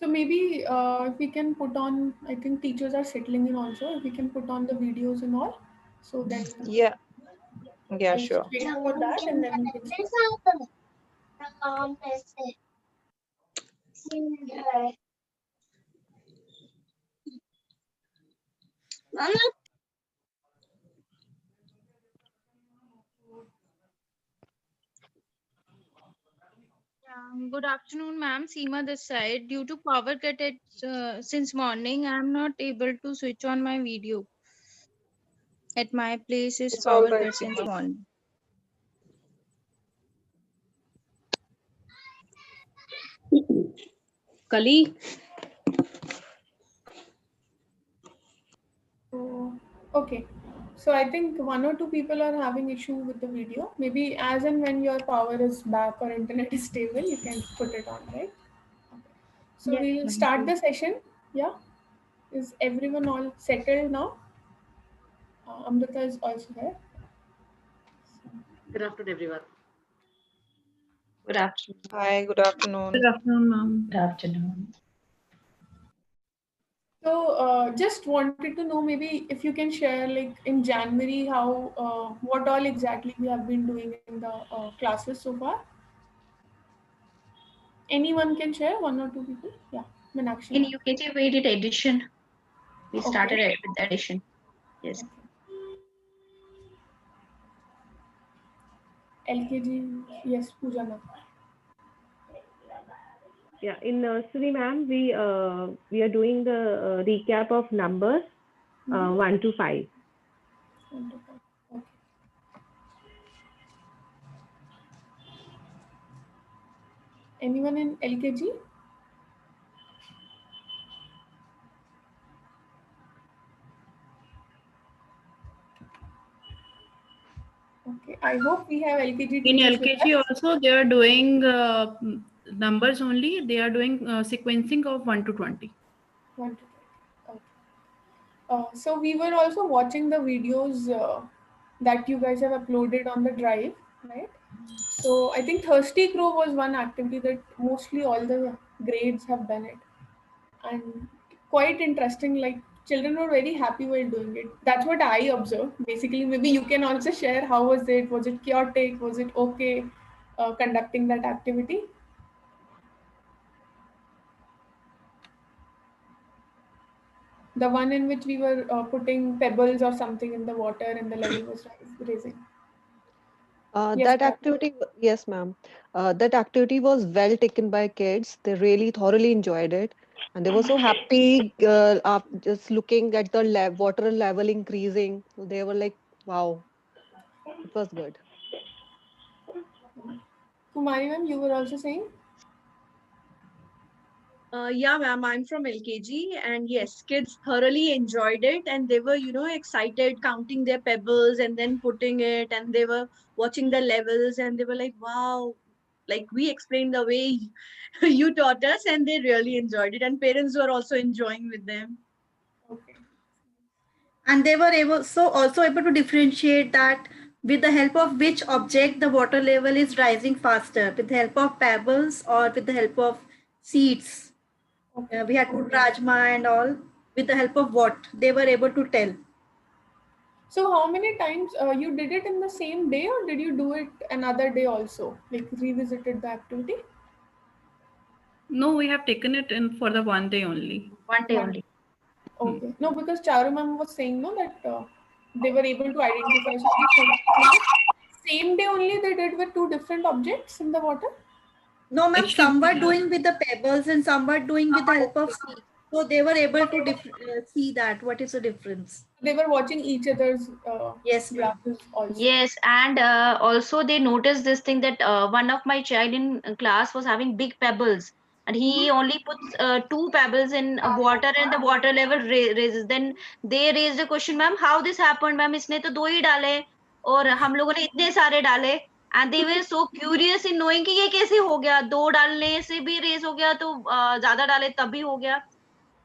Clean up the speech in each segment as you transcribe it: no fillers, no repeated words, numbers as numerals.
So maybe if we can put on, I think teachers are settling in also. If we can put on the videos and all, so then Yeah, yeah, I'll sure. wait for that and then we can start. Good afternoon, ma'am. Seema this side. Due to power cut since morning, I am not able to switch on my video. At my place is It's all power right, cut since Seema. morning. Kali, So, okay. So I think one or two people are having issue with the video. Maybe as and when your power is back or internet is stable, you can put it on, right? So Yes, we'll ma'am. start the session. Yeah. Is everyone all settled now? Amrita is also here. good afternoon, everyone. Good afternoon. Hi, good afternoon. Good afternoon, ma'am. Good afternoon. So just wanted to know maybe if you can share like in January how what all exactly we have been doing in the classes so far. Anyone can share, one or two people? Yeah, Meenakshi In ma'am. UKG, we did addition. We Okay. started with addition. Yes. Okay. LKG, yes, Pooja ma'am. Yeah, in nursery, ma'am, we are doing the recap of numbers 1 to 5. Wonderful. Okay. Anyone in LKG? Okay. I hope we have LKG In teachers with LKG us. also, they are doing numbers only. They are doing sequencing of 1 to 20. 1 to 20. Okay. So we were also watching the videos that you guys have uploaded on the drive, right? So I think Thirsty Crow was one activity that mostly all the grades have done it, and quite interesting. Like children were very happy while doing it. That's what I observed. Basically, maybe you can also share how was it? Was it chaotic? Was it okay conducting that activity? The one in which we were putting pebbles or something in the water and the level was raising. Yes, That activity, yes, ma'am. That activity was well taken by kids. They really thoroughly enjoyed it. And they were so happy just looking at the water level increasing. So they were like, wow, it was good. Kumari ma'am, you were also saying? Yeah, ma'am, I'm from LKG, and yes, kids thoroughly enjoyed it, and they were, excited, counting their pebbles and then putting it, and they were watching the levels, and they were like, wow, like we explained the way you taught us, and they really enjoyed it, and parents were also enjoying with them. Okay. And they were also able to differentiate that with the help of which object the water level is rising faster, with the help of pebbles or with the help of seeds. Okay. We had put rajma and all. With the help of what they were able to tell. So how many times you did it in the same day or did you do it another day also? Like revisited the activity? No, we have taken it in for the 1 day only. 1 day One. only. Okay. No, because Charu ma'am was saying no that they were able to identify. So same day only they did with two different objects in the water? No, ma'am, Actually, some were doing with the pebbles and some were doing with the help of seeds. So they were able to see that what is the difference. They were watching each other's Yes, ma'am. classes also. Yes, and also they noticed this thing that one of my child in class was having big pebbles, and he only puts two pebbles in water, and the water level raises. Then they raised a question, ma'am, how this happened, ma'am? इसने तो दो ही डाले और हम लोगों ने इतने सारे डाले, and they were so curious in knowing कि ये कैसे हो गया, दो डालने से भी रेज हो गया तो ज्यादा डाले तब भी हो गया.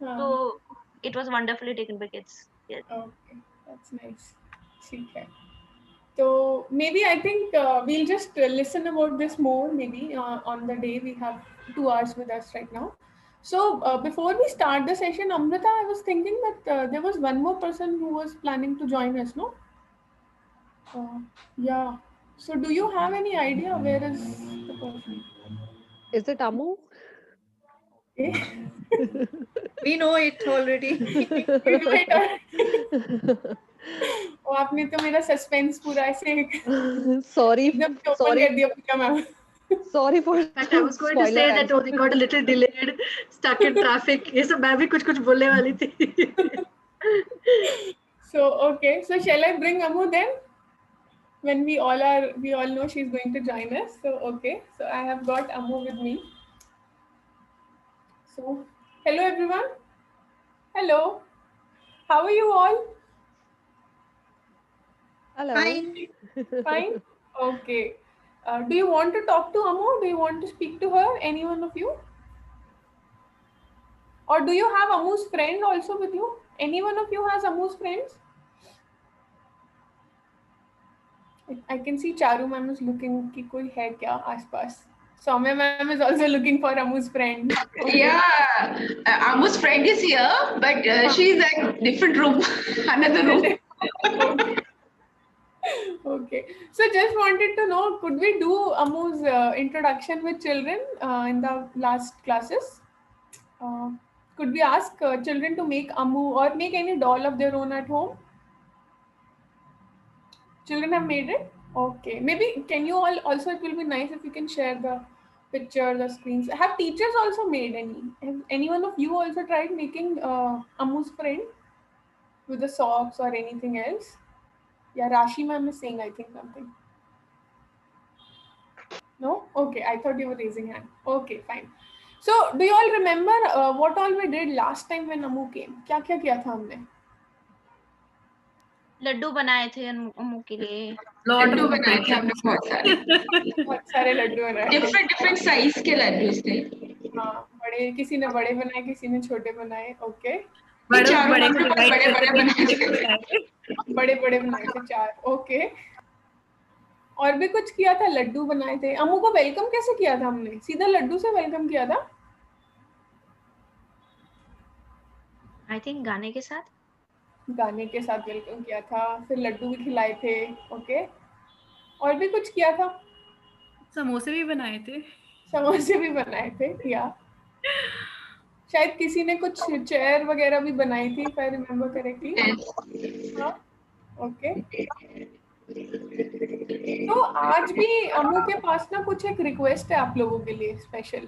So it was wonderfully taken by kids. Yes. Okay, that's nice. ठीक है. So maybe I think we'll just listen about this more maybe on the day. We have 2 hours with us right now. So before we start the session, Amrita, I was thinking that there was one more person who was planning to join us, no? Yeah. So do you have any idea where is the person? Is it Ammu? Okay. We know it already. You know it already. ओ आपने तो मेरा suspense पूरा ऐसे Sorry, एकदम से open sorry, कर दिया पूरा ma'am. sorry for In fact, I was going to spoiler say that, alert. oh, they got a little delayed, stuck in traffic. ये सब मैं भी कुछ बोलने वाली थी. So okay, so shall I bring Ammu then? When we all know she's going to join us. So okay, so I have got Ammu with me. So hello everyone. Hello. How are you all? Hello. Fine. Fine. Okay. Do you want to talk to Ammu? Do you want to speak to her? Any one of you? Or do you have Ammu's friend also with you? Any one of you has Ammu's friends? I can see Charu ma'am is looking कि कोई है क्या आसपास. Soumya ma'am is also looking for Ammu's friend. Okay. Yeah, Ammu's friend is here, but she's at different room, another room. Okay. Okay. So just wanted to know, could we do Ammu's introduction with children in the last classes? Uh, could we ask children to make Ammu or make any doll of their own at home? Children have made it? Okay. Maybe can you all also, it will be nice if you can share the picture, the screens. Have teachers also made any? Have any one of you also tried making Ammu's friend with the socks or anything else? Yeah, Rashi ma'am is saying I think something. No? Okay, I thought you were raising hand. Okay, fine. So do you all remember what all we did last time when Ammu came? क्या क्या किया था हमने? लड्डू बनाए थे अम्मू के लिए. लड्डू बनाए थे हमने बहुत सारे. बहुत सारे लड्डू बनाए थे. डिफरेंट साइज के लड्डू थे. हाँ, बड़े किसी ने बड़े बनाए, किसी ने छोटे बनाए. ओके. चारों बड़े बनाए थे. बड़े बड़े बनाए थे 4. ओके. और भी कुछ किया था, लड्डू बनाए थे. अम्मू को वेलकम कैसे किया था हमने? सीधा लड्डू से वेलकम किया था? आई थिंक गाने के साथ. गाने के साथ वेलकम किया था, फिर लड्डू भी खिलाए थे. ओके. और भी कुछ किया था? समोसे भी बनाए थे. समोसे भी बनाए थे. या शायद किसी ने कुछ चेयर वगैरह भी बनाई थी, इफ आई रिमेम्बर करेक्टली. हाँ. ओके. तो आज भी अम्मू के पास ना कुछ एक रिक्वेस्ट है आप लोगों के लिए स्पेशल.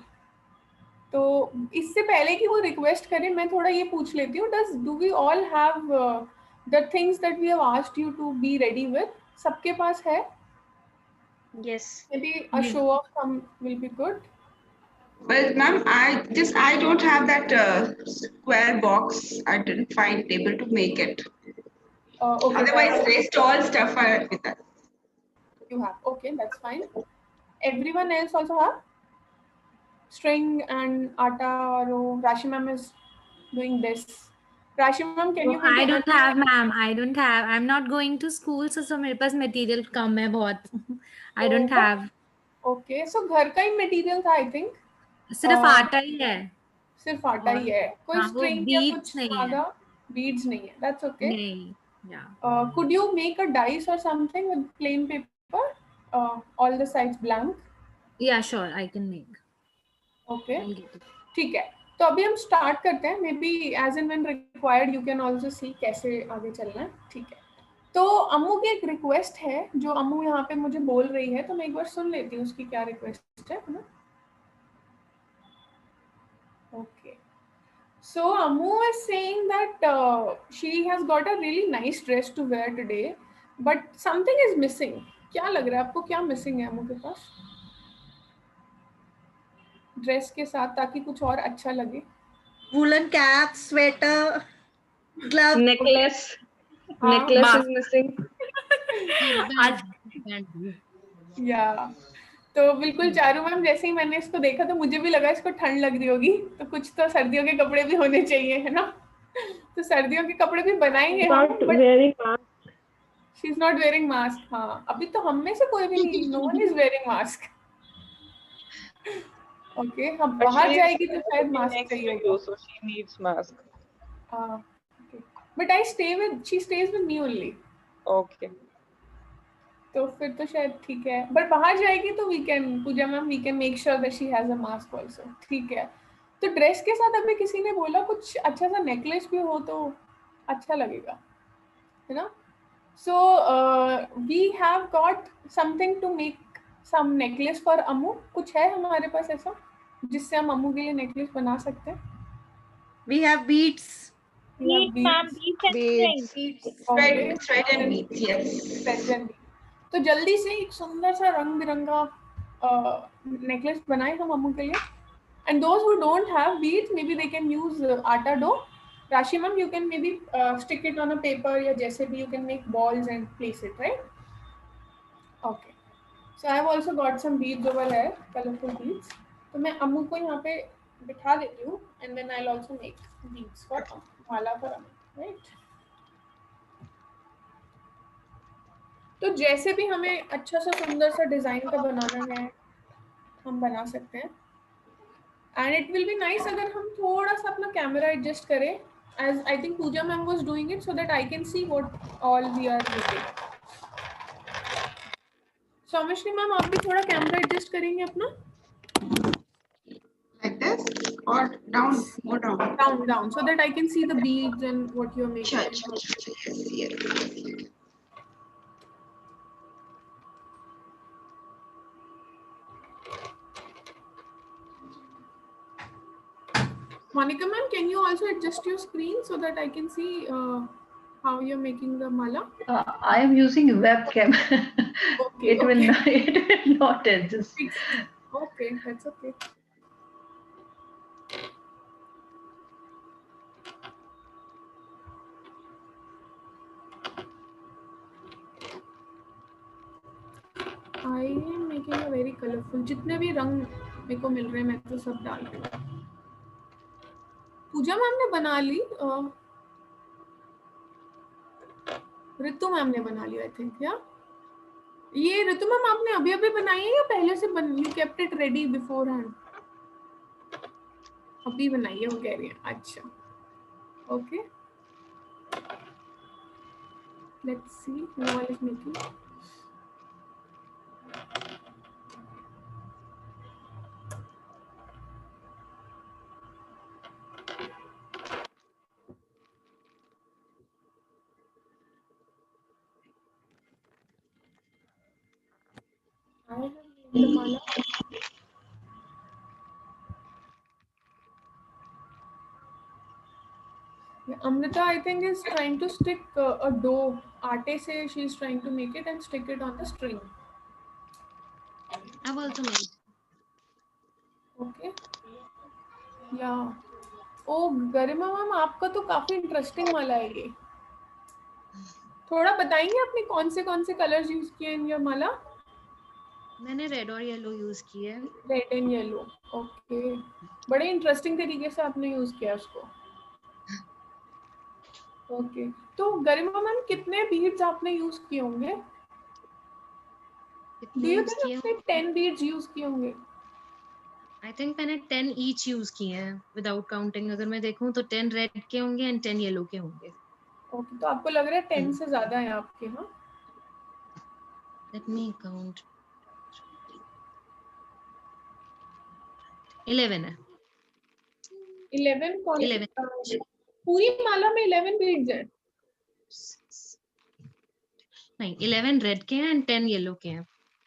तो इससे पहले कि वो रिक्वेस्ट करें, मैं थोड़ा ये पूछ लेती हूँ, do we all have the things that we have asked you to be ready with? सबके पास है? Yes. Maybe a show of some will be good. Well, ma'am, I don't have that square box. I didn't find able to make it. Okay. Otherwise, rest all stuff are with us. You have. Okay, that's fine. Everyone else also have string and atta, or Rashi ma'am is doing this. Rashi ma'am, can you I don't have, ma'am. I don't have. I'm not going to school, so मेरे पास material कम है बहुत. I don't have. Okay, so घर का ही material था I think. सिर्फ आटा ही है. सिर्फ आटा ही है. कोई हाँ, वो string या beads कुछ नहीं है. धागा? Beads नहीं है. That's okay. नहीं. Yeah. Could you make a dice or something with plain paper? All the sides blank. Yeah, sure. I can make. Okay. I'll get it. ठीक है. तो अभी हम स्टार्ट करते हैं. Maybe as and when required you can also see कैसे आगे चलना है. ठीक है. तो अम्मू की एक रिक्वेस्ट है जो अम्मू यहाँ पे मुझे बोल रही है, तो मैं एक बार सुन लेती हूँ उसकी क्या रिक्वेस्ट है ना. Okay. So Ammu is saying that she has got a really nice dress to wear today, but something is missing. क्या लग रहा है आपको, क्या मिसिंग है अम्मू के पास ड्रेस के साथ, ताकि कुछ और अच्छा लगे? Woolen cap, sweater, glove. Necklace. Necklace is missing. या तो बिल्कुल चारू मैम, जैसे ही मैंने इसको देखा तो मुझे भी लगा इसको ठंड लग रही होगी, तो कुछ तो सर्दियों के कपड़े भी होने चाहिए, है ना. तो सर्दियों के कपड़े भी बनाएंगे हम. She is not wearing mask. हाँ, अभी तो हम में से कोई भी नहीं, no one is wearing mask. Okay, हम But बाहर she is जाएगी तो शायद sitting मास्क next चाहिए to होगा. you, so she needs mask. Okay. But she stays with me only. Okay. तो फिर तो शायद ठीक है, बट बाहर जाएगी तो Pooja ma'am we can make sure that she has a mask also. ठीक है. तो ड्रेस के साथ अभी किसी ने बोला कुछ अच्छा सा नेकलेस भी हो तो अच्छा लगेगा, है ना? So we have got something to make some necklace for Ammu. कुछ है हमारे पास ऐसा जिससे हम अम्मू के लिए नेकलेस बना सकते हैं? We have beads. Beads, ma'am, beads. beads and strings. Beads. Thread and beads, yes. तो जल्दी से एक सुंदर सा रंग बिरंगा नेकलेस बनाए हम अम्मू के लिए. And those who don't have beads, maybe they can use atta dough. Rashi ma'am, you can maybe stick it on a paper, या जैसे भी you can make balls and place it, right? Okay. So I have also got some beads over here, colorful beads. तो मैं अम्मू को यहाँ पे बिठा देती हूँ, and then I'll also make beads for Mala for Ammu, right? तो जैसे भी हमें अच्छा सा सुंदर सा डिजाइन का बनाना है हम बना सकते हैं. And it will be nice अगर हम थोड़ा सा अपना कैमरा एडजस्ट करें, as I think Pooja ma'am was doing it, so that I can see what all we are doing. Saumyashree ma'am आप भी थोड़ा कैमरा एडजस्ट करेंगे अपना. Like this or down, more down. Down so that I can see the beads and what you're making. Sure. Yes. Monica ma'am, can you also adjust your screen so that I can see how you're making the mala? I am using webcam. Okay, It will not adjust. Okay, that's okay. I am making a very colorful. जितने भी रंग मेरे को मिल रहे हैं मैं तो सब डाल रही हूँ. पूजा मैम ने बना ली, ऋतु मैम ने बना ली आई थिंक. या ये ऋतु मैम आपने अभी अभी बनाई है या पहले से you kept it ready before hand? अभी बनाई है वो कह रही है. अच्छा, okay, let's see what is making. I have made the mala. Amrita, I think, is trying to stick a dough. Aate se she is trying to make it and stick it on the string. I've also made. Okay. Yeah. O Garima ma'am, आपका तो काफी interesting माला है ये. थोड़ा बताएंगे आपने कौन से कलर्स यूज किए इन योर माला? मैंने रेड और येलो यूज किए हैं. Red and yellow. ओके, बड़े इंटरेस्टिंग तरीके से आपने यूज किया उसको. ओके, तो गरिमा मैम कितने बीड्स आपने यूज किए होंगे? डू यू थिंक आपने 10 बीड्स यूज किए होंगे? आई थिंक मैंने 10 ईच यूज किए हैं विदाउट काउंटिंग. अगर मैं देखूं तो 10 रेड के होंगे एंड 10 येलो के होंगे. ओके, तो आपको लग रहा है 10 से ज्यादा है आपके? हाँ, लेट मी काउंट. 11 है. 11 कौन? 11 पूरी माला में 11 बीड्स हैं? नहीं, 11 रेड के हैं एंड 10 येलो के हैं.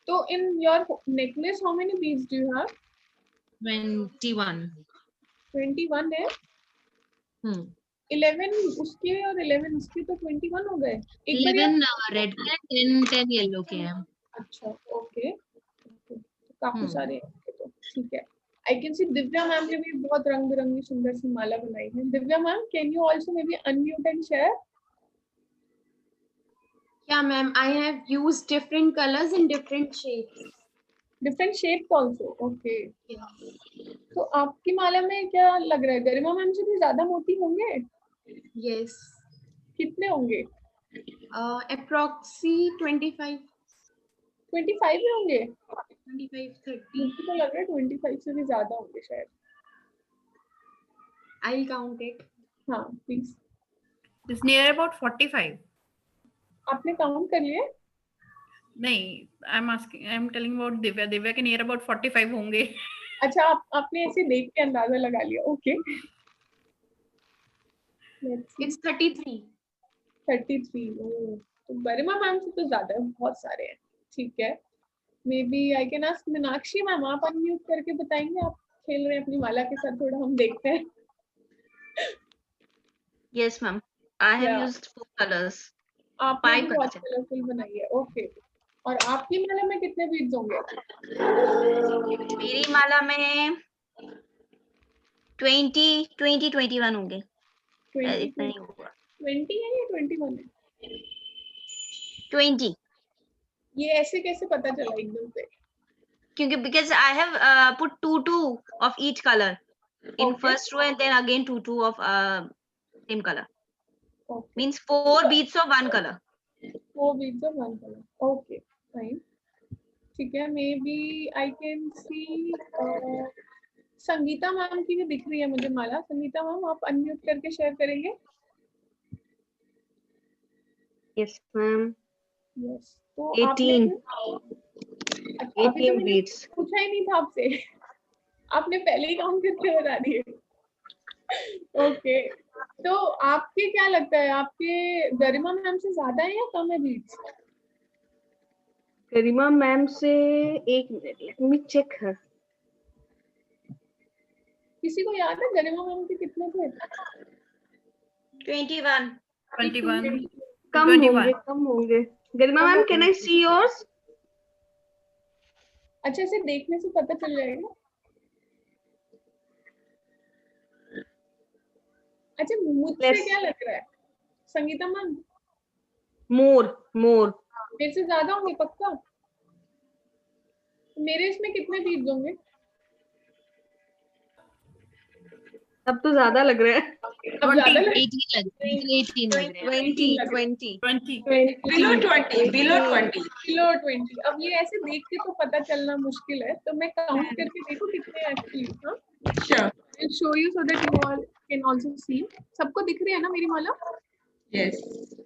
तो in your necklace how many beads do you have? 21. 21 है. 11 उसके और 11 इसके, तो 21 हो गए. 11 रेड के हैं, 10 येलो के हैं. अच्छा, ओके, काफी सारे हैं तो ठीक है. I can C Divya ma'am ने भी बहुत रंग बिरंगी सुंदर सी माला बनाई है. Divya ma'am, can you also may be unmute and share? Yeah, ma'am. I have used different colors in different shapes. Different shapes also. Okay. Yes. तो आपकी माला में क्या लग रहा है, गरिमा मैम से भी ज्यादा मोती होंगे? Yes. कितने होंगे? Approximately 25. 25 ही होंगे। 25, 30. मुझे तो लग रहा है 25 से भी ज्यादा होंगे शायद। I'll count it. हाँ प्लीज। It's near about 45. आपने काउंट कर लिए? नहीं, I'm telling about Divya. Divya के नियर अबाउट 45 होंगे। अच्छा, आपने ऐसे देख के अंदाजा लगा लिया। ओके। It's 33. 33। तो गरिमा मैम से तो ज्यादा है, बहुत सारे हैं। ठीक है, maybe I can ask Meenakshi ma'am, आप अनम्यूट करके बताएंगे। आप खेल रहे हैं अपनी माला के साथ, थोड़ा हम देखते हैं। Yes, ma'am. I have Yeah. used 4 colors. आपने 5 भी colors. बहुत कलरफुल बनाई है। ओके। और आपकी माला में कितने बीड्स होंगे? मेरी माला में 21 होंगे। 20 इतना ही होगा। 20 है या 21 है? 20. ये ऐसे कैसे पता चला एकदम से? क्योंकि because I have put 2 of each color in Okay. first row and then again 2 of same color. Okay. Means 4 beads of one color. 4 beads of one color. Okay, fine. ठीक है, maybe I can see Sangeeta ma'am की भी दिख रही है मुझे माला। Sangeeta ma'am, आप अनम्यूट करके शेयर करेंगे? Yes, ma'am. यस। तो 18. अच्छा, अभी तो 18 मैंने beads. पूछा ही नहीं था आपसे। आपने पहले ही काउंट करके बता दिए। ओके, तो आपके क्या लगता है, आपके गरिमा मैम से ज्यादा है या कम है बीट्स? गरिमा मैम से 1 मिनट, लेट मी चेक हर। किसी को याद है गरिमा मैम के कितने थे? 21. 21. कम 21. होंगे, कम होंगे। Garima ma'am, can I see yours? अच्छा, इसे देखने से पता चल जाएगा। अच्छा, मुझसे क्या लग रहा है संगीता मैम? मोर। मेरे से ज्यादा होंगे पक्का? मेरे इसमें कितने बीट्स होंगे? अब तो ज्यादा लग रहा है। अब ज्यादा लग 18 लग रहे हैं। 20. Below 20. Below 20. किलो 20। अब ये ऐसे देख के तो पता चलना मुश्किल है, तो मैं काउंट करके देखो कितने एक्चुअली। हाँ, Sure. I'll show you so that you all can also see. सबको दिख रही है ना मेरी माला? Yes.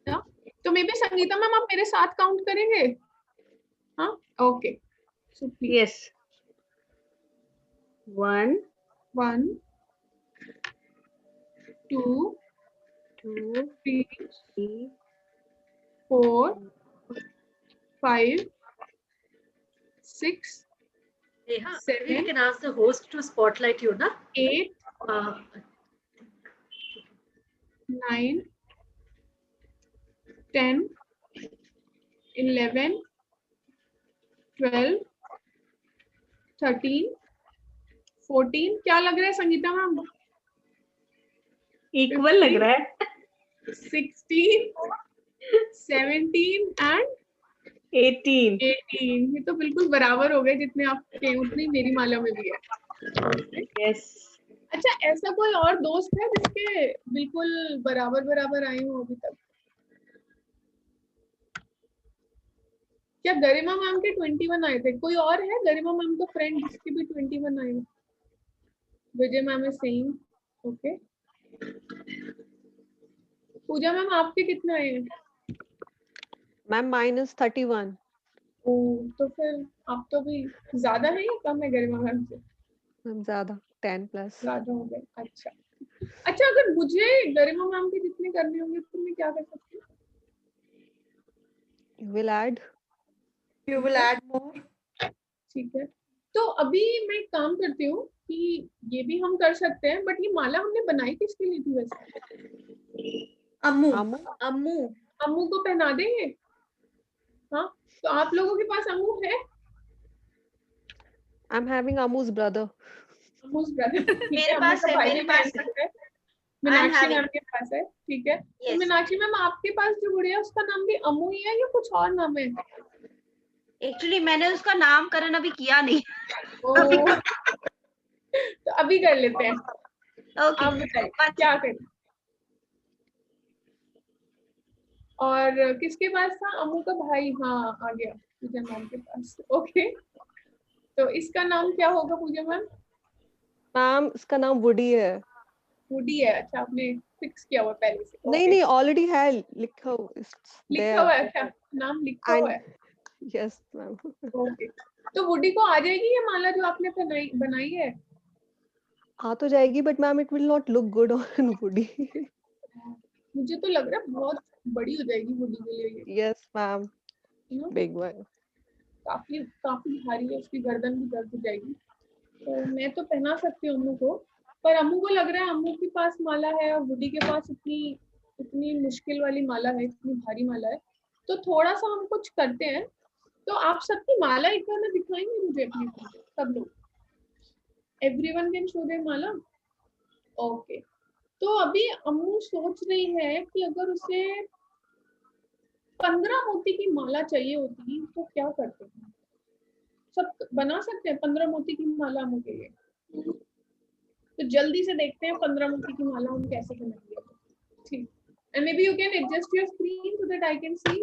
हाँ? तो मे बी संगीता मैम आप मेरे साथ काउंट करेंगे? हाँ, okay. So please. Yes. 1, 1 2 2, 3 3, 4 5 6 Neha, 7 we can ask the host to spotlight you, na? 8 9 10 11 12 13 14। क्या लग रहा है संगीता मैम? इक्वल लग रहा है। 16 17 एंड 18. 18। ये तो बिल्कुल बराबर हो गए, जितने आपके उतनी मेरी माला में भी है। Yes. अच्छा, ऐसा कोई और दोस्त है जिसके बिल्कुल बराबर बराबर आए हो अभी तक? क्या गरिमा मैम के 21 आए थे? कोई और है गरिमा मैम का फ्रेंड जिसके भी 21 आए हो? Vijay ma'am is saying okay. Pooja ma'am, आपके कितने आए हैं? मैम -31. ओ, तो फिर आप तो भी ज्यादा है या कम है गरिमा मैम से? मैम ज्यादा, 10+. ज्यादा हो गए। अच्छा, अच्छा, अगर मुझे गरिमा मैम के जितने करने होंगे तो मैं क्या कर सकती हूँ? You will add. You will add more. ठीक है, तो अभी मैं एक काम करती हूँ कि ये भी हम कर सकते हैं, बट ये माला हमने बनाई किसके लिए थी वैसे? Ammu. अम्मू। अम्मू को पहना देंगे? हाँ, तो आप लोगों के पास अम्मू है? I'm having Ammu's brother. अम्मू's brother। ठीक है, मेरे अम्मू पास का है, भाई मेरे भी पहन पास है। सकता है। मीनाक्षी having. मैम के पास है। ठीक है, तो Yes. मीनाक्षी मैम आपके पास जो गुड़िया है उसका नाम भी अम्मू ही है या कुछ और नाम है? एक्चुअली मैंने उसका नामकरण अभी किया नहीं। ओ, तो अभी कर लेते हैं। ओके। आप बताइए क्या करें? और किसके पास था? अम्मू का भाई। हाँ, आ गया। पूजा मैम के पास। ओके, तो इसका नाम क्या होगा पूजा मैम? मैम इसका नाम वुडी है। वुडी है, अच्छा आपने फिक्स किया हुआ पहले से। नहीं ओके, नहीं, ऑलरेडी है लिखा, लिखा हुआ है, अच्छा नाम लिखा हुआ एंड है। Yes ma'am. ओके, तो वुडी को आ जाएगी ये माला जो आपने बनाई है? आ तो जाएगी, but ma'am it will not look good on woody. मुझे तो लग रहा है बहुत बड़ी हो जाएगी वुडी के लिए ये, yes ma'am, you know? Big one. काफी काफी भारी है, उसकी गर्दन भी दर्द हो जाएगी। तो मैं तो पहना सकती हूँ अम्मू को, पर अम्मू को लग रहा है अम्मू के पास माला है और वुडी के पास इतनी इतनी मुश्किल वाली माला है, इतनी भारी माला है, तो थोड़ा सा हम कुछ करते हैं। तो आप सबकी माला एक बार में दिखाएंगे मुझे अपनी, सब लोग? Everyone can show their Mala. Okay, तो अभी अम्मू सोच रही है कि अगर उसे 15 मोती की माला चाहिए होती तो क्या करते हैं? सब बना सकते हैं 15 मोती की माला अम्मू के लिए? तो जल्दी से देखते हैं 15 मोती की माला हम कैसे बनाएंगे। ठीक, and maybe you can adjust your screen so that I can see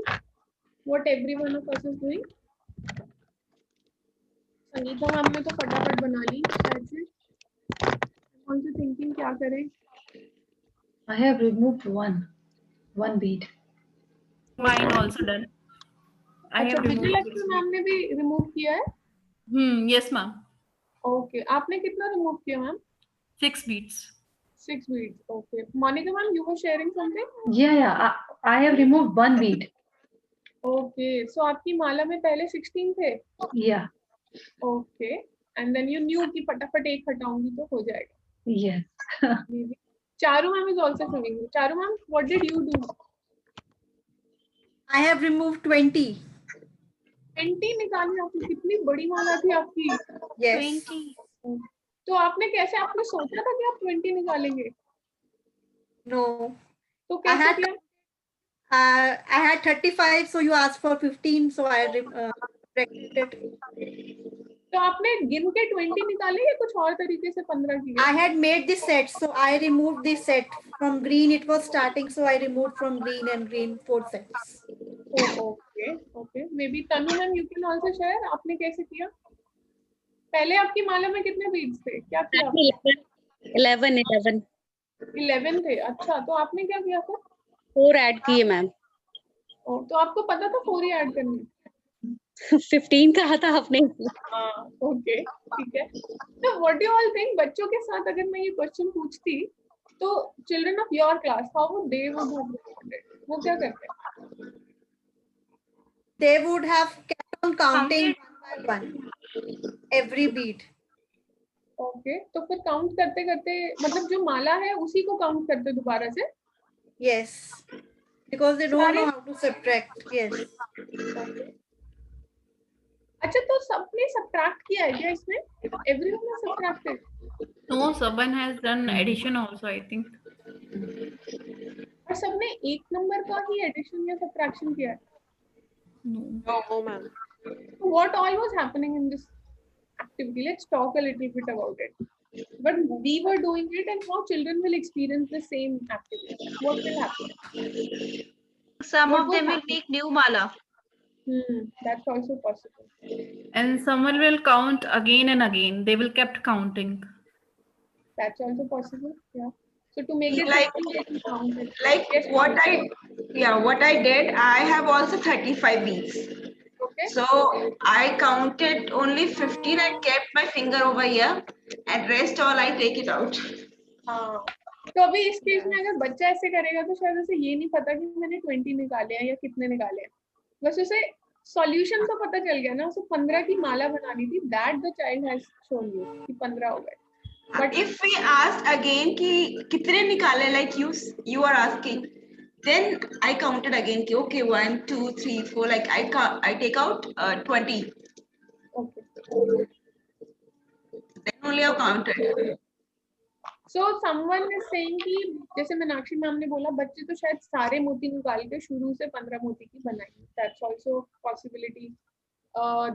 what every one of us is doing. Sangeeta ma'am ने तो फटाफट बना ली शायद से। I'm also thinking क्या करें। I have removed one bead. Mine also done. I अच्छा, have removed Vijayalakshmi 6 ma'am beads. ने भी रिमूव किया है? Yes, ma'am. ओके, आपने कितना रिमूव किया ma'am? 6 beads. 6 beads. Okay, Monika ma'am you were sharing something? Yeah. I have removed one bead. Okay, so आपकी माला में पहले 16 थे? Yeah. Okay, and then you knew कि फटाफट एक हटाऊंगी तो हो जाएगा। Yes. Charu ma'am is also showing. Charu ma'am, what did you do? I have removed 20. 20 निकाली आपने? कितनी बड़ी माला थी आपकी। Yes. 20. तो आपने कैसे, आपने सोचा था कि आप 20 निकालेंगे? No. तो कैसे किया? I had 35, so you asked for 15, so I corrected it. तो आपने गिन के 20 निकाले या कुछ और तरीके से 15 किए? I had made this set, so I removed this set from green. It was starting, so I removed from green and green 4 sets. Okay okay, may be Tanu ma'am you can also share, आपने कैसे किया? पहले आपकी माला में कितने beads थे, क्या किया आपने? 11 थे, अच्छा, तो आपने क्या किया फिर? 4 ऐड किए मैम। तो आपको पता था 4 ही ऐड करनी? 15 कहा था आपने। हाँ, ओके, ठीक है। तो what do you all think, बच्चों के साथ अगर मैं ये क्वेश्चन पूछती तो children of your class, how would they would have responded? वो क्या करते हैं? They would have kept on counting one by one every bead. Okay, तो फिर काउंट करते करते, मतलब जो माला है उसी को काउंट करते दोबारा से? Yes, because they don't know how to subtract. Yes. अच्छा, तो सबने सब्ट्रैक्ट किया है क्या इसमें? Everyone has subtracted? No, someone has done addition also, I think. और सबने एक नंबर का ही एडिशन या सब्ट्रैक्शन किया है? No ma'am. So what all was happening in this activity? Let's talk a little bit about it. But we were doing it, and how children will experience the same activity? What will happen? Some What of would them will happen? make new mala. That's also possible. And someone will count again and again. They will kept counting. That's also possible. Yeah. So to make it Like- fun, they can count it. Like Yes, what ma'am. what I did, I have also 35 beads. Okay. So I counted only 15 and kept my finger over here, and rest all I take it out. हाँ, तो अभी इस case में अगर बच्चा ऐसे करेगा तो शायद उसे ये नहीं पता कि मैंने 20 निकाले हैं या कितने निकाले हैं, बस उसे सॉल्यूशन तो पता चल गया ना, उसे 15 की माला बनानी थी, that the child has shown you कि 15 हो गए। But if we asked again कि कितने निकाले, like you are asking, then I counted again कि okay 1 2 3 4, like I take out 20. Okay. Then only I counted. So someone is saying कि जैसे Meenakshi ma'am ने बोला, बच्चे तो शायद सारे मोती निकाल के शुरू से 15 मोती की बनाएंगे। That's also possibility.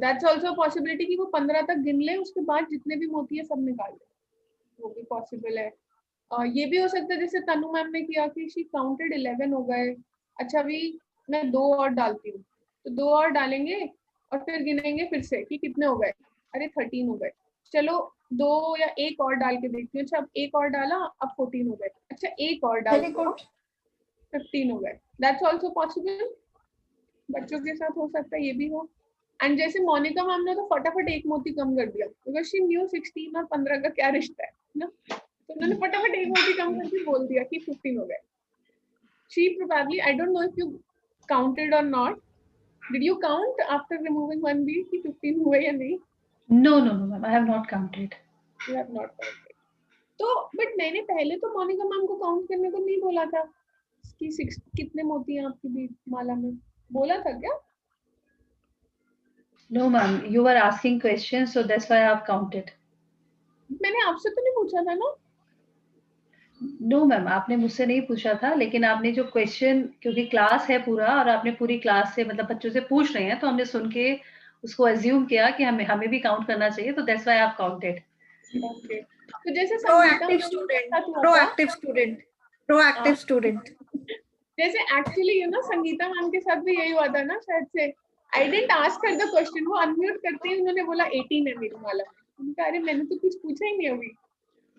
That's also possibility कि वो 15 तक गिन ले, उसके बाद जितने भी मोती है सब निकाल ले, वो भी पॉसिबल है। ये भी हो सकता है जैसे तनु मैम ने किया कि शी काउंटेड 11 हो गए, अच्छा अभी मैं 2 और डालती हूँ, तो 2 और डालेंगे और फिर गिनेंगे फिर से कि कितने हो गए, अरे 13 हो गए, चलो 2 या 1 और डाल के देखती हूँ, अच्छा अब 1 और डाला, अब 14 हो गए, अच्छा 1 और डाल वेरी के गुड 15 हो गए। दैट्स ऑल्सो पॉसिबल, बच्चों के साथ हो सकता है ये भी हो। एंड जैसे मोनिका मैम ने तो फटाफट एक मोती कम कर दिया, बिकॉज शी न्यू 16 और 15 का क्या रिश्ता है ना, तो उन्होंने फटाफट एक मोती कम करके बोल दिया कि 15 हो गए। She probably, I don't know if you counted or not, did you count after removing one bead कि 15 हुए या नहीं? No, no, no, ma'am. I have not counted. You have not counted. तो बट मैंने पहले तो मोनिका मैम को count करने को नहीं बोला था कि 6 कितने मोती हैं आपकी बीड माला में, बोला था क्या? No, ma'am. You were asking questions, so that's why I have counted. मैंने आपसे तो नहीं पूछा था ना? नो मैम, आपने मुझसे नहीं पूछा था, लेकिन आपने जो क्वेश्चन, क्योंकि क्लास है पूरा और आपने पूरी क्लास से मतलब बच्चों से पूछ रहे हैं, तो हमने सुन के उसको एज्यूम किया कि हमें हमें भी काउंट करना चाहिए, तो that's why I have counted. Okay, तो जैसे संगीता प्रोएक्टिव मैम के स्टूडेंट साथ हुआ था, प्रोएक्टिव स्टूडेंट प्रोएक्टिव स्टूडेंट जैसे actually you know Sangeeta ma'am के साथ भी यही हुआ था ना शायद से, I didn't ask her the question, वो अनम्यूट करते ही उन्होंने बोला 18 है मेरी माला में, उनका अरे मैंने तो कुछ पूछा ही नहीं अभी,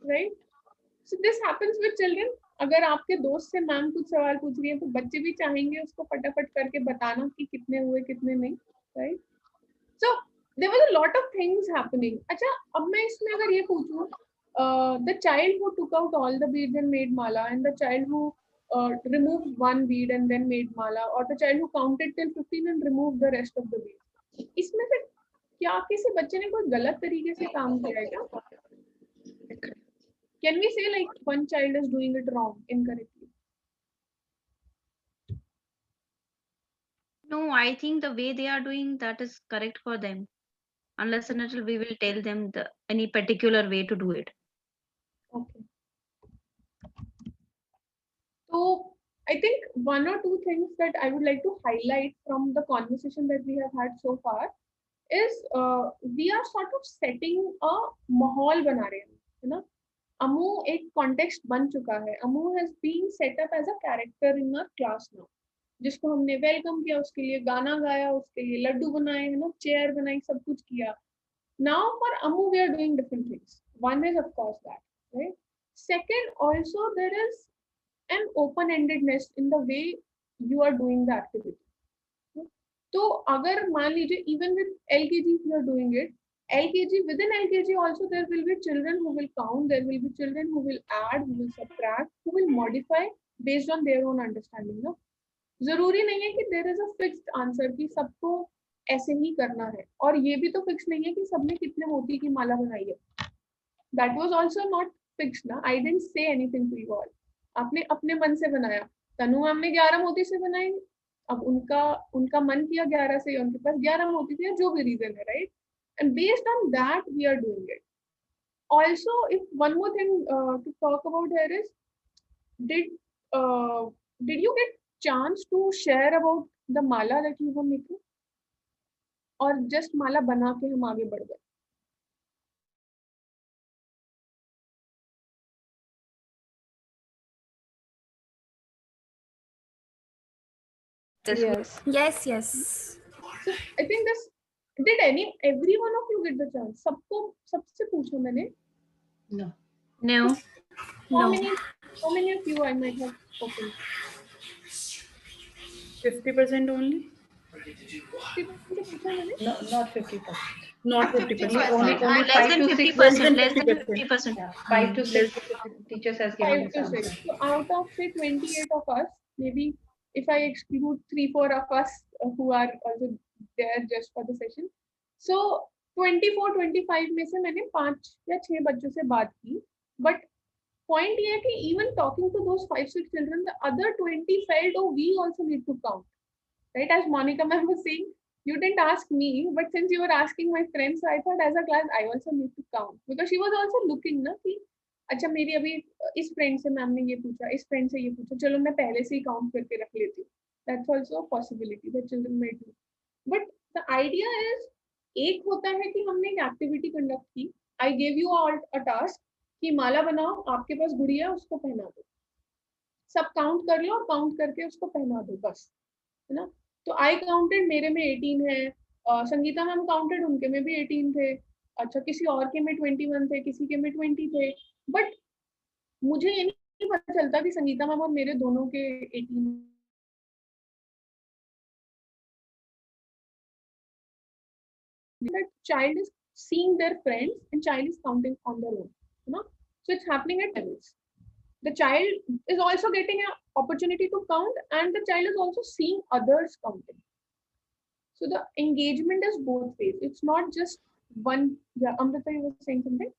right? So this happens with children. अगर आपके दोस्त से मैम कुछ सवाल पूछ रही है तो बच्चे भी चाहेंगे उसको फटाफट करके बताना कि कितने हुए कितने नहीं, right? So there was a lot of things happening. अच्छा, अब मैं इसमें अगर ये पूछूं, the child who took out all the beads and made mala, and the child who removed one bead and then made mala, or the child who counted till 15 and removed the rest of the beads, इसमें से क्या किसी बच्चे ने कोई गलत तरीके से काम किया है क्या? Can we say like one child is doing it wrong, incorrectly? No, I think the way they are doing that is correct for them. Unless and until we will tell them the any particular way to do it. Okay. So I think one or two things that I would like to highlight from the conversation that we have had so far is we are sort of setting a माहौल बना रहे हैं, है ना? अमू एक context बन चुका है, Ammu has been set up as a character in our class now, जिसको हमने वेलकम किया, उसके लिए गाना गाया, उसके लिए लड्डू बनाए, है ना, चेयर बनाई, सब कुछ किया. Now for Ammu we are doing different things. One is of course that, right? Second, also there is an open-endedness in the way you are doing the activity. तो अगर मान लीजिए even with LKG if you are doing it, LKG within LKG also there will be children who will count, there will be children who will add, who will subtract, who will modify based on their own understanding. No, जरूरी नहीं है कि there is a fixed answer कि सबको ऐसे ही करना है, और ये भी तो फिक्स नहीं है कि सबने कितने मोती की माला बनाई है. That was also not fixed ना. I didn't say anything to you all. आपने अपने मन से बनाया. तनु मैम ने 11 मोती से बनाई. अब उनका उनका मन किया 11 से, उनके पास 11 मोती थे, जो भी रीजन है, right? And based on that we are doing it. Also, if one more thing to talk about here is, did uh, did you get chance to share about the mala that you were making, और just माला बना के हम आगे बढ़ गए? Yes. Yes, yes. So I think this, did every one of you get the chance? सबको सबसे पूछा मैंने. No. No. How many of you I might have spoken? 50% only. 50% से पूछा मैंने. No, not 50%. Not 50%. Only Less five than to six. 50%. Less than 50%. Yeah, 5 to 6 teachers has given 5 this to 6. answer. So out of say 28 of us, maybe if I exclude 3-4 of us who are also there just for the session, so 24-25 में से मैंने 5 या 6 बच्चों से बात की. But point ये है कि even talking to those 5-6 children, the other 20 felt, oh, we also need to count. Right, as Monica ma'am was saying, you didn't ask me, but since you were asking my friends, so I thought as a class I also need to count, because she was also looking ना कि अच्छा मेरी अभी इस friend से ma'am ने ये पूछा, इस फ्रेंड से ये पूछा, चलो मैं पहले से ही काउंट करके रख लेती हूँ. That's also a possibility that children may do. But the idea is, एक होता है कि हमने एक एक्टिविटी कंडक्ट की, I gave you all a task कि माला बनाओ, आपके पास गुड़िया, उसको पहना दो, सब काउंट कर लो और काउंट करके उसको पहना दो, बस, है ना? तो आई काउंटेड, मेरे में 18 है, संगीता मैम काउंटेड, उनके में भी 18 थे, अच्छा किसी और के में 21 थे, किसी के में 20 थे, बट मुझे ये नहीं पता चलता कि संगीता मैम और मेरे दोनों के 18 that child is seeing their friends and child is counting on their own, you know. So it's happening at levels. The child is also getting an opportunity to count, and the child is also seeing others counting. So the engagement is both ways. It's not just one. Yeah, Amrita, you were saying something?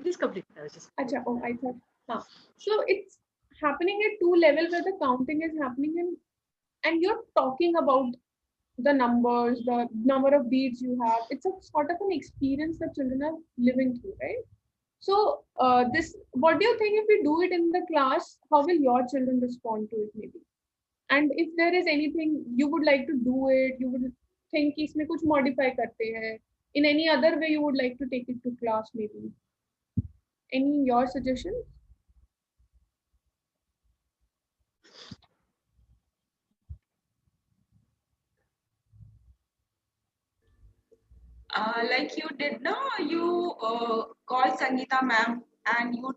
Please complete. Achha, oh, I thought. So it's happening at two levels where the counting is happening in, and you're talking about the numbers, the number of beads you have. It's a sort of an experience that children are living through, right? So what do you think if we do it in the class, how will your children respond to it maybe? And if there is anything you would like to do it, you would think कि इसमें कुछ modify करते हैं. In any other way you would like to take it to class maybe. Any your suggestions? Like you did, no? You called Sangeeta ma'am and you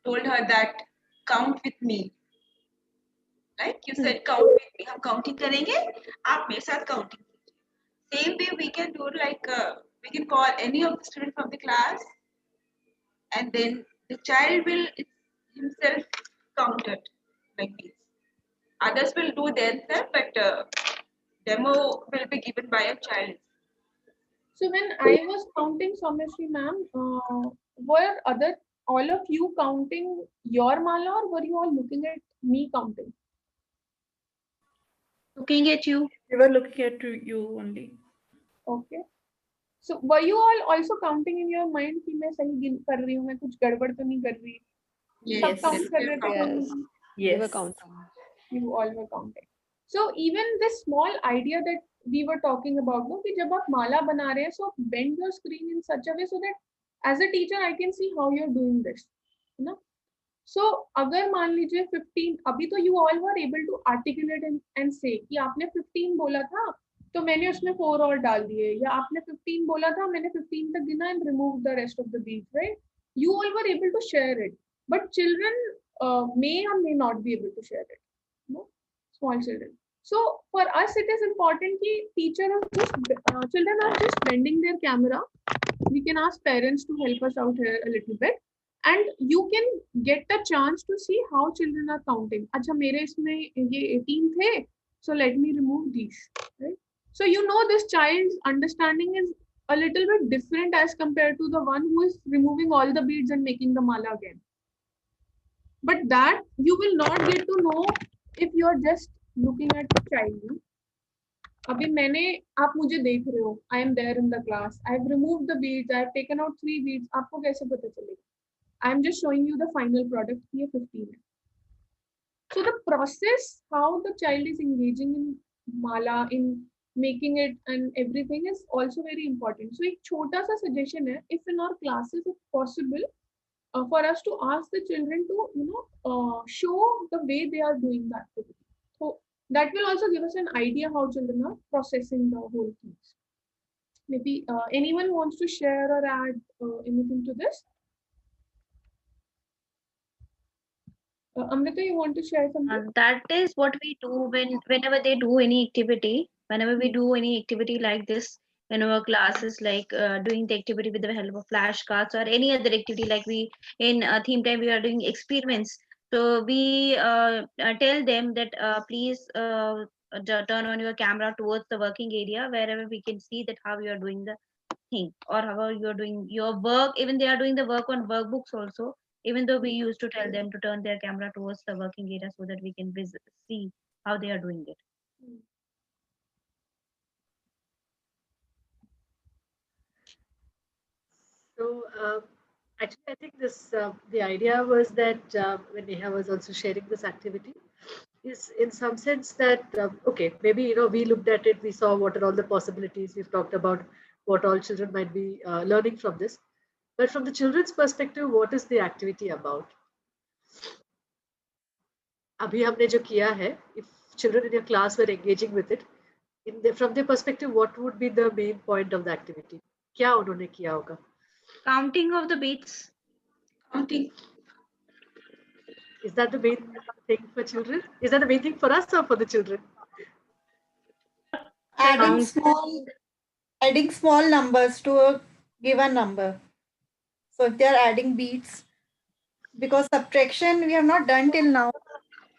told her that count with me. Like you said, count with me. हम counting करेंगे, आप मेरे साथ counting. Same way we can do like we can call any of the students from the class, and then the child will himself count it like this. Others will do themselves, but demo will be given by a child. So when I was counting, Someshri ma'am, were all of you counting your mala, or were you all looking at me counting? Looking at you. We were looking at you only. Okay. So were you all also counting in your mind कि मैं सही गिन कर रही हूँ, मैं कुछ गड़बड़ तो नहीं कर रही? सब count कर रहे थे? Yes. We were counting. You all were counting. So even this small idea that we were talking about, no, कि जब आप माला बना रहे हैं, so bend your screen in such a way so that as a teacher I can see how you're doing this, है ना? So अगर मान लीजिए 15, अभी तो you all were able to articulate and say कि आपने 15 बोला था तो मैंने उसमें 4 और डाल दिए, या आपने 15 बोला था मैंने 15 तक गिना and remove the rest of the beats, right? You all were able to share it, but children may or may not be able to share it, no? Small children. So for us it is important कि children are just bending their camera. We can ask parents to help us out here a little bit, and you can get the chance to see how children are counting. अच्छा मेरे इसमें ये 18 थे, so let me remove these, right? So you know this child's understanding is a little bit different as compared to the one who is removing all the beads and making the mala again. But that you will not get to know if you are just looking at the child. अभी मैंने, आप मुझे देख रहे हो, I am there in the class, I have removed the beads, I have taken out 3 beads, आपको कैसे पता चलेगा? I am just showing you the final product. ये 15 है. So the process, how the child is engaging in mala, in making it and everything is also very important. So एक छोटा सा suggestion है, if in our classes, if possible, for us to ask the children to show the way they are doing the activity. So that will also give us an idea how children are processing the whole things. Maybe anyone wants to share or add anything to this? Amrita, you want to share something? That is what we do whenever they do any activity. Whenever we do any activity like this, in our classes, like doing the activity with the help of flashcards or any other activity, like we in theme time we are doing experiments. So we tell them that please turn on your camera towards the working area wherever we can see that how you are doing the thing or how you are doing your work. Even they are doing the work on workbooks also, even though we used to tell them to turn their camera towards the working area so that we can see how they are doing it. So actually, I think this the idea was that when Neha was also sharing this activity, is in some sense that okay, maybe we looked at it, we saw what are all the possibilities, we've talked about what all children might be learning from this, but from the children's perspective, what is the activity about? अभी हमने जो किया है, if children in your class were engaging with it, from their perspective, what would be the main point of the activity? क्या उन्होंने किया होगा? Counting of the beats. Counting. Is that the main thing for children? Is that the main thing for us or for the children? Adding Count. small numbers to a given number. So if they are adding beats, because subtraction we have not done till now,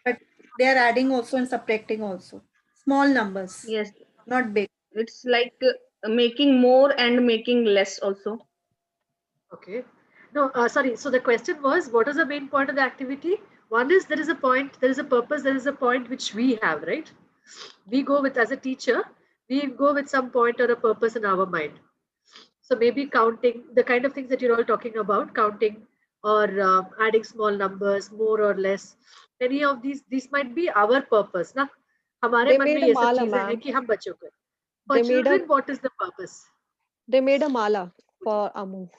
but they are adding also and subtracting also. Small numbers, Yes, not big. it's like making more and making less also. Okay. No, sorry. So the question was, what is the main point of the activity? One is there is a point, there is a purpose, there is a point which we have, right? We go with, as a teacher, we go with some point or a purpose in our mind. So maybe counting, the kind of things that you're all talking about, counting or adding small numbers, more or less. Any of these might be our purpose. Na? हमारे They मन में made a ये सब mala, चीजें हैं ma'am. कि हम बच्चों को. For They made a children, what is the purpose? they made a mala for Ammu.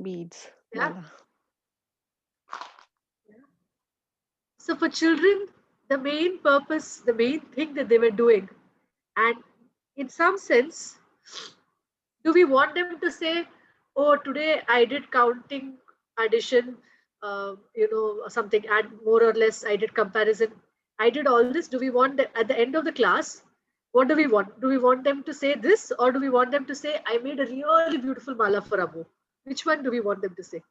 Beads. Yeah. Mala. So for children, the main purpose, the main thing that they were doing, and in some sense, do we want them to say, "Oh, today I did counting, addition, something, add more or less, I did comparison, I did all this." Do we want at the end of the class? What do we want? Do we want them to say this, or do we want them to say, "I made a really beautiful mala for Abu"? Which one do we want them to say?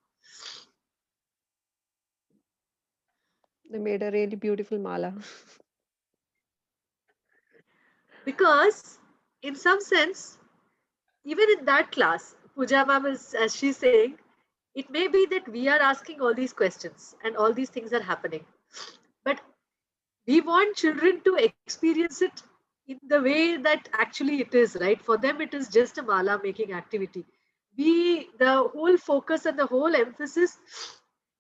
They made a really beautiful mala. Because in some sense, even in that class, Pooja ma'am is, as she's saying, it may be that we are asking all these questions and all these things are happening. But we want children to experience it in the way that actually it is, right? For them, it is just a mala making activity. The whole focus and the whole emphasis,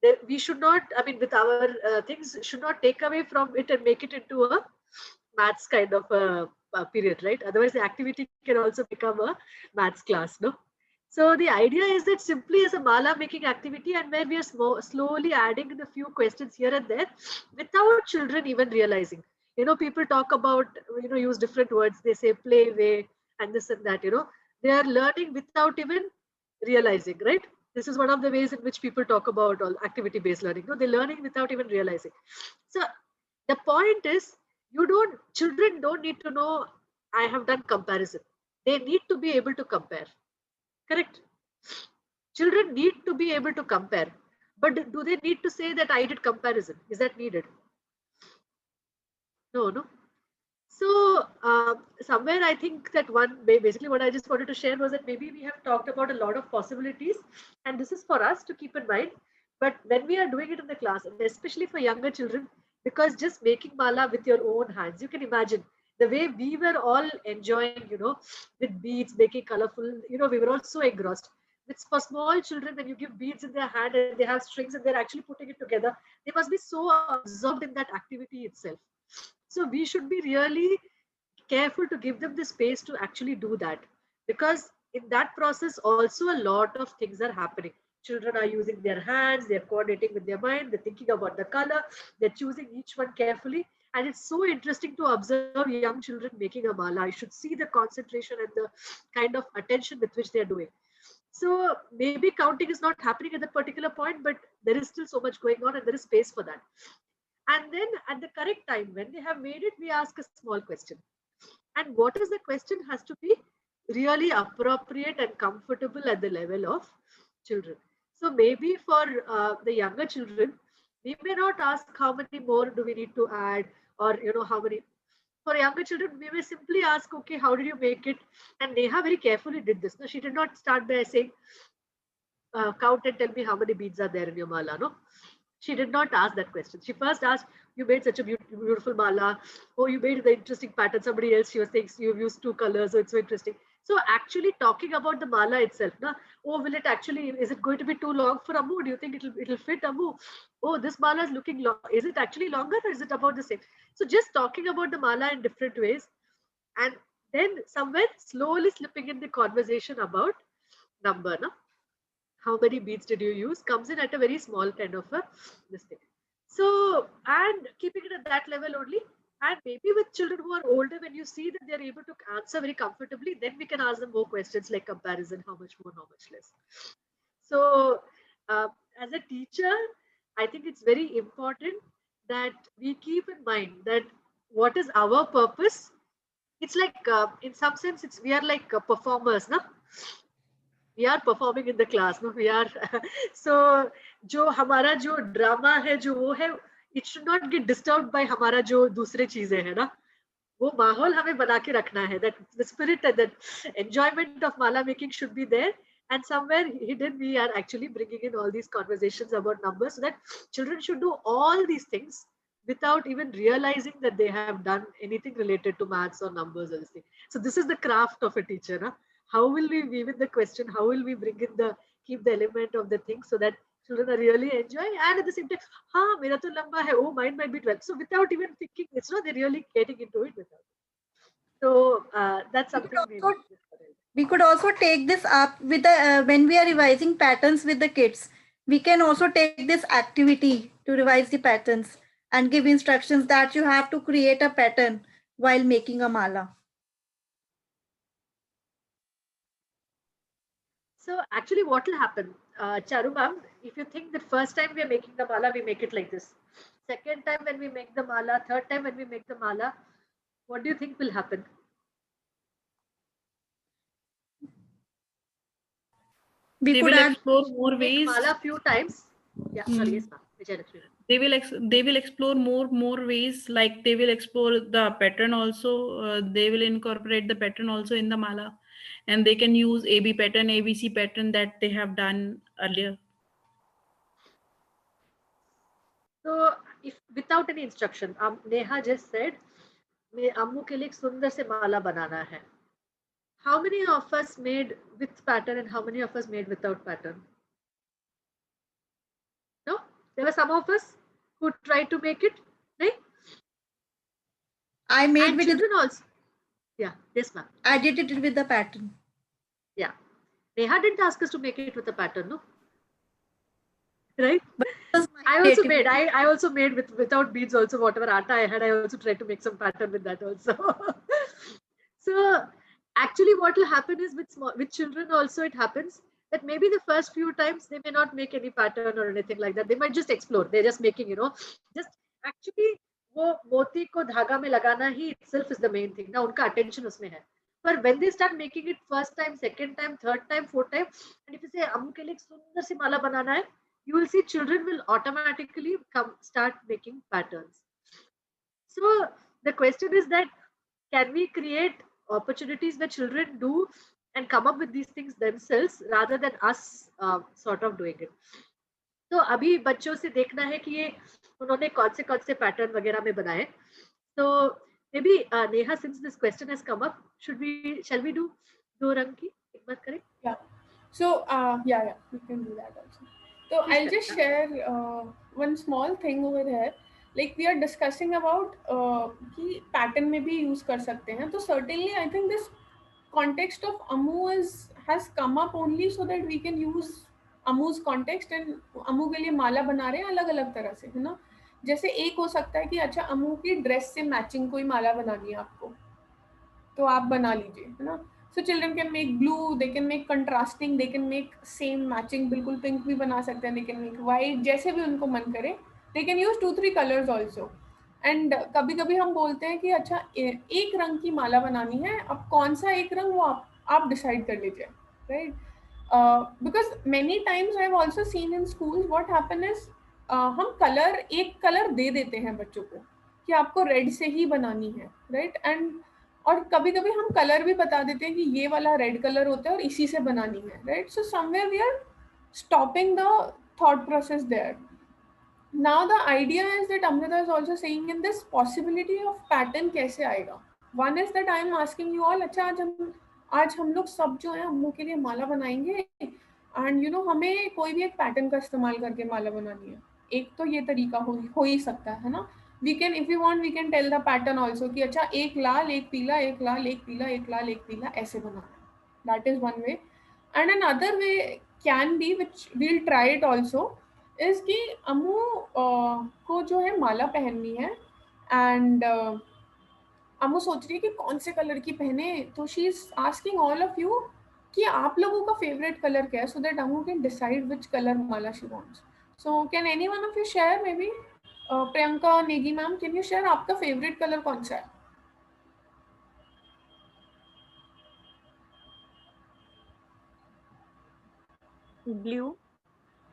that we should not, I mean, with our things, should not take away from it and make it into a maths kind of a period, right? Otherwise, the activity can also become a maths class, no? So the idea is that simply as a mala making activity, and where we are slowly adding in a few questions here and there without children even realizing. People talk about, use different words. They say play way and this and that, they are learning without even realizing, right? This is one of the ways in which people talk about all activity based learning. No, they're learning without even realizing. So the point is, children don't need to know I have done comparison. They need to be able to compare. Correct? Children need to be able to compare. But do they need to say that I did comparison? Is that needed? No. So somewhere I think that basically what I just wanted to share was that maybe we have talked about a lot of possibilities, and this is for us to keep in mind. But when we are doing it in the class, and especially for younger children, because just making mala with your own hands, you can imagine the way we were all enjoying, with beads, making colorful, we were all so engrossed. It's for small children, when you give beads in their hand and they have strings and they're actually putting it together, they must be so absorbed in that activity itself. So we should be really careful to give them the space to actually do that, because in that process also a lot of things are happening. Children are using their hands, they're coordinating with their mind, they're thinking about the color, they're choosing each one carefully. And it's so interesting to observe young children making a mala. You should see the concentration and the kind of attention with which they're doing. So maybe counting is not happening at that particular point, but there is still so much going on and there is space for that. And then at the correct time, when they have made it, we ask a small question. And what is the question has to be really appropriate and comfortable at the level of children. So maybe for the younger children, we may not ask how many more do we need to add, or how many. For younger children, we may simply ask, okay, how did you make it? And Neha very carefully did this. No, she did not start by saying, count and tell me how many beads are there in your mala. No, she did not ask that question. She first asked, you made such a beautiful mala. Oh, you made the interesting pattern. Somebody else, she was saying, you've used two colors. So it's so interesting. So actually talking about the mala itself. Na? Oh, will it actually, is it going to be too long for Ammu? Do you think it'll fit Ammu? Oh, this mala is looking long. Is it actually longer or is it about the same? So just talking about the mala in different ways. And then somewhere slowly slipping in the conversation about number. Na? How many beads did you use, comes in at a very small kind of a mistake. So, and keeping it at that level only, And maybe with children who are older, when you see that they're able to answer very comfortably, then we can ask them more questions like comparison, how much more, how much less. So, uh, as a teacher, I think it's very important that we keep in mind that what is our purpose. It's like, in some sense, it's we are like performers, no? We are performing in the class, no? We are so जो हमारा जो drama है जो वो है, it should not get disturbed by हमारा जो दूसरे चीजें है ना, वो माहौल हमें बना के रखना है, that the spirit and that enjoyment of mala making should be there, and somewhere hidden we are actually bringing in all these conversations about numbers, so that children should do all these things without even realizing that they have done anything related to maths or numbers or this thing. So this is the craft of a teacher, na? How will we weave in the question, how will we bring in the keep the element of the thing so that children are really enjoying, and at the same time, ha mera to lamba hai, oh mine might be 12, so without even thinking, it's not they're really getting into it without. So that's We could something maybe. also we could also take this up with the when we are revising patterns with the kids. We can also take this activity to revise the patterns and give instructions that you have to create a pattern while making a mala. So actually, what will happen, Charu ma'am, if you think that first time we are making the mala, we make it like this. Second time when we make the mala, third time when we make the mala, what do you think will happen? We They could will add explore more Make ways. mala few times. Yeah, sorry, Hmm. yes ma'am. Vijayalakshmi. They will explore more ways, like they will explore the pattern also. They will incorporate the pattern also in the mala, and they can use AB pattern, ABC pattern that they have done earlier. So if without any instruction, Neha just said, मैं अम्मू के लिए एक सुंदर से माला बनाना है. How many of us made with pattern and how many of us made without pattern? No, there were some of us who tried to make it, right? I made And with children also. Yeah, yes, ma'am. I did it with the pattern. Yeah, Neha didn't ask us to make it with a pattern, no? Right? But it was my I also made. creativity. I also made without beads. Also, whatever atta I had, I also tried to make some pattern with that also. So actually, what will happen is with children also it happens that maybe the first few times they may not make any pattern or anything like that. They might just explore. They're just making, just actually वो मोती को धागा में लगाना ही itself is the main thing. ना उनका attention उसमें है. But when they start making it first time, second time, third time, fourth time, and if you say अम्मू के लिए एक सुंदर सी माला बनाना है, you will see children will automatically come start making patterns. So the question is that can we create opportunities where children do and come up with these things themselves rather than us sort of doing it. तो अभी बच्चों से देखना है कि ये उन्होंने कौन से पैटर्न वगैरह में बनाए. So maybe Neha, since this question has come up, shall we do दो रंग की एक बात करें? Yeah. So, yeah, we can do that also. So, I'll just share one small thing over here. Like we are discussing about कि pattern में भी use कर सकते हैं. तो certainly, I think this context of Ammu has come up only so that we can use Ammu's context and Ammu के लिए माला बना रहे हैं अलग अलग तरह से, है ना. जैसे एक हो सकता है कि अच्छा अम्मू की ड्रेस से मैचिंग कोई माला बनानी है आपको, तो आप बना लीजिए, है ना. So children can make blue, they can make contrasting, they can make same matching, बिल्कुल पिंक भी बना सकते हैं, दे कैन मेक वाइट, जैसे भी उनको मन करे. They can use 2-3 colours also. And कभी कभी हम बोलते हैं कि अच्छा एक रंग की माला बनानी है, अब कौन सा एक रंग वो आप डिसाइड कर लीजिए, right. Because many times I have also seen in school what happen is हम एक कलर दे देते हैं बच्चों को कि आपको रेड से ही बनानी है, राइट. एंड और कभी कभी हम कलर भी बता देते हैं कि ये वाला रेड कलर होता है और इसी से बनानी है, right. So somewhere we are stopping the thought process there. Now the idea is that Amrita is also saying in this possibility of pattern कैसे आएगा. One is that I am asking you all, अच्छा आज हम लोग सब जो है अम्मू के लिए माला बनाएंगे एंड हमें कोई भी एक पैटर्न का इस्तेमाल करके माला बनानी है. एक तो ये तरीका हो ही सकता है ना. We can if you want we can tell the pattern also कि अच्छा एक लाल एक पीला एक लाल एक पीला एक लाल एक पीला ऐसे बनाना है. That is one way. And another way can be which we'll try it also is कि अम्मू को जो है माला पहननी है एंड अम्मू सोच रही है कि कौन से कलर की पहने, तो she is asking all of you कि आप लोगों का फेवरेट कलर क्या है, so that Ammu can decide which colour Mala she wants. So can any one of you share, may be Priyanka, Negi ma'am, can you share आपका favourite colour कौन सा है? Blue.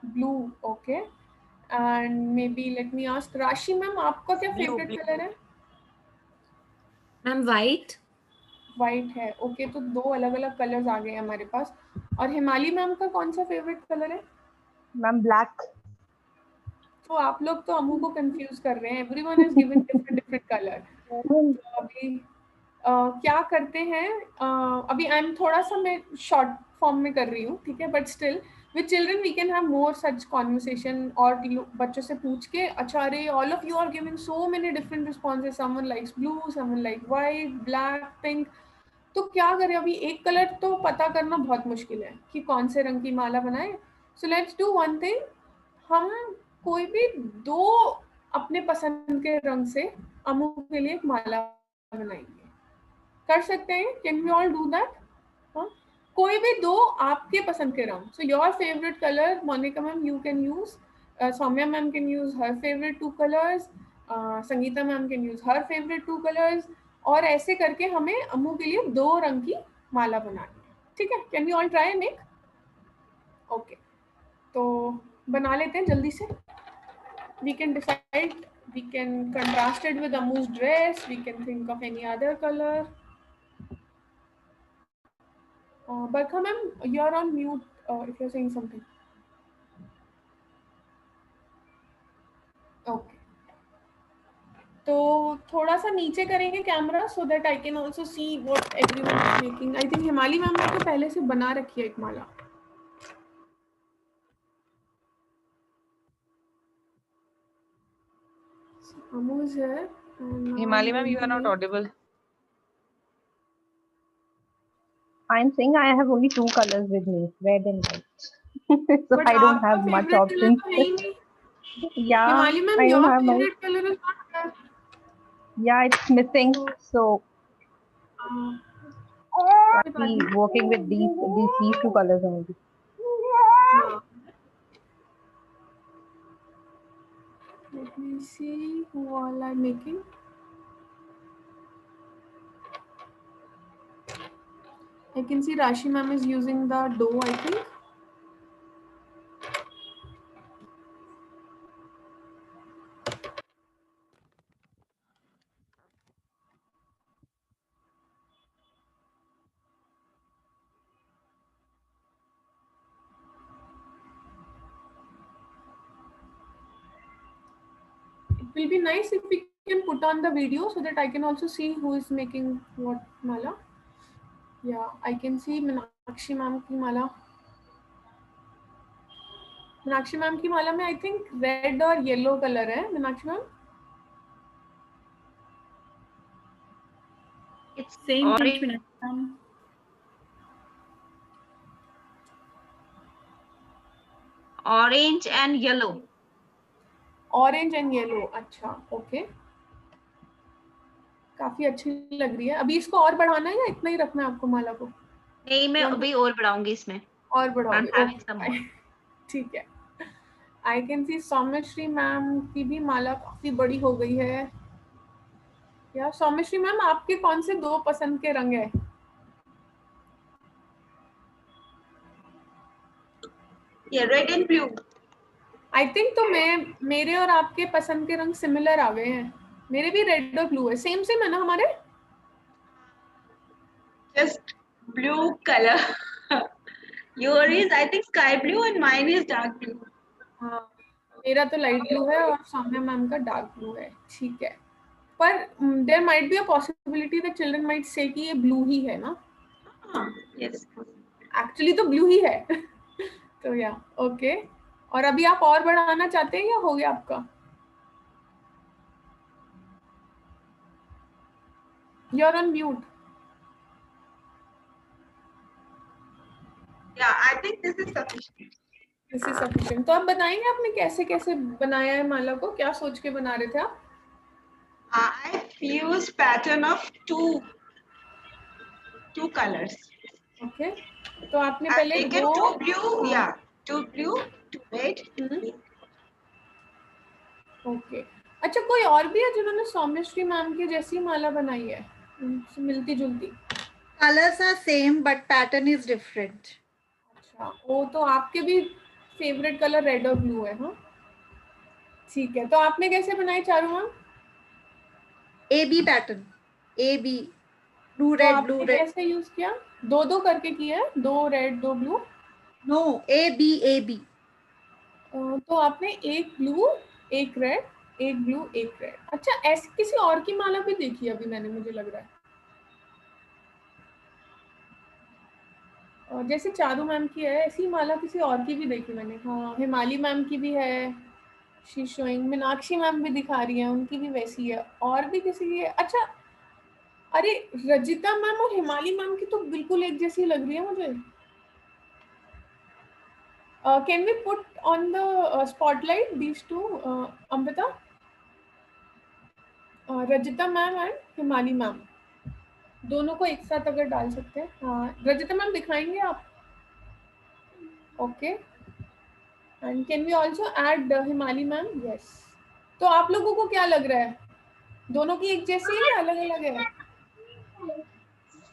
Blue, okay. And may be let me ask राशि ma'am, आपका क्या Blue. Favourite colour है? Ma'am white. White है, okay. तो दो अलग अलग कलर्स आ गए हमारे पास. और हिमाली मैम का कौन सा फेवरेट कलर है? Ma'am, black. तो आप लोग तो अमू को कंफ्यूज कर रहे हैं. Everyone is given different different colour. तो अभी क्या करते हैं, अभी आई एम थोड़ा सा मैं शॉर्ट फॉर्म में कर रही हूँ, ठीक है, but still with children we can have more such conversation. और बच्चों से पूछ के, अच्छा अरे all of you are giving so many different responses, someone likes blue, someone like white, black, pink. तो क्या करें, अभी एक कलर तो पता करना बहुत मुश्किल है कि कौन से रंग की माला बनाए. So let's do one thing, हम कोई भी दो अपने पसंद के रंग से अमू के लिए एक माला बनाएंगे. कर सकते हैं? Can we all do that? हाँ, कोई भी दो आपके पसंद के रंग. So your favourite colour, Monika ma'am you can use, Soumya ma'am can use her favourite two colours, Sangeeta ma'am can use her favourite two colours. और ऐसे करके हमें अम्मू के लिए दो रंग की माला बनानी है, ठीक है? Can we all try make? Okay, तो बना लेते हैं जल्दी से. We can decide, we can contrast it with Ammu's dress, we can think of any other color. Barkha ma'am, you're on mute if you're saying something. Okay. तो थोड़ा सा नीचे करेंगे camera so that I can also see what everyone is making. I think हिमाली ma'am ने तो पहले से बना रखी है एक माला. Ammu is here and now I'm Himali ma'am, going you to are not make. audible. I'm saying I have only two colors with me, red and white. So But I don't आपका have much favourite colour options. तो है ही नहीं. Yeah, हिमाली ma'am, I don't your have my. Favourite colour is not red. Yeah, it's missing. So कोई बात be नहीं. working with these two colors only. हाँ. Let me see who all are making. I can see Rashi ma'am is using the dough, I think. It will be nice if we can put on the video so that I can also see who is making what mala. Yeah, I can see Meenakshi ma'am की माला. Meenakshi ma'am की माला में I think red और yellow colour है. Meenakshi ma'am, It's Same pinch, orange, Meenakshi ma'am. orange and yellow. Orange and yellow. अच्छा, okay. काफी अच्छी लग रही है. अभी इसको और बढ़ाना है या इतना ही रखना है आपको माला को? नहीं, मैं अभी और बढ़ाऊंगी इसमें. और I'm बढ़ाओगे? having some more. ओके, ठीक है. I can see Soumyashree ma'am की भी माला काफी बड़ी हो गई है. या सौम्यश्री मैम, आपके कौन से दो पसंद के रंग है? Yeah, red and blue. I think तो मेरे और आपके पसंद के रंग सिमिलर आ गए हैं. मेरे भी रेड और ब्लू है. सेम सेम है ना हमारे? Just blue color. Your is I think sky blue and mine is dark blue. हाँ, मेरा तो लाइट ब्लू है और सौम्या मैम का डार्क ब्लू है. ठीक है, पर there might be a possibility that children might say कि ये ब्लू ही है ना. Yes. एक्चुअली तो ब्लू ही है. तो या ओके. और अभी आप और बढ़ाना चाहते हैं या हो गया आपका? You are on mute. Yeah, I think this is sufficient. This is sufficient. तो आप बताएंगे आपने कैसे कैसे बनाया है माला को? क्या सोच के बना रहे थे आप? I've used pattern of two colors. Okay, तो आपने I've पहले taken दो, two blue, हाँ, yeah, two blue, two red, pink. Okay. अच्छा, कोई और भी है जिन्होंने सौम्यश्री मैम की जैसी माला बनाई है, उनसे मिलती जुलती? Colors are same but pattern is different. अच्छा, वो तो आपके भी फेवरेट कलर रेड और ब्लू है, हाँ? ठीक है, तो आपने कैसे बनाई Charu ma'am? AB pattern. AB. Blue तो red, blue आपने red. कैसे यूज किया? दो दो करके किया है, दो रेड दो ब्लू? No, AB, AB. तो आपने एक ब्लू, एक रेड, एक ब्लू, एक रेड। अच्छा, ऐसी किसी और की माला भी देखी है अभी मैंने, मुझे लग रहा है। और जैसे चारू मैम की है, ऐसी माला किसी और की भी देखी मैंने। हाँ, हिमाली मैम की भी है, शी शोइंग। मीनाक्षी मैम भी दिखा रही है, उनकी भी वैसी है। और भी किसी की है? अच्छा, अरे रजिता मैम और हिमाली मैम की तो बिल्कुल एक जैसी लग रही है मुझे। Can we put on the spotlight these two, Amrita? Rajita ma'am and Himali ma'am, दोनों को एक साथ अगर डाल सकते हैं। हाँ, रजिता मैम दिखाएंगे आप? Okay, and can we also add Himali ma'am? Yes. तो आप लोगों को क्या लग रहा है, दोनों की एक जैसी है या अलग अलग है?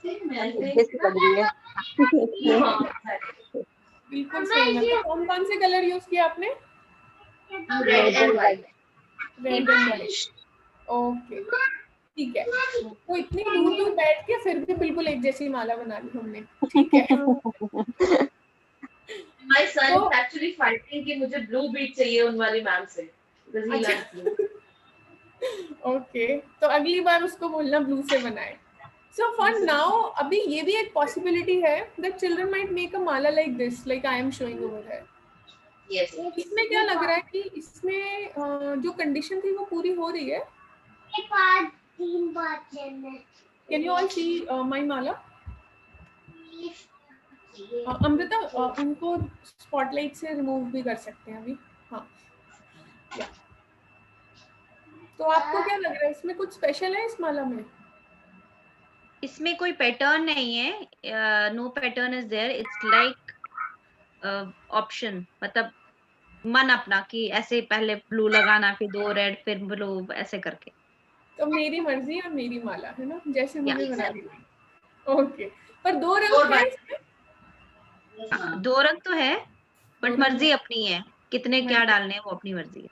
जैसी लग रही है। बिल्कुल सेम है। तो कौन कौन से कलर यूज किया आपने? Red and white. Red and white, okay, ठीक है। तो इतनी दूर दूर बैठ के फिर भी बिल्कुल एक जैसी माला बना ली हमने, ठीक है। My son तो is actually fighting कि मुझे blue beat चाहिए उन वाली मैम से because he loves blue. Okay, तो अगली बार उसको बोलना ब्लू से बनाए। सो फॉर नाउ अभी ये भी एक पॉसिबिलिटी है that children might make a mala like this, like I am showing over there. Yes. इसमें क्या लग रहा है कि इसमें जो कंडीशन थी वो पूरी हो रही है। Can you all see my माला? अमृता, उनको स्पॉटलाइट से रिमूव भी कर सकते हैं अभी। हाँ, या। तो आपको क्या लग रहा है, इसमें कुछ स्पेशल है इस माला में? इसमें कोई पैटर्न नहीं है, no pattern is there, it's like option, मतलब मन अपना कि ऐसे पहले ब्लू लगाना फिर दो रेड फिर ब्लू ऐसे करके। तो मेरी मर्जी और मेरी माला है ना, जैसे या मुझे बनानी है। ओके, पर दो रंग और है इसमें? दो रंग तो है, दो बट रंग मर्जी अपनी है, कितने क्या मर्जी, डालने हैं वो अपनी मर्जी है।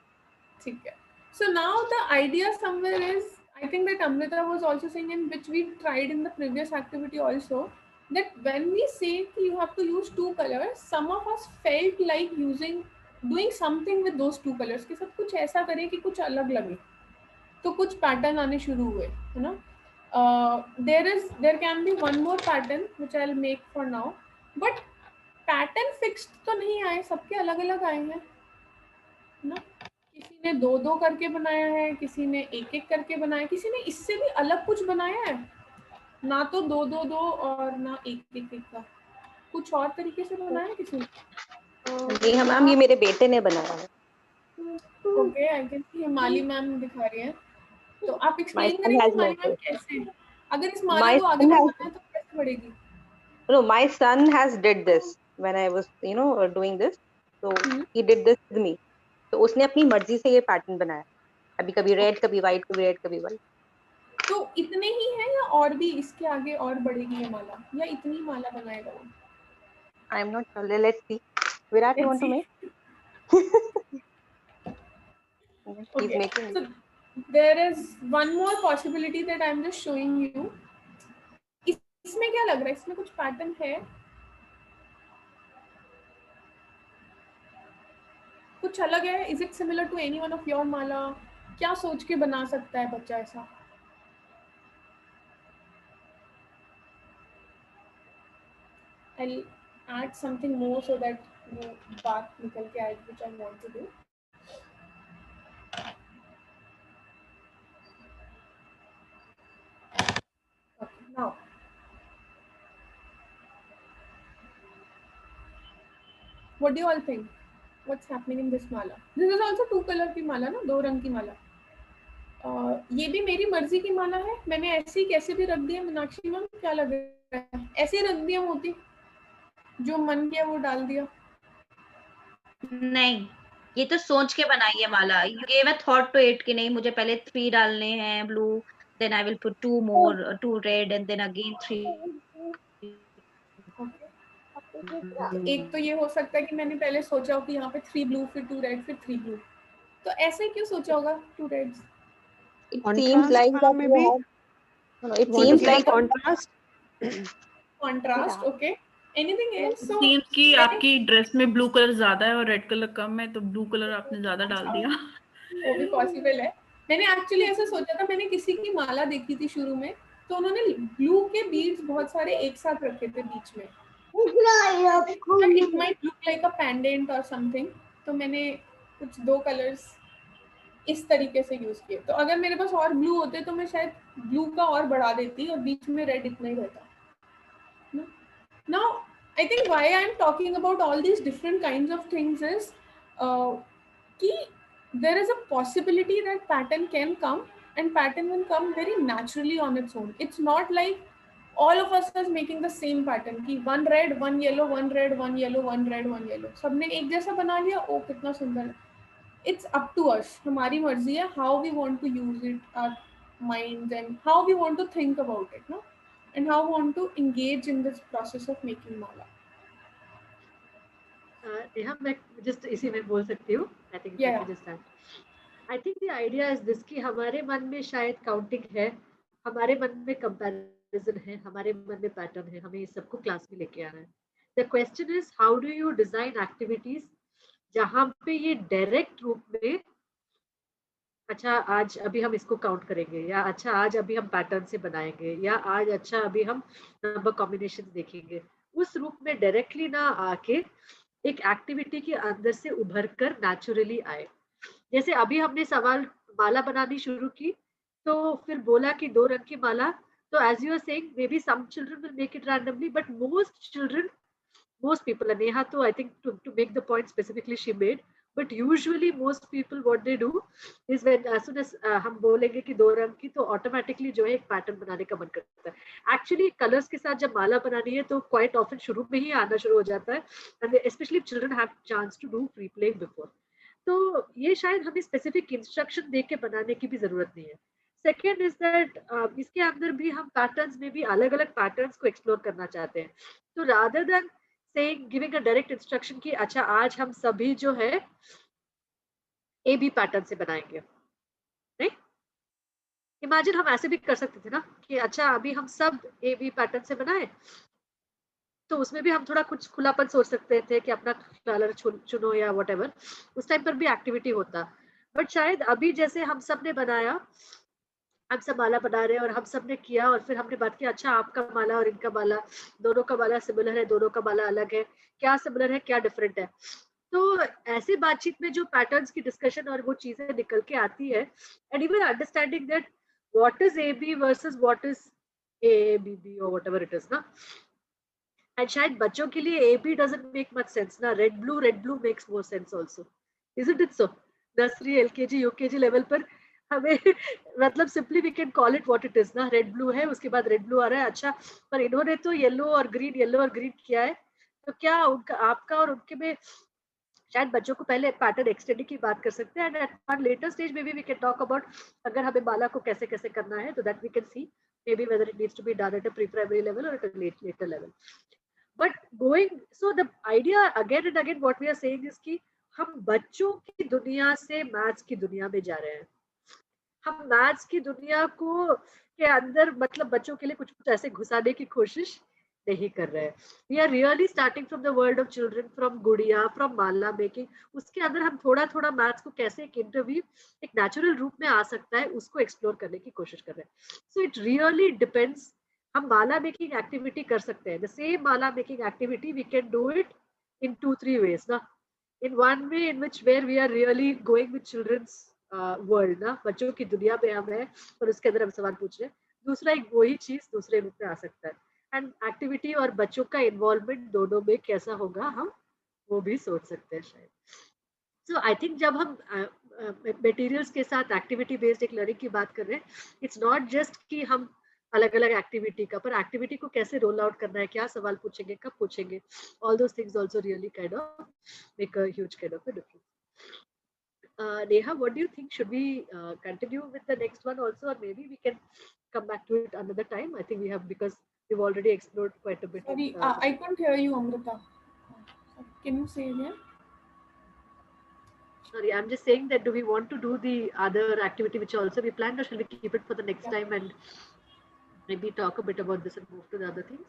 ठीक है। So now the idea somewhere is, I think that Amrita was also saying, in which we tried in the previous activity also, that when we say that you have to use two colors, some of us felt like doing something with those two colors, के साथ कुछ ऐसा करें कि कुछ अलग लगे, तो कुछ पैटर्न आने शुरू हुए, है ना? There can be one more pattern which I'll make for now, but pattern fixed तो नहीं आए, सबके अलग अलग आए हैं ना। किसी ने दो दो करके बनाया है, किसी ने एक एक करके बनाया, किसी ने इससे भी अलग कुछ बनाया है ना, तो दो दो दो और ना एक एक, एक का कुछ और तरीके से बनाया है किसी ने। जी हाँ मैम, ये मेरे बेटे ने बनाया है। ओके, आई कैन सी हिमाली मैम दिखा रही है, तो आप My एक्सप्लेन son करेंगे has हिमाली मैम made कैसे, अगर इस माला My को आगे son has बढ़ाना है तो कैसे बढ़ेगी? no, my son has did this when I was doing this. So he did this with me. तो उसने अपनी मर्जी से ये पैटर्न बनाया, कभी कभी रेड कभी व्हाइट, कभी रेड कभी व्हाइट। तो इतने ही है या और भी इसके आगे और बढ़ेगी ये माला, या इतनी माला बनाएगा वो? I am not sure, let's see. Virat, you Let's want to see. Make? He's Okay, making. so there is one more possibility that I'm just showing you. इसमें क्या लग रहा है, इसमें कुछ पैटर्न है, कुछ अलग है? Is it similar to any one of your mala? क्या सोच के बना सकता है बच्चा ऐसा? I'll add something more so that वो बात निकल के आए which I want to do. Okay, now what do you all think? What's happening in this mala? This is also two color की माला ना, दो रंग की माला। ये भी मेरी मर्जी की माला है, मैंने ऐसे ही कैसे भी रख दिया। मीनाक्षी मैम क्या लग रहा है, ऐसे ही रख दिया मोती, जो मन किया वो डाल दिया? नहीं, ये तो सोच के बनाई है माला। You gave a thought to it कि नहीं मुझे पहले 3 डालने हैं blue, then I will put 2 more, 2 red and then again 3 okay, तो एक तो ये हो सकता है कि मैंने पहले सोचा हो कि यहाँ पे 3 ब्लू फिर 2 रेड फिर 3 ब्लू, तो ऐसे क्यों सोचा होगा 2 Reds? It seems Contrast, like that you maybe. have. No, it Want to seems give a like contrast? Contrast, okay, anything else? So seems कि मैंने, आपकी ड्रेस में ब्लू कलर ज्यादा है और रेड कलर कम है, तो ब्लू कलर आपने ज्यादा डाल दिया। वो भी पॉसिबल है। मैंने एक्चुअली ऐसा सोचा था, मैंने किसी की माला देखी थी शुरू में, तो उन्होंने ब्लू के बीड्स बहुत सारे एक साथ रखे थे बीच में, it might look like a pendant और समथिंग, तो मैंने कुछ 2 कलर्स इस तरीके से यूज किए। तो अगर मेरे पास और ब्लू होते तो मैं शायद ब्लू का और बढ़ा देती और बीच में रेड इतना ही रहता। Now, I think why I'm talking about all these different kinds of things is कि there is a possibility that pattern can come, and pattern will come very naturally on its own. It's not like all of us is making the same pattern कि one red, one yellow, one red, one yellow, one red, one yellow. सबने एक जैसा बना लिया, ओ कितना सुंदर है। It's up to us. हमारी मर्जी है how we want to use it, our minds, and how we want to think about it, no? And how we want to engage in this process of making mala. Neha, मैं just इसी में बोल सकती हूँ। I think Yeah. Just I think the idea is this कि हमारे मन में शायद काउंटिंग है, हमारे मन में कंपैरिजन है, हमारे मन में पैटर्न है, हमें इस सबको क्लास में लेके आना है। The question is how do you design activities जहाँ पे ये डायरेक्ट रूप में अच्छा आज अभी हम इसको काउंट करेंगे, या अच्छा आज अभी हम पैटर्न से बनाएंगे, या आज अच्छा अभी हम नंबर कॉम्बिनेशन देखेंगे, उस रूप में डायरेक्टली ना आके एक एक्टिविटी के अंदर से उभर कर नेचुरली आए। जैसे अभी हमने सवाल माला बनानी शुरू की, तो फिर बोला कि 2 रंग की माला, तो as you are saying maybe some children will make it randomly, but most people, and Neha too, I think to make the point specifically she made, but usually most people what they do is when as soon as हम बोलेंगे कि 2 रंग की, तो automatically जो है एक pattern बनाने का मन करता है। एक्चुअली कलर्स के साथ जब माला बनानी है तो क्वाइट ऑफन शुरू में ही आना शुरू हो जाता है, and specially children have chance to do pre playing before. तो ये शायद हमें स्पेसिफिक इंस्ट्रक्शन दे के बनाने की भी जरूरत नहीं है। सेकेंड इज दैट इसके अंदर भी हम पैटर्न्स में भी अलग अलग पैटर्न्स को एक्सप्लोर करना चाहते हैं। तो rather than saying giving a direct instruction कि अच्छा आज हम सभी जो है ए बी पैटर्न से बनाएंगे, नहीं? इमेजिन हम ऐसे भी कर सकते थे ना कि अच्छा अभी हम सब ए बी पैटर्न से बनाए, तो उसमें भी हम थोड़ा कुछ खुलापन सोच सकते थे कि अपना कलर चुनो या व्हाटएवर, उस टाइम पर भी एक्टिविटी होता। बट शायद अभी जैसे हम सब ने बनाया, हम सब माला बना रहे हैं और हम सब ने किया, और फिर हमने बात की अच्छा आपका माला और इनका माला, दोनों का माला सिमिलर है, दोनों का माला अलग है, क्या सिमिलर है क्या डिफरेंट है। तो ऐसे बातचीत में जो पैटर्न्स की डिस्कशन और वो चीजें निकल के आती है, and even understanding that what is A B versus what is A B B और व्हाटएवर इट इज ना। एंड शायद बच्चों के लिए A B doesn't make much sense ना, red blue makes more sense also, isn't it so? Nursery LKG UKG level पर हमें मतलब simply we can call it what it is ना, रेड ब्लू है, उसके बाद रेड ब्लू आ रहा है, अच्छा पर इन्होंने तो येलो और ग्रीन किया है, तो क्या उनका आपका और उनके में शायद बच्चों को पहले पैटर्न एक्सटेंडिंग की बात कर सकते हैं, and at one later stage maybe we can talk about अगर हमें माला को कैसे कैसे करना है, तो that we can see maybe whether it needs to be done at a pre primary level और at a later level. But going so the idea again and again what we are saying is कि हम बच्चों की दुनिया से maths की दुनिया में जा रहे हैं। हम मैथ्स की दुनिया को के अंदर मतलब बच्चों के लिए कुछ कुछ ऐसे घुसाने की कोशिश नहीं कर रहे हैं। We are really starting from the world of children, from gudiya, from mala making, उसके अंदर हम थोड़ा थोड़ा मैथ्स को कैसे एक इंटरव्यू एक नेचुरल रूप में आ सकता है उसको एक्सप्लोर करने की कोशिश कर रहे हैं। So it really depends. हम माला मेकिंग एक्टिविटी कर सकते हैं, the same mala making activity we can do it in 2-3 ways ना। in one way in which where we are really going with children's world ना, बच्चों की दुनिया में हम हैं और उसके अंदर हम सवाल पूछ रहे हैं। दूसरा एक वही चीज दूसरे रूप में आ सकता है, एंड एक्टिविटी और बच्चों का इन्वॉल्वमेंट दोनों में कैसा होगा हम वो भी सोच सकते हैं शायद। सो आई थिंक जब हम मटेरियल्स के साथ एक्टिविटी बेस्ड एक लर्निंग की बात कर रहे हैं. इट्स नॉट जस्ट कि हम अलग अलग एक्टिविटी का, पर एक्टिविटी को कैसे रोल आउट करना है, क्या सवाल पूछेंगे, कब पूछेंगे, all those things also really kind of make a huge kind of a difference. Neha, what do you think? Should we continue with the next one also, or maybe we can come back to it another time? I think we have, because we've already explored quite a bit. Sorry, I couldn't hear you, Amrita. Can you say again? Sorry, I'm just saying that do we want to do the other activity which also we planned, or shall we keep it for the next time and maybe talk a bit about this and move to the other things?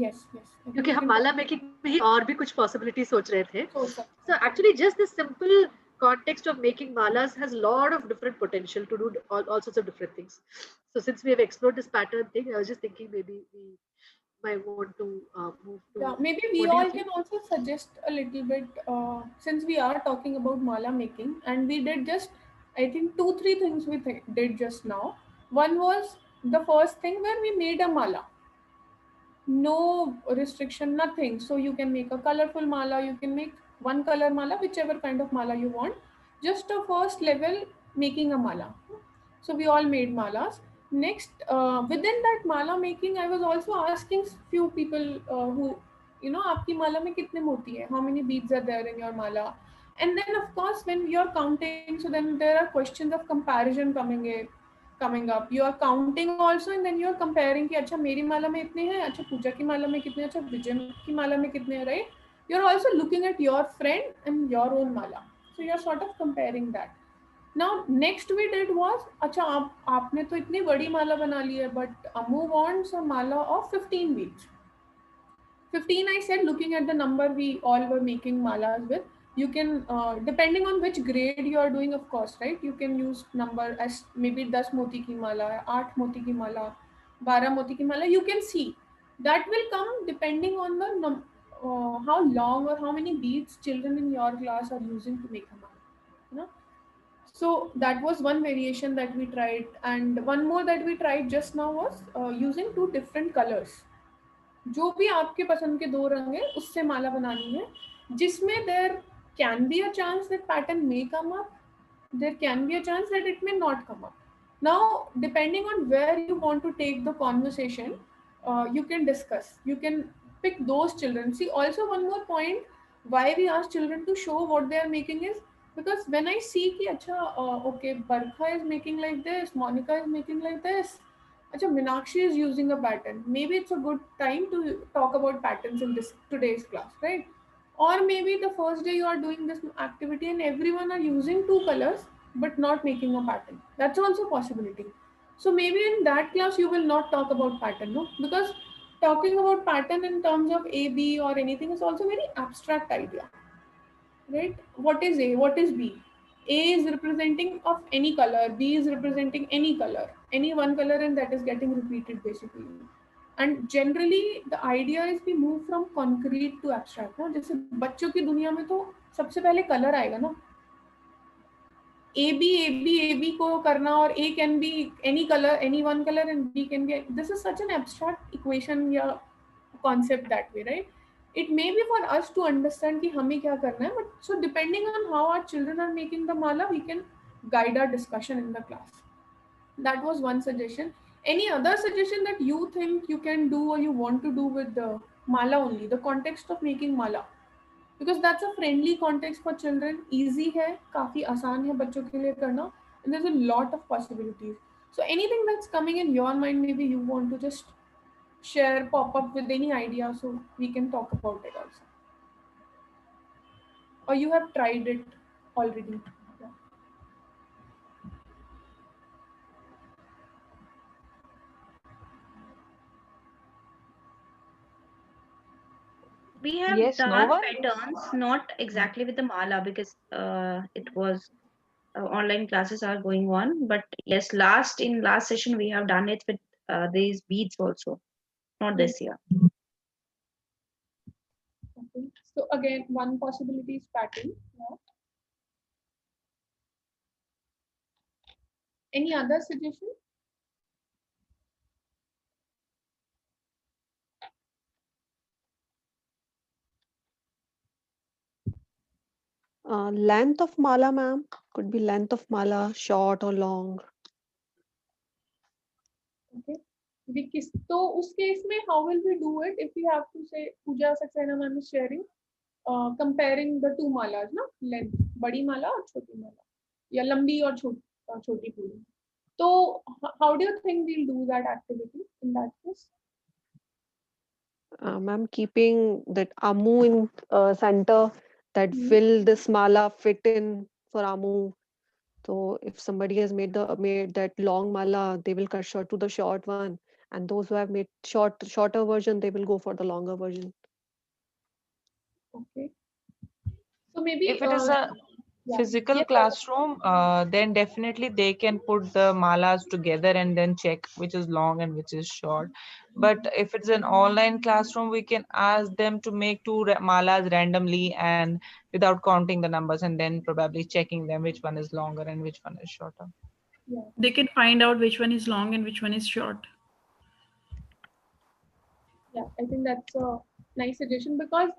Yes, yes. क्योंकि हम माला making में ही और भी कुछ possibility सोच रहे थे. सोच सकते So actually just this simple context of making malas has a lot of different potential to do all sorts of different things. So since we have explored this pattern thing, I was just thinking maybe we might want to move to. Yeah, maybe we what do you all think? can also suggest a little bit, since we are talking about mala making, and we did just, I think, 2 3 things we did just now. One was the first thing where we made a mala, no restriction, nothing. So you can make a colorful mala, you can make one color mala, whichever kind of mala you want. Just a first level making a mala. So we all made malas. Next, within that mala making, I was also asking few people who, आपकी माला में कितने मोती है? How many beads are there in your mala? And then of course, when you're counting, so then there are questions of comparison coming up. You are counting also, and then you are comparing कि अच्छा मेरी माला में इतने हैं, अच्छा पूजा की माला में कितने, अच्छा विजय की माला में कितने हैं, right? You're also looking at your friend and your own mala. So you're sort of comparing that. Now next we did was, अच्छा आपने तो इतनी बड़ी माला बना ली है, but Ammu wants a mala of 15 beads. 15, I said, looking at the number we all were making malas with. You can, depending on which grade you are doing, of course, right? You can use number as maybe 10 moti ki mala, 8 moti ki mala, 12 moti ki mala. You can see that will come depending on the how long or how many beads children in your class are using to make a mala. You know? So that was one variation that we tried, and one more that we tried just now was using 2 different colors. जो भी आपके पसंद के 2 रंग है उससे माला बनानी है, जिसमें there can be a chance that pattern may come up, there can be a chance that it may not come up. Now, depending on where you want to take the conversation, you can discuss. You can pick those children. See, also one more point why we ask children to show what they are making is because when I see कि अच्छा okay, Barkha is making like this, Monica is making like this, अच्छा Minakshi is using a pattern. Maybe it's a good time to talk about patterns in this today's class, right? Or maybe the first day you are doing this activity and everyone are using 2 colors but not making a pattern. That's also a possibility. So maybe in that class you will not talk about pattern, no? Because talking about pattern in terms of A, B or anything is also very abstract idea, right? What is A? What is B? A is representing of any color, B is representing any color, any one color, and that is getting repeated basically. And generally the idea is we move from concrete to abstract ना, जैसे बच्चों की दुनिया में तो सबसे पहले colour आएगा ना, A B को करना और A can be any color, any one color, and B can be. This is such an abstract equation या concept that way, right? It may be for us to understand कि हमें क्या करना है, but so depending on how our children are making the mala, we can guide our discussion in the class. That was one suggestion. Any other suggestion that you think you can do or you want to do with the mala only, the context of making mala? Because that's a friendly context for children, easy है, काफी आसान है बच्चों के लिए करना, and there's a lot of possibilities. So anything that's coming in your mind, maybe you want to just share, pop up with any idea, so we can talk about it also. Or you have tried it already. Yeah. We have Yes, no done one? patterns, not exactly with the mala because it was online classes are going on. But yes, last session we have done it with these beads also. Not this year. Okay. So again, one possibility is pattern. Yeah. Any other suggestion? Length of mala, ma'am. could be length of mala, short or long. Okay. तो उस case में how will we do it if we have to say Pooja Saxena ma'am is sharing comparing the two malas ना length बड़ी माला और छोटी माला या लंबी और छोटी पूरी तो how do you think we'll do that activity in that case? Ma'am, keeping that Ammu in center, that Hmm. will this mala fit in for Ammu? So if somebody has made that long mala, they will cut short to the short one, and those who have made shorter version, they will go for the longer version. Okay. So maybe If it is a yeah. physical Yes, classroom, then definitely they can put the malas together and then check which is long and which is short. But if it's an online classroom, we can ask them to make two malas randomly and without counting the numbers, and then probably checking them which one is longer and which one is shorter. Yeah. They can find out which one is long and which one is short. Yeah, I think that's a nice suggestion because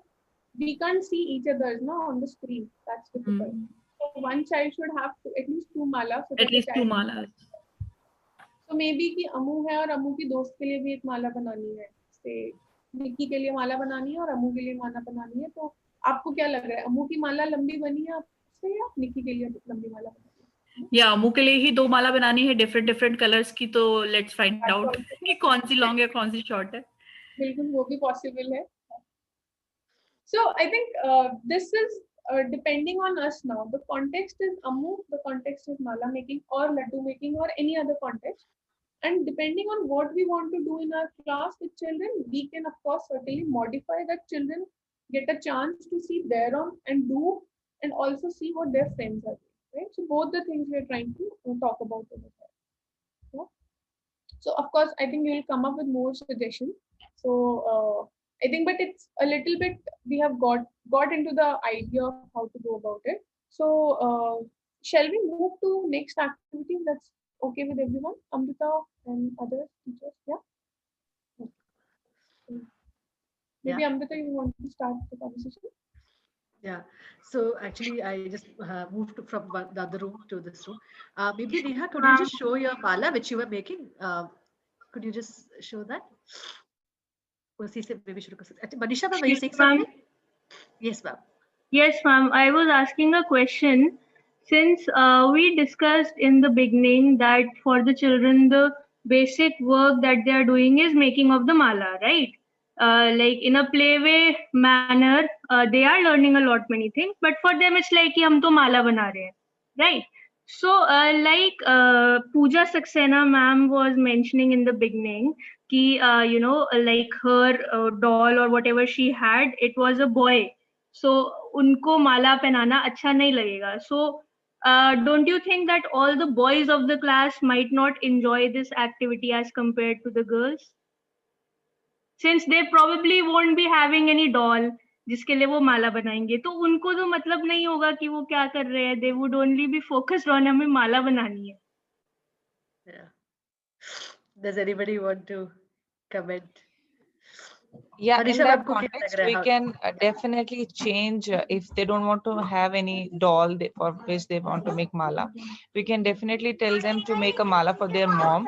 we can't see each other's no on the screen. That's difficult. So one child should have at least two malas so At that the least two child. malas. So maybe कि अमू है और अमू की दोस्त के लिए भी एक माला बनानी है से निक्की के लिए माला बनानी है और अमू के लिए माला बनानी है तो आपको क्या लग रहा है अमू की माला लंबी बनी है आपसे या निक्की के लिए लंबी माला बनानी है? या अमू के लिए ही दो माला बनानी है डिफरेंट डिफरेंट कलर्स की तो लेट्स फाइंड आउट कि कौन सी लॉन्ग है कौन सी शॉर्ट है बिल्कुल वो भी पॉसिबल है. So I think this is depending on us now. The context is Ammu, the context is mala making or laddu making or any other context. And depending on what we want to do in our class with children, we can of course certainly modify that children get a chance to see their own and do and also see what their friends are doing. Right? So both the things we are trying to talk about over here. Yeah? So of course, I think you will come up with more suggestions. So I think, but it's a little bit we have got into the idea of how to go about it. So shall we move to next activity? That's okay with everyone, Amrita and other teachers. Yeah. Okay. Maybe Amrita, you want to start the conversation? Yeah. So actually, I just moved from the other room to this room. Maybe Neha, could you just show your mala which you were making? Could you just show that? उसी से maybe शुरू कर सकते. अच्छा, Manisha ma'am, are you saying Ma'am. something? Yes, ma'am. Yes, ma'am. I was asking a question. Since we discussed in the beginning that for the children, the basic work that they are doing is making of the mala, right? Like in a playway manner, they are learning a lot many things. But for them, it's like कि हम तो माला बना रहे हैं, right? So, Pooja Saxena ma'am was mentioning in the beginning, कि like her doll or whatever she had, it was a boy. So उनको माला पहनाना अच्छा नहीं लगेगा. So don't you think that all the boys of the class might not enjoy this activity as compared to the girls? Since they probably won't be having any doll जिसके लिए वो माला बनाएंगे तो उनको तो मतलब नहीं होगा कि वो क्या कर रहे हैं. They would only be focused on हमें माला बनानी है. Yeah. Does anybody want to comment? Yeah, in Manisha that ma'am को क्या लग context, रहा है? we can definitely change if they don't want to have any doll for which they want to make mala. We can definitely tell them to make a mala for their mom,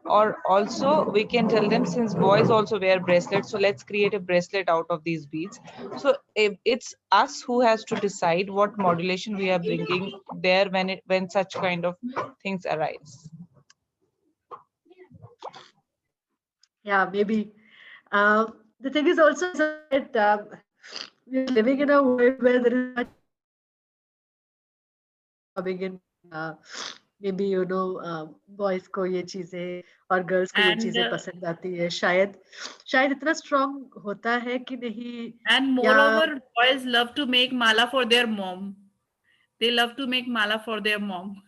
or also we can tell them since boys also wear bracelets, so let's create a bracelet out of these beads. So it's us who has to decide what modulation we are bringing there when such kind of things arise. Yeah, maybe. The thing is also that we are living in a world where there is much coming in. Maybe boys को ये चीजें और girls को ये And चीजें पसंद आती है. शायद इतना strong होता है कि नहीं. and या moreover, boys love to make mala for their mom. They love to make mala for their mom.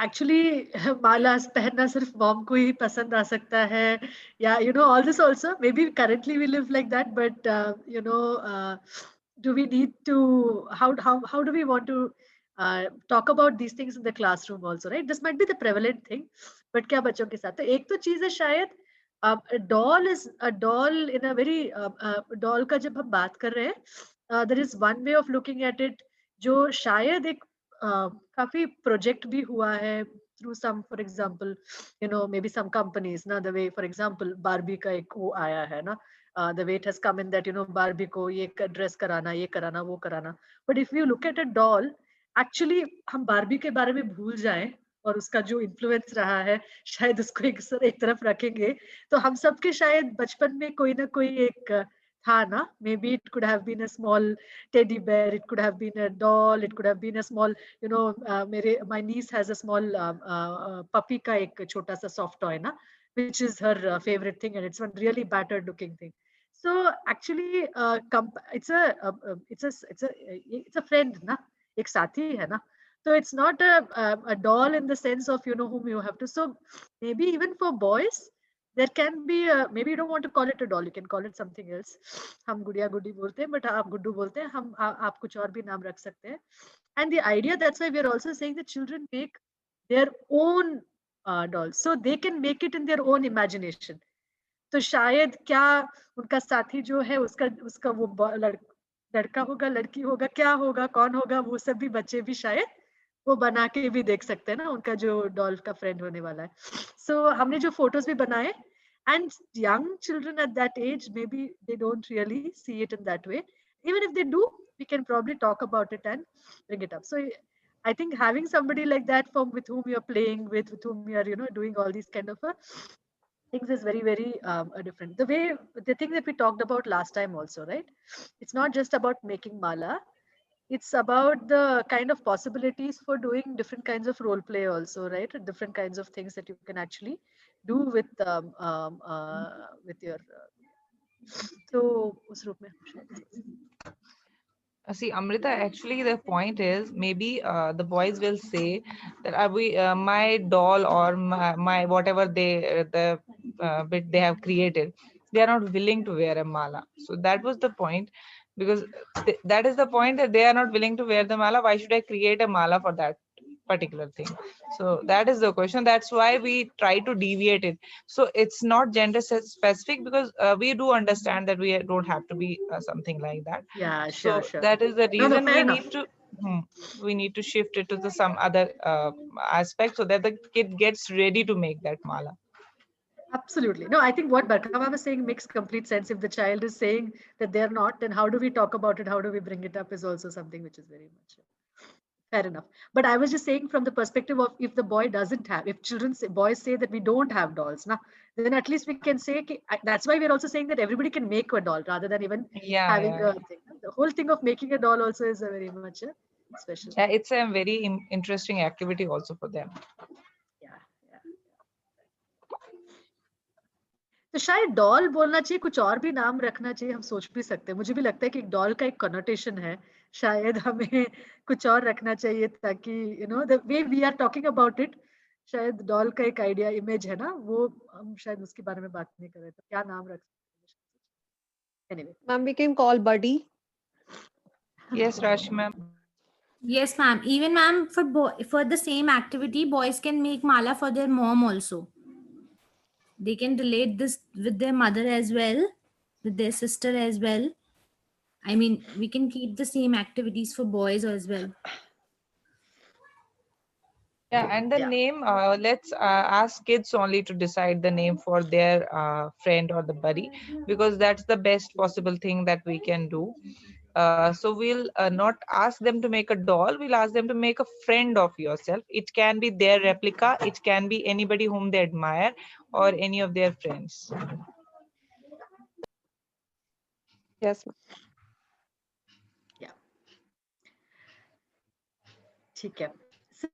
Actually माला पहनना सिर्फ मॉम को ही पसंद आ सकता है या all this also maybe currently we live like that but do we need to how do we want to talk about these things in the classroom also, right? This might be the prevalent thing, but क्या बच्चों के साथ. तो एक तो चीज है शायद doll is a doll in a very doll का जब हम बात कर रहे हैं there is one way of looking at it जो शायद एक काफी प्रोजेक्ट भी हुआ है through some, for example, maybe some companies ना, the way, for example, Barbie का एक वो आया है ना, the way it has come in that Barbie को ये ड्रेस कराना, ये कराना, वो कराना. But if you look at a doll, actually हम बारबी के बारे में भूल जाएं और उसका जो इन्फ्लुएंस रहा है शायद उसको एक तरफ रखेंगे तो हम सबके शायद बचपन में कोई ना कोई एक था ना. Maybe it could have been a small teddy bear, it could have been a doll, it could have been a small, my niece has a small puppy का एक छोटा सा soft toy ना, which is her favorite thing, and it's one really battered looking thing. So actually it's a friend ना, एक साथी है ना. So it's not a doll in the sense of whom you have to. So maybe even for boys there can be maybe you don't want to call it a doll, you can call it something else. हम गुड़िया गुड्डी बोलते हैं, but आप गुड्डू बोलते हैं, आप कुछ और भी नाम रख सकते हैं. And the idea, that's why we are also saying that children make their own dolls, so they can make it in their own imagination. तो शायद क्या उनका साथी जो है उसका उसका वो लड़का होगा, लड़की होगा, क्या होगा, कौन होगा, वो सब भी बच्चे भी शायद वो बना के भी देख सकते हैं ना, उनका जो डॉल का फ्रेंड होने वाला है. सो हमने जो फोटोज भी बनाए, and young children at that age, maybe they don't really see it in that way. Even if they do, we can probably talk about it and bring it up. So I think having somebody like that with whom you're playing with whom you're doing all these kind of things is very very different. The thing that we talked about last time also, right? It's not just about making mala, it's about the kind of possibilities for doing different kinds of role play also, right? Different kinds of things that you can actually do with your so उस रूप में हम शायद सोच सकते हैं. See, Amrita, actually, the point is maybe the boys will say that my doll or my whatever the bit they have created, they are not willing to wear a mala. So that was the point, because that is the point, that they are not willing to wear the mala. Why should I create a mala for that particular thing? So that is the question. That's why we try to deviate it. So it's not gender specific, because we do understand that we don't have to be something like that. Yeah, So sure. that is the No, reason fair we enough. need to we need to shift it to some other aspect, so that the kid gets ready to make that mala. Absolutely. No, I think what Barkama was saying makes complete sense. If the child is saying that they're not, then how do we talk about it? How do we bring it up is also something which is very much fair enough. But I was just saying from the perspective of, if the boy doesn't have, if boys say that we don't have dolls, then at least we can say, that's why we're also saying that everybody can make a doll rather than even having a thing. The whole thing of making a doll also is a very much a special. Yeah, it's a very interesting activity also for them. Yeah. तो शायद doll बोलना चाहिए, कुछ और भी नाम रखना चाहिए, हम सोच भी सकते हैं. मुझे भी लगता है कि एक डॉल का एक कनोटेशन है, शायद हमें कुछ और रखना चाहिए ताकि the way we are talking about it, शायद डॉल का एक आइडिया इमेज है ना, वो हम शायद उसके बारे में बात नहीं कर रहे, तो क्या नाम रख सकते हैं. Anyway Ma'am, we can call Buddy. Yes, Rashi ma'am. Yes, ma'am. Even ma'am, for the same activity, boys can make mala for their mom also. They can relate this with their mother as well, with their sister as well. I mean, we can keep the same activities for boys as well. Yeah, and the name, let's ask kids only to decide the name for their friend or the buddy, because that's the best possible thing that we can do. So we'll not ask them to make a doll, we'll ask them to make a friend of yourself. It can be their replica, it can be anybody whom they admire, or any of their friends. Yes. Yeah. ठीक है. So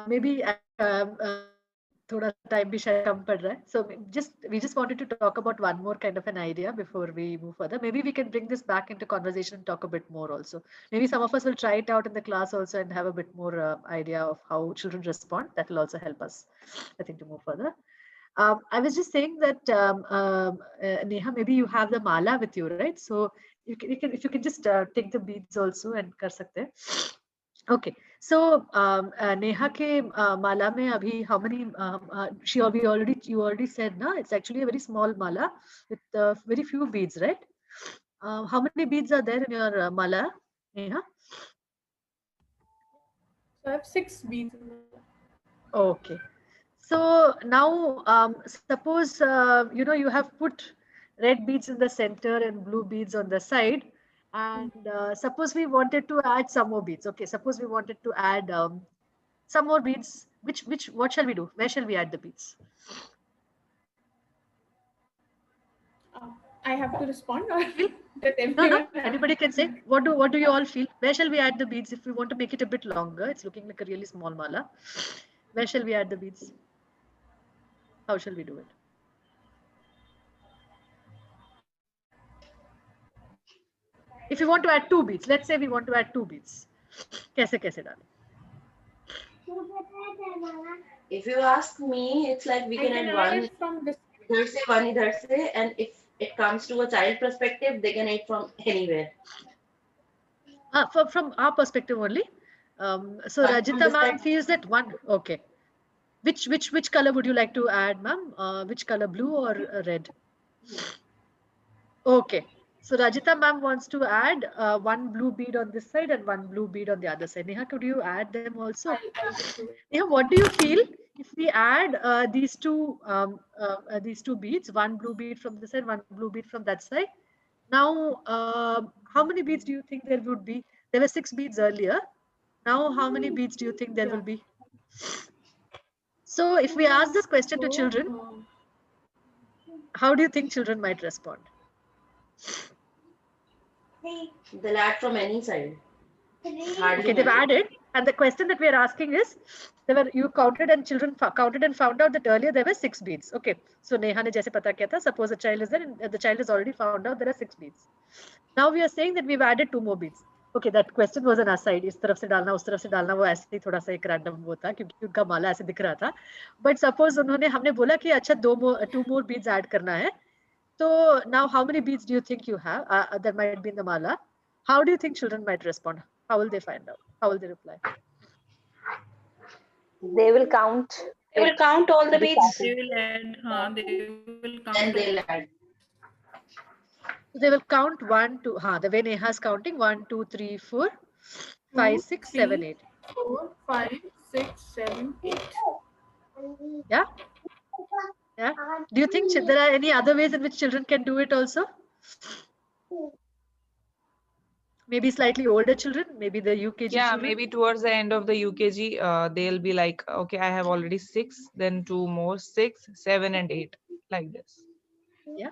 maybe थोड़ा time भी शायद कम पड़ रहा है, so we just wanted to talk about one more kind of an idea before we move further. Maybe we can bring this back into conversation and talk a bit more also. Maybe some of us will try it out in the class also and have a bit more idea of how children respond. That will also help us, I think, to move further. I was just saying that Neha, maybe you have the mala with you, right? So if you can just take the beads also and kar sakte hain. Okay, so Neha ke mala mein abhi how many? You already said na, it's actually a very small mala with very few beads, right? How many beads are there in your mala, Neha? So I have 6 beads in my mala. Okay. So now, suppose you have put red beads in the center and blue beads on the side, and suppose we wanted to add some more beads. Okay, suppose we wanted to add some more beads. What shall we do? Where shall we add the beads? I have to respond, or does No, no. everyone have? Anybody can say. What do you all feel? Where shall we add the beads if we want to make it a bit longer? It's looking like a really small mala. Where shall we add the beads? How shall we do it? If you want to add 2 beads, let's say we want to add 2 beads. कैसे डालें? If you ask me, it's like we I can can add add one it from this. idhar se, one idhar se, and if it comes to a child perspective, they can add from anywhere. From our perspective only. So One from Rajita this ma'am side. feels that one. Okay. Which color would you like to add, ma'am? Which color, blue or red? Okay. So Rajita ma'am wants to add one blue bead on this side and one blue bead on the other side. Neha, could you add them also? I'll just do it. Neha, what do you feel if we add these two beads, one blue bead from this side, one blue bead from that side? Now, how many beads do you think there would be? There were 6 beads earlier. Now, how many beads do you think there will Yeah. be? So, if we ask this question to So children, how do you think children might respond? They'll add from any side. Hardly Okay, they've matter. added, and the question that we are asking is, you counted and children counted and found out that earlier there were 6 beads. Okay, so Neha ne jaise pata kiya tha, suppose a child is there and the child has already found out there are 6 beads. Now we are saying that we've added 2 more beads. Okay, that question was an aside. इस तरफ से डालना उस तरफ से डालना वो ऐसे ही थोड़ा सा एक रैंडम वो था क्योंकि उनका माला ऐसे दिख रहा था. But suppose हमने बोला कि अच्छा 2 more beads add करना है. So now how many beads do you think you have that might be in the mala? How do you think children might respond? How will they find out? How will they reply? They will count They will it count all to the be beads. They started. will add, they will count Then all. they'll add. They will count 1, 2. The way Neha's counting 1, 2, 3, 4, 5, 2, 6, 7, 3, 8. 4, 5, 6, 7, 8. Yeah, yeah. Do you think there are any other ways in which children can do it also? Maybe slightly older children, maybe the UKG Yeah, children. maybe towards the end of the UKG, they'll be like, okay, I have already 6, then 2 more, 6, 7, and 8, like this. Yeah.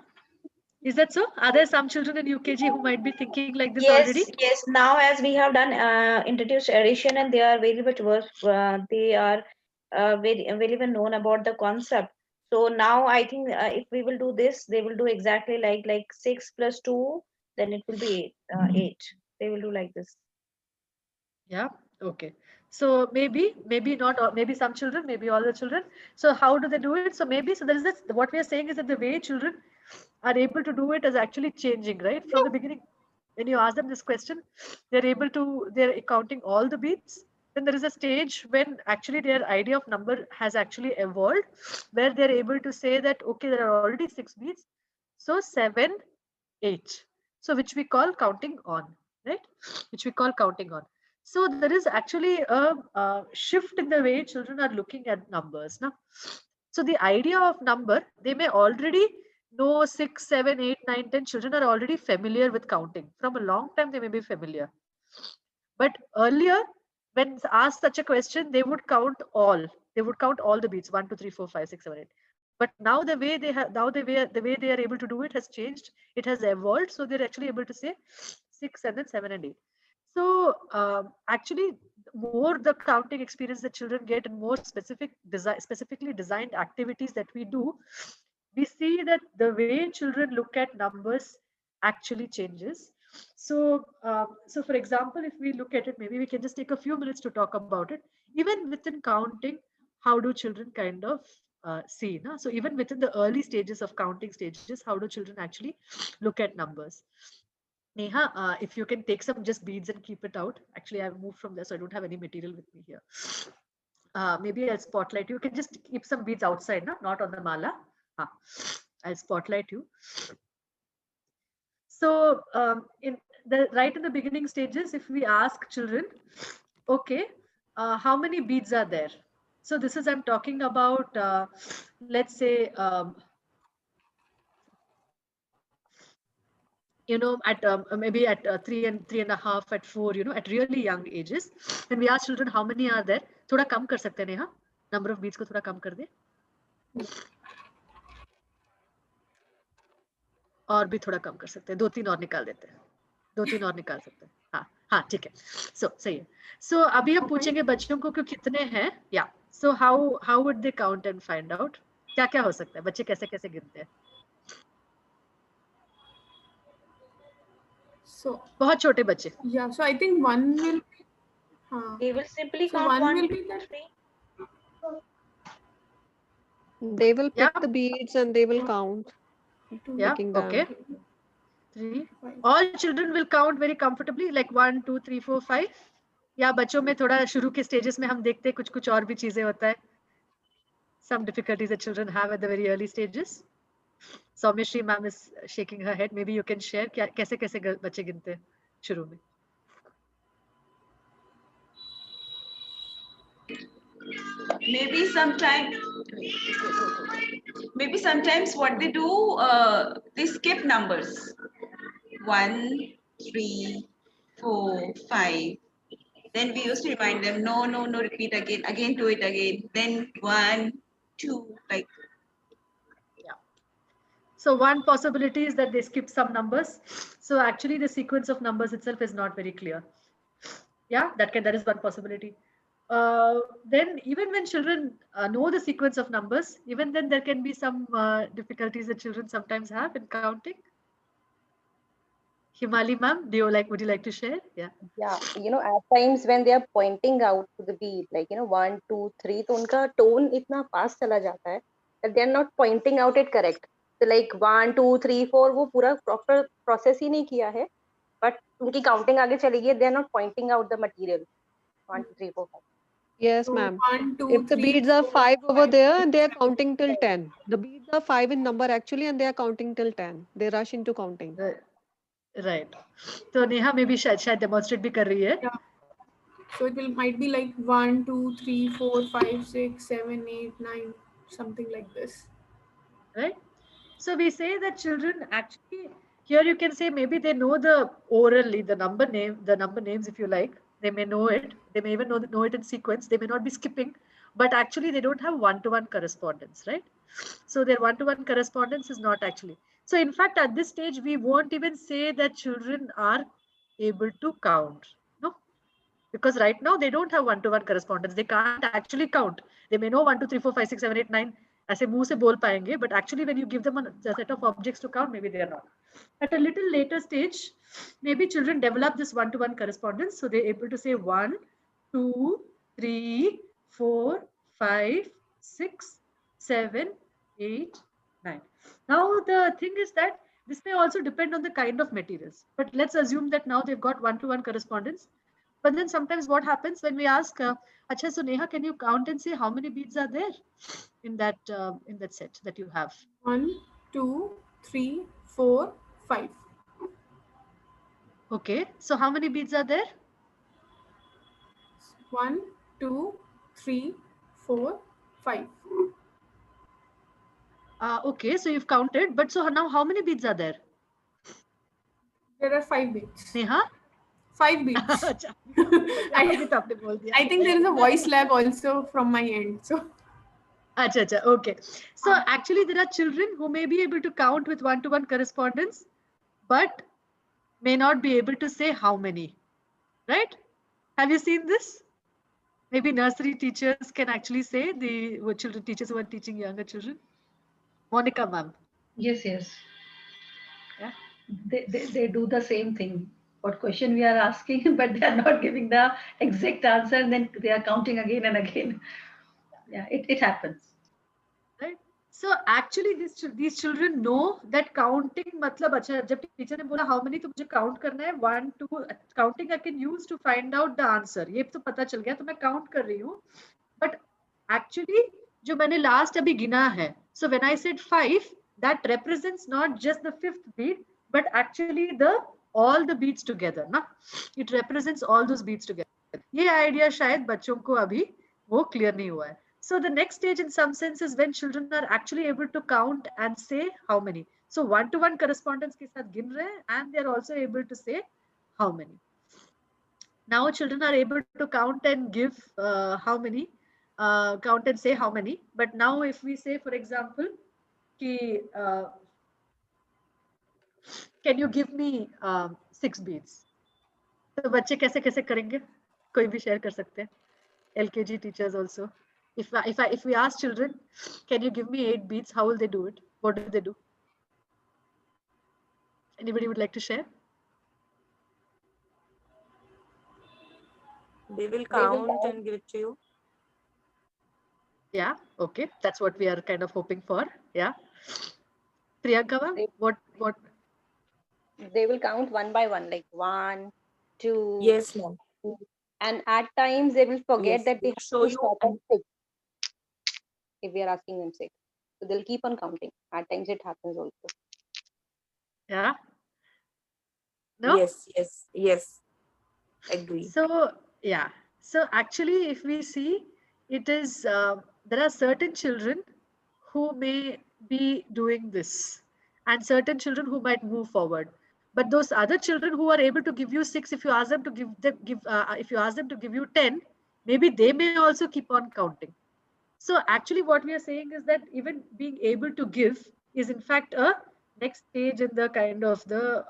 Is that so? Are there some children in UKG who might be thinking like this already? Yes, yes. Now, as we have done introduced addition, and they are very much worse. They are very well known about the concept. So now I think if we will do this, they will do exactly like 6 plus 2, then it will be 8. 8. They will do like this. Yeah. Okay. So maybe not, or maybe some children, maybe all the children. So how do they do it? So maybe, so there is this, what we are saying is that the way children are able to do it is actually changing, right? From the beginning, when you ask them this question, they're counting all the beats. Then there is a stage when actually their idea of number has actually evolved, where they're able to say that, okay, there are already 6 beats. So 7, 8. So which we call counting on, right? Which we call counting on. So there is actually a shift in the way children are looking at numbers now. So the idea of number, they may already know 6, 7, 8, 9, 10. Children are already familiar with counting. From a long time, they may be familiar. But earlier, when asked such a question, they would count all. They would count all the beats 1, 2, 3, 4, 5, 6, 7, 8. But now the way they have, now the way they are able to do it has changed. It has evolved. So they're actually able to say 6, 7, 7, and 8. So actually, more the counting experience that children get and more specifically designed activities that we do, we see that the way children look at numbers actually changes. So, so for example, if we look at it, maybe we can just take a few minutes to talk about it. Even within counting, how do children kind of see? No? So even within the early stages of counting stages, how do children actually look at numbers? Neha, if you can take some just beads and keep it out. Actually, I've moved from there, so I don't have any material with me here. Maybe I'll spotlight you. You can just keep some beads outside, no? Not on the mala. I'll spotlight you. So in the right in the beginning stages, if we ask children, okay, how many beads are there? So this is, I'm talking about, let's say, at maybe at 3 and 3.5, at 4, at really young ages. When we ask children how many are there, थोड़ा कम कर सकते हैं Neha, number of beads को थोड़ा कम कर दे, और भी थोड़ा कम कर सकते हैं, 2-3 और निकाल देते हैं, 2-3 और निकाल सकते हैं. हाँ हाँ ठीक है. सही है. सो अभी हम पूछेंगे बच्चों को कि कितने हैं. या so how would they count and find out, क्या क्या हो सकता है, बच्चे कैसे कैसे गिनते हैं. So बहुत छोटे बच्चे. yeah, so I think one will They will simply so count one 1, will 2, be the 3. They will pick Yeah. the beads and they will count. Yeah, Picking them. okay. 3. All children will count very comfortably, like 1, 2, 3, 4, 5. या बच्चों में थोड़ा शुरू के stages में हम देखते हैं कुछ कुछ और भी चीजें होता है. Some difficulties that children have at the very early stages. Soumyashri ma'am is shaking her head. Maybe you can share कैसे कैसे बच्चे गिनते हैं शुरू में. Maybe sometimes what they do, they skip numbers. 1, 3, 4, 5. Then we used to remind them, no, repeat again, do it again. Then 1, 2, like. Yeah. So one possibility is that they skip some numbers. So actually the sequence of numbers itself is not very clear. Yeah, that is one possibility. Then even when children know the sequence of numbers, even then there can be some difficulties that children sometimes have in counting. Himali ma'am, would you like to share? Yeah. Yeah, at times when they are pointing out to the beat, like 1, 2, 3, तो उनका tone इतना fast चला जाता है that they are not pointing out it correct. So like 1, 2, 3, 4 वो पूरा proper process ही नहीं किया है, but उनकी counting आगे चली गई, they are not pointing out the material. 1, 2, 3, 4, 5. Yes, so ma'am. 1, 2, If the 3, beads are 4, 5 over 5, there 6, and they are 7. counting till 10. The beads are 5 in number actually and they are counting till 10. They rush into counting. Right. तो Neha maybe शायद demonstrate भी कर रही है. Yeah. So it might be like 1, 2, 3, 4, 5, 6, 7, 8, 9, something like this. Right. So we say that children actually, here you can say maybe they know the orally, the number names, if you like. They may know it. They may even know it in sequence. They may not be skipping, but actually they don't have one-to-one correspondence, right? So their one-to-one correspondence is not actually. So in fact, at this stage, we won't even say that children are able to count. No, because right now they don't have one-to-one correspondence. They can't actually count. They may know 1, 2, 3, 4, 5, 6, 7, 8, 9 ऐसे मुंह से बोल पाएंगे, but actually when you give them a set of objects to count, maybe they are not. At a little later stage, maybe children develop this one-to-one correspondence, so they're able to say 1, 2, 3, 4, 5, 6, 7, 8, 9. Now the thing is that this may also depend on the kind of materials, but let's assume that now they've got one-to-one correspondence. But then sometimes what happens when we ask, Acha, so Neha, can you count and say how many beads are there in that set that you have? 1, 2, 3, 4, 5. Okay, so how many beads are there? 1, 2, 3, 4, 5. Okay, so you've counted, but so now how many beads are there? There are 5 beads. Neha? 5 beads. I think there is a voice lag also from my end. So. Acha, okay. So actually there are children who may be able to count with one-to-one correspondence, but may not be able to say how many, right? Have you seen this? Maybe nursery teachers can actually say, the children teachers who are teaching younger children. Monica ma'am. Yes. Yeah. They do the same thing. What question we are asking, but they are not giving the exact answer, and then they are counting again and again. Yeah, it happens. Right. So actually these children know that counting मतलब अच्छा जब teacher ने बोला how many तो मुझे count करना है 1, 2 counting I can use to find out the answer. ये तो पता चल गया तो मैं count कर रही हूँ. But actually जो मैंने last अभी गिना है, so when I said 5, that represents not just the 5th beat, but actually all the beats together. Na? It represents all those beats together. ये आइडिया शायद बच्चों को अभी वो क्लियर नहीं हुआ है. So the next stage in some sense is when children are actually able to count and say how many. So one to one correspondence के साथ गिन रहे हैं and they are also able to say how many. Now children are able to count and give how many, count and say how many. But now if we say for example कि can you give me 6 beads, तो बच्चे कैसे कैसे करेंगे, कोई भी share कर सकते हैं. LKG teachers also. If we ask children, can you give me 8 beads? How will they do it? What do they do? Anybody would like to share? They will count and give it to you. Yeah. Okay. That's what we are kind of hoping for. Yeah. Priyanka, what? They will count one by one, like 1, 2, Yes, ma'am. and at times they will forget Yes, that they they'll have show to you stop at and 6 if we are asking them 6. So they'll keep on counting. At times it happens also. Yeah. No. Yes. Agree. So yeah. So actually, if we see, it is there are certain children who may be doing this, and certain children who might move forward. But those other children who are able to give you 6, if you ask them to if you ask them to give you 10, maybe they may also keep on counting. So actually what we are saying is that even being able to give is in fact a next stage in the kind of the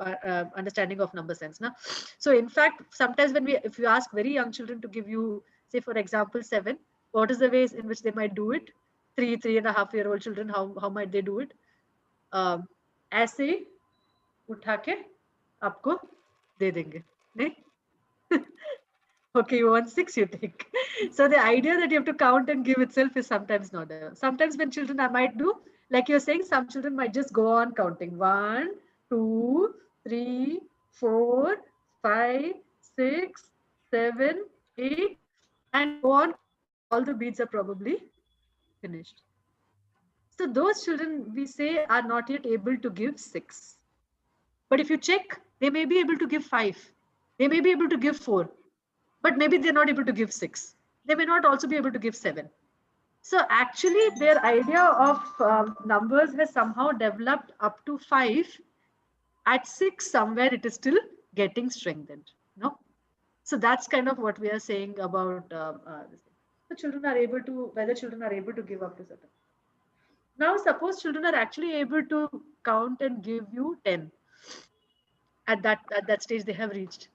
understanding of number sense. Now, so in fact, sometimes if you ask very young children to give you, say for example, 7, what is the ways in which they might do it? 3.5 year old children, how might they do it? ऐसे ही उठा के आपको दे देंगे, नहीं? Okay, you want 6, you take. So the idea that you have to count and give itself is sometimes not there. Sometimes when children I might do, like you're saying, some children might just go on counting 1, 2, 3, 4, 5, 6, 7, 8, and go on counting till all the beads are probably finished. So those children we say are not yet able to give 6. But if you check, they may be able to give 5. They may be able to give 4. But maybe they're not able to give 6. They may not also be able to give 7. So actually their idea of numbers has somehow developed up to 5. At 6 somewhere it is still getting strengthened. No? So that's kind of what we are saying about this thing. So children are able to, whether children are able to give up to certain. Now suppose children are actually able to count and give you 10. At that stage they have reached,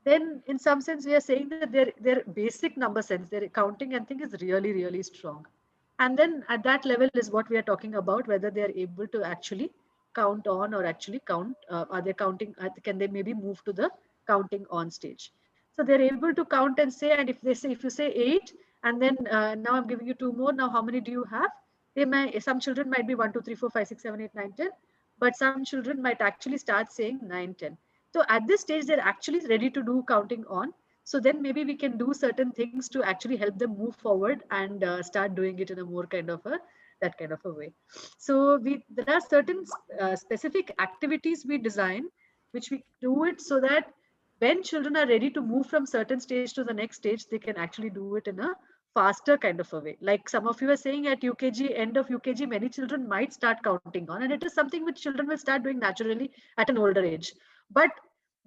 then in some sense we are saying that their basic number sense, their counting and thing is really strong. And then at that level is what we are talking about, whether they are able to actually count on or actually count, are they counting, can they maybe move to the counting on stage. So they're able to count and say, and if you say 8 and then now I'm giving you 2 more, now how many do you have? They may, some children might be 1 2 3 4 5 6 7 8 9 10, but some children might actually start saying 9 10. So at this stage, they're actually ready to do counting on. So then maybe we can do certain things to actually help them move forward and start doing it in a more kind of that kind of a way. So there are certain specific activities we design, which we do it so that when children are ready to move from certain stage to the next stage, they can actually do it in a faster kind of a way. Like some of you are saying at UKG, end of UKG, many children might start counting on, and it is something which children will start doing naturally at an older age. But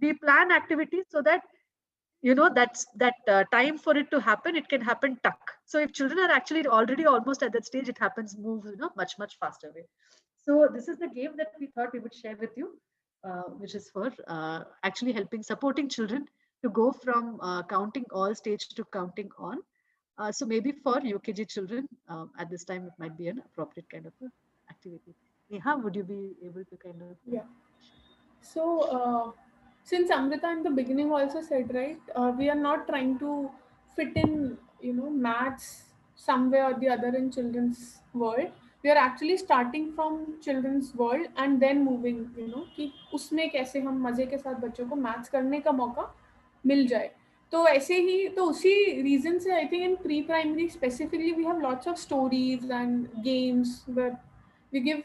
we plan activities so that that's that time for it to happen, it can happen tuck. So if children are actually already almost at that stage, it happens move much faster way. So this is the game that we thought we would share with you, which is for actually helping supporting children to go from counting all stage to counting on. So maybe for UKG children at this time it might be an appropriate kind of activity. Neha, would you be able to kind of Yeah. So, since Amrita in the beginning also said, right, we are not trying to fit in, maths somewhere or the other in children's world. We are actually starting from children's world and then moving, कि उसमें कैसे हम मजे के साथ बच्चों को maths करने का मौका मिल जाए. तो ऐसे ही तो उसी रीजन से I think in pre primary specifically we have lots of stories and games where we give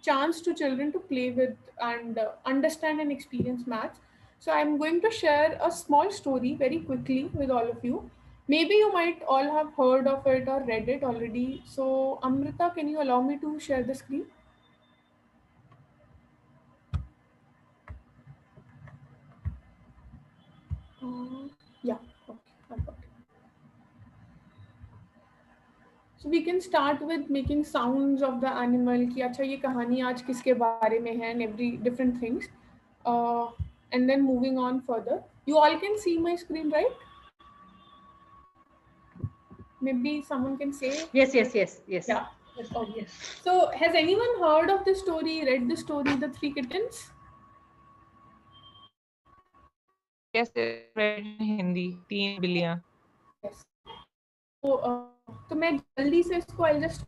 chance to children to play with and understand and experience maths. So I'm going to share a small story very quickly with all of you. Maybe you might all have heard of it or read it already. So Amrita, can you allow me to share the screen? Yeah, okay, I've got it. So we can start with making sounds of the animal कि अच्छा ये कहानी आज किसके बारे में है and every different things. And then moving on further. You all can see my screen, right? Maybe someone can say. Yes, yes, yes, yes. Yeah. Okay. Yes. So has anyone heard of this story, read the story, The Three Kittens? Yes, yes, I've read it in Hindi. Teen Billion. Yes. तो मैं जल्दी से इसको I'll just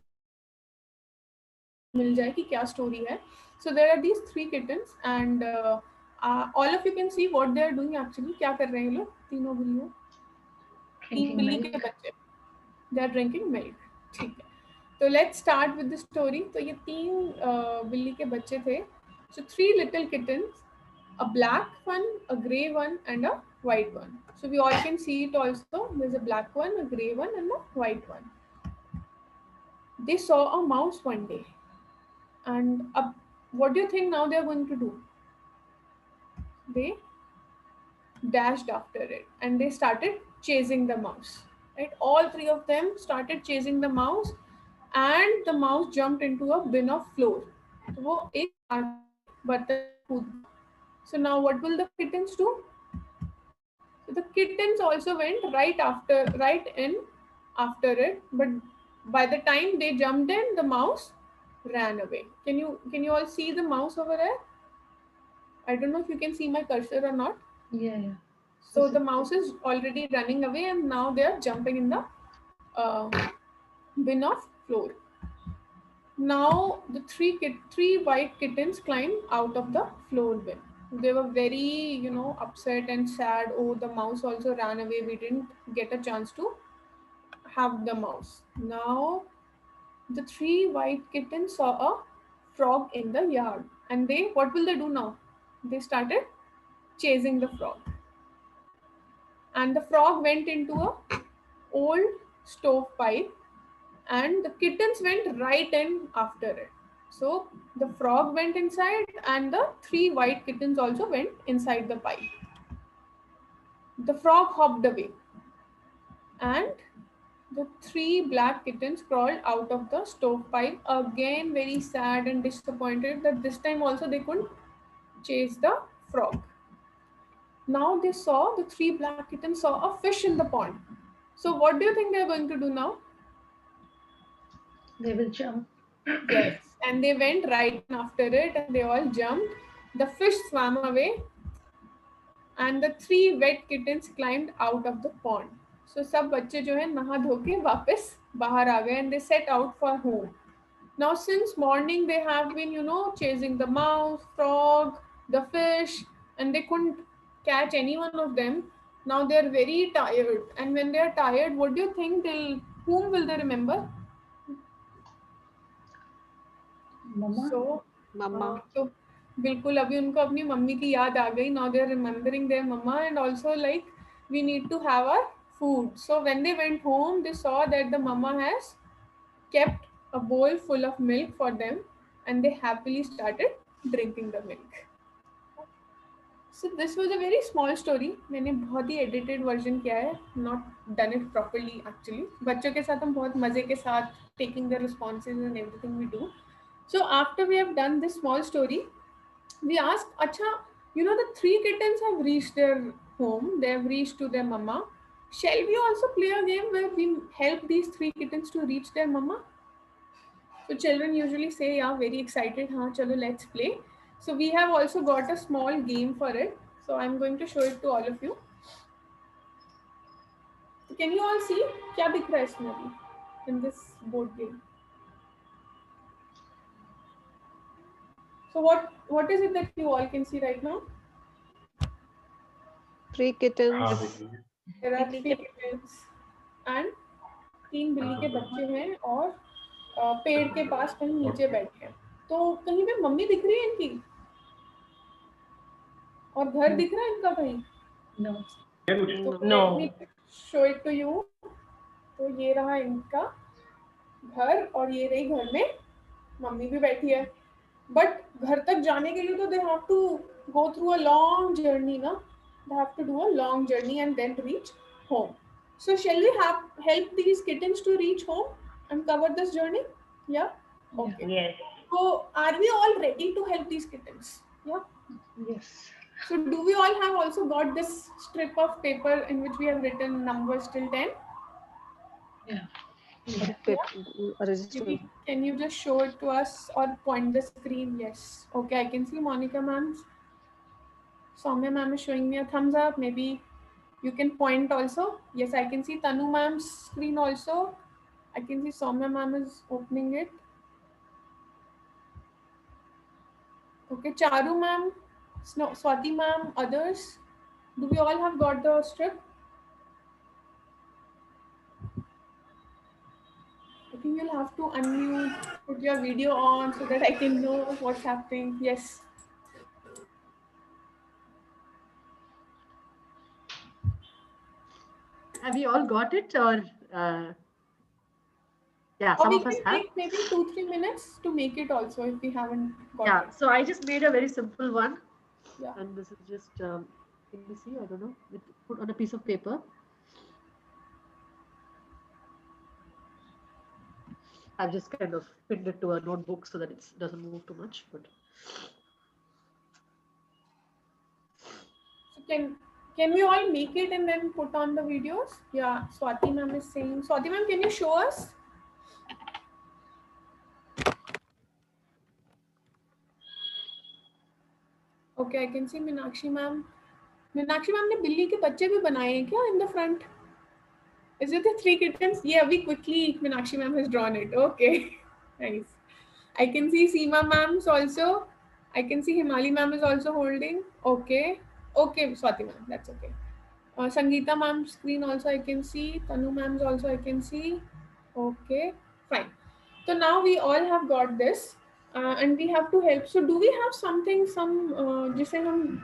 मिल जाए कि क्या story है. So there are these three kittens and all of you can see what they are doing actually. क्या कर रहे हैं ये लोग तीनों बिल्लियों? तीन Drinking बिल्ली के milk. बच्चे. They are drinking milk. ठीक है. तो let's start with the story. तो ये तीन बिल्ली के बच्चे थे. So three little kittens, a black one, a grey one, and a white one. So we all can see it also. There's a black one, a grey one, and a white one. They saw a mouse one day, and what do you think now they are going to do? They dashed after it, and they started chasing the mouse. Right, all three of them started chasing the mouse, and the mouse jumped into a bin of flour. तो वो एक कांच के बर्तन में कूद गया. So now what will the kittens do? So the kittens also went right in after it, but by the time they jumped in, the mouse ran away. Can you all see the mouse over there? I don't know if you can see my cursor or not. Yeah, yeah. So the mouse is already running away, and now they are jumping in the uh, bin of flour. Now the three white kittens climbed out of the floor bin. They were very, upset and sad. Oh, the mouse also ran away. We didn't get a chance to have the mouse. Now the three white kittens saw a frog in the yard. And what will they do now? They started chasing the frog. And the frog went into a old stovepipe, and the kittens went right in after it. So the frog went inside, and the three white kittens also went inside the pipe. The frog hopped away, and the three black kittens crawled out of the stovepipe, again very sad and disappointed that this time also they couldn't chase the frog. Now they saw the three black kittens saw a fish in the pond. So what do you think they're going to do now? They will jump. Yes, and they went right in after it and they all jumped. The fish swam away and the three wet kittens climbed out of the pond. So सब बच्चे जो है नहा धो के वापस बाहर आ गए and they set out for home. Now since morning they have been chasing the mouse, frog, the fish, and they couldn't catch any one of them. Now they are very tired, and when they are tired, what do you think whom will they remember? Mama. So Mama. तो बिल्कुल अभी उनको अपनी mummy की याद आ गई. Now they are remembering their mama, and also like we need to have our food. So when they went home, they saw that the mama has kept a bowl full of milk for them, and they happily started drinking the milk. So this was a very small story. मैंने बहुत ही edited version किया है, not done it properly actually. बच्चों के साथ हम बहुत मजे के साथ taking the responses and everything we do. So after we have done this small story, we asked, Acha, the three kittens have reached their home, they have reached to their mama. Shall we also play a game where we help these three kittens to reach their mama? So children usually say, yeah, very excited, हाँ चलो let's play. So we have also got a small game for it. So I'm going to show it to all of you. So can you all see क्या दिख रहा है इसमें अभी in this board game? So what is it that you all can see right now? Three kittens. There are three kittens and तीन बिल्ली के बच्चे हैं और पेड़ के पास कहीं नीचे बैठे हैं. तो कहीं पे मम्मी दिख रही है इनकी? और घर दिख रहा है इनका कहीं? No. तो No. let me show it to you. तो ये रहा इनका घर और ये रही घर में मम्मी भी बैठी है. बट घर तक जाने के लिए तो they have to go through a long journey, na? They have to do a long journey and then reach home. So shall we help these kittens to reach home and cover this journey? Yeah? Okay. Yes. So are we all ready to help these kittens? Yeah? Yes. So do we all have also got this strip of paper in which we have written numbers till 10? Yeah. Maybe can you just show it to us or point the screen? Yes. Okay, I can see Monica ma'am's. Soumya ma'am is showing me a thumbs up. Maybe you can point also. Yes, I can see Tanu ma'am's screen also. I can see Soumya ma'am is opening it. Okay, Charu ma'am, Swati ma'am, others. Do we all have got the strip? I think you'll have to unmute, put your video on so that I can know what's happening. Yes. Have you all got it, or yeah, Or some we of us can have? take maybe 2-3 minutes to make it also if we haven't got Yeah. it. So I just made a very simple one, Yeah. and this is just can you see? I don't know. Put on a piece of paper. I've just kind of pinned it to a notebook so that it doesn't move too much. But So can we all make it and then put on the videos? Yeah, Swati ma'am is saying. Swati ma'am, can you show us? Okay, I can see Meenakshi ma'am. Meenakshi ma'am ने बिल्ली के बच्चे भी बनाए हैं क्या in the front? Is it the 3 kittens? Yeah, we quickly Meenakshi ma'am has drawn it. Okay, nice. I can see Seema ma'am's also. I can see Himali ma'am is also holding. Okay, okay, Swati ma'am, that's okay. Sangeeta ma'am's screen also I can see. Tanu ma'am's also I can see. Okay, fine. So now we all have got this, and we have to help. So do we have something, जिसे हम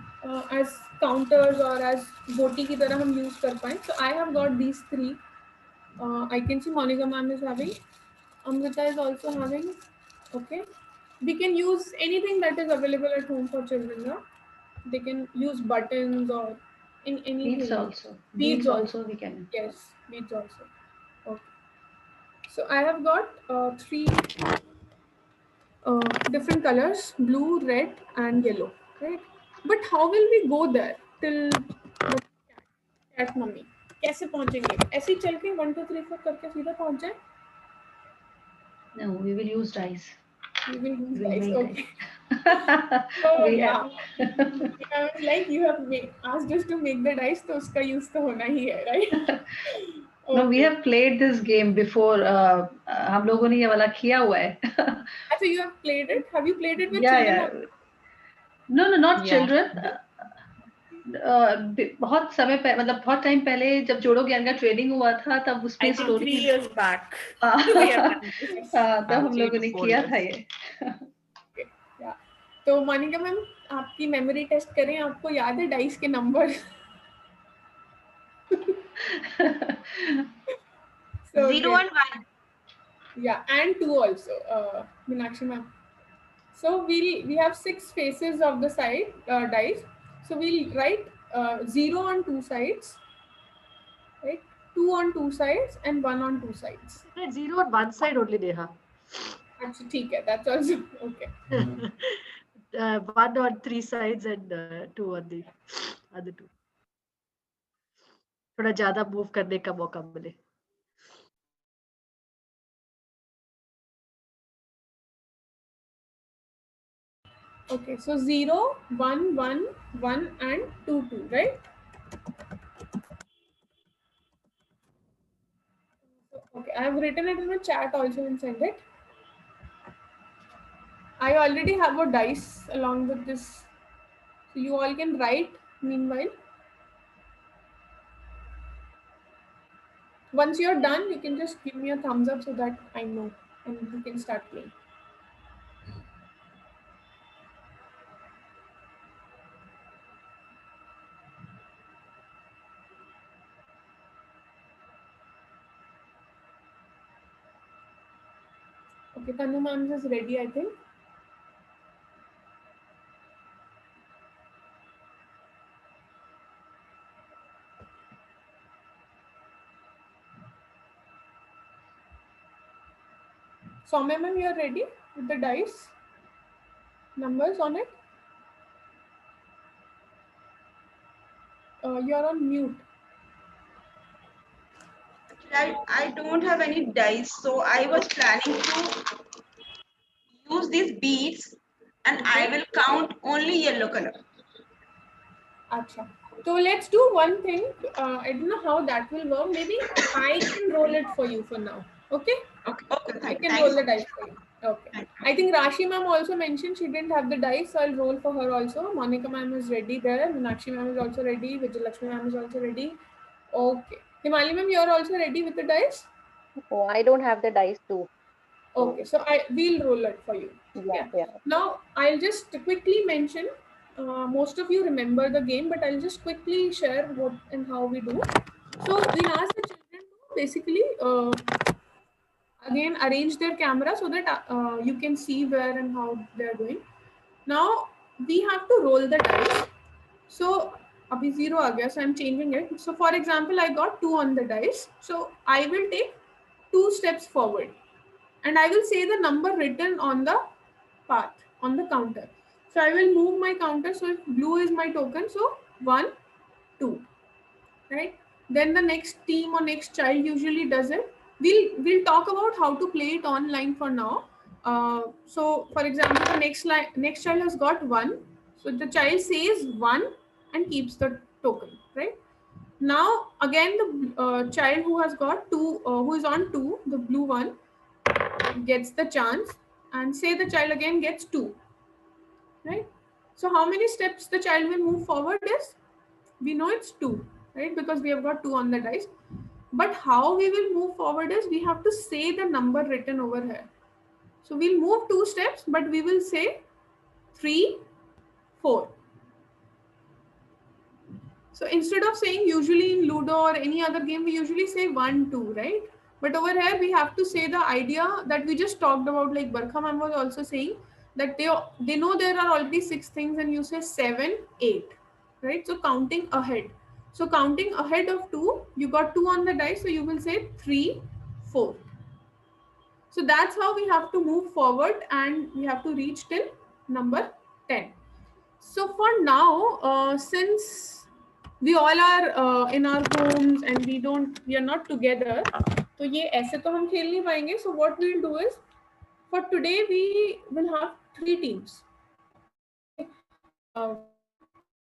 as counters or as गोटी की तरह हम use कर पाएं? So I have got these 3. I can see Monica ma'am is having. Amrita is also having. Okay. We can use anything that is available at home for children. Yeah? They can use buttons or in anything. Beads also. Beads also. We can. Yes, beads also. Okay. So I have got 3 different colors: blue, red, and yellow. Right? But how will we go there till the cat mummy? कैसे पहुंचेंगे? ऐसे ही चल के 1 2 3 4 करके सीधा पहुंच जाए? No, we will use dice. We will use We will dice. make Okay. dice. So We yeah, have. I was like you have asked us to make the dice, तो उसका use तो होना ही है, right? No, we Okay. have played this game before. हम लोगों ने ये वाला किया हुआ है. So you have played it? Have you played it with Yeah, children? yeah. No, no, not Yeah. children. बहुत समय पहले, मतलब बहुत टाइम पहले जब जोड़ो ज्ञान का ट्रेनिंग हुआ था तब उस पे I think 3 story years back. We have done this. तब हम 3 लोगों to ने 4 किया years. था ये. Yeah. तो मोनिका मैम आपकी मेमोरी टेस्ट करें, आपको याद है डाइस के number? So 0 okay. and 1. Yeah, and 2 also, Meenakshi ma'am. So we have 6 faces of the side dice. So we'll write 0 on 2 sides, right? 2 on 2 sides and 1 on 2 sides. 0 on one side only, Neha. अच्छा ठीक है, that's also okay. 1 on 3 sides and 2 on the other 2. थोड़ा ज्यादा move करने का मौका मिले. Okay, so 0, 1, 1, 1 and 2, 2, right? Okay, I have written it in the chat also and send it. I already have a dice along with this. So you all can write meanwhile. Once you're done, you can just give me a thumbs up so that I know and we can start playing. Okay, Tanu ma'am is ready, I think. Soumya ma'am, you are ready with the dice numbers on it? You are on mute. I don't have any dice, so I was planning to use these beads and I will count only yellow color. Acha. So let's do one thing. I don't know how that will work. Maybe I can roll it for you for now. Okay? Okay, I can thanks. roll the dice for you. Okay. I think Rashi ma'am also mentioned she didn't have the dice, so I'll roll for her also. Monica ma'am is ready there. Meenakshi ma'am is also ready. Vijayalakshmi ma'am is also ready. Okay. Himali ma'am, you're also ready with the dice? Oh, I don't have the dice too. Okay, so we'll roll it for you. Yeah. Now I'll just quickly mention. Most of you remember the game, but I'll just quickly share what and how we do. So we ask the children to basically again arrange their camera so that you can see where and how they're doing. Now we have to roll the dice. So abhi 0 aa gaya, so I'm changing it. So for example, I got 2 on the dice. So I will take 2 steps forward and I will say the number written on the path on the counter. So I will move my counter. So if blue is my token, so 1, 2, right? Then the next team or next child usually does it. We'll talk about how to play it online for now. So for example, the next child has got 1. So the child says 1 and keeps the token, right? Now again the child who has got 2, who is on 2, the blue one, gets the chance and say the child again gets 2, right? So how many steps the child will move forward is, we know it's 2, right? Because we have got 2 on the dice. But how we will move forward is we have to say the number written over here. So we'll move 2 steps, but we will say 3, 4. So instead of saying, usually in Ludo or any other game, we usually say 1, 2, right? But over here, we have to say the idea that we just talked about, like Barkha ma'am was also saying, that they know there are already 6 things and you say 7, 8, right? So counting ahead. So counting ahead of 2, you got 2 on the dice, so you will say 3, 4. So that's how we have to move forward and we have to reach till number 10. So for now, since we all are in our homes and we are not together, तो ये ऐसे तो हम खेल नहीं पाएंगे. So what we'll do is, for today we will have 3 teams. Okay,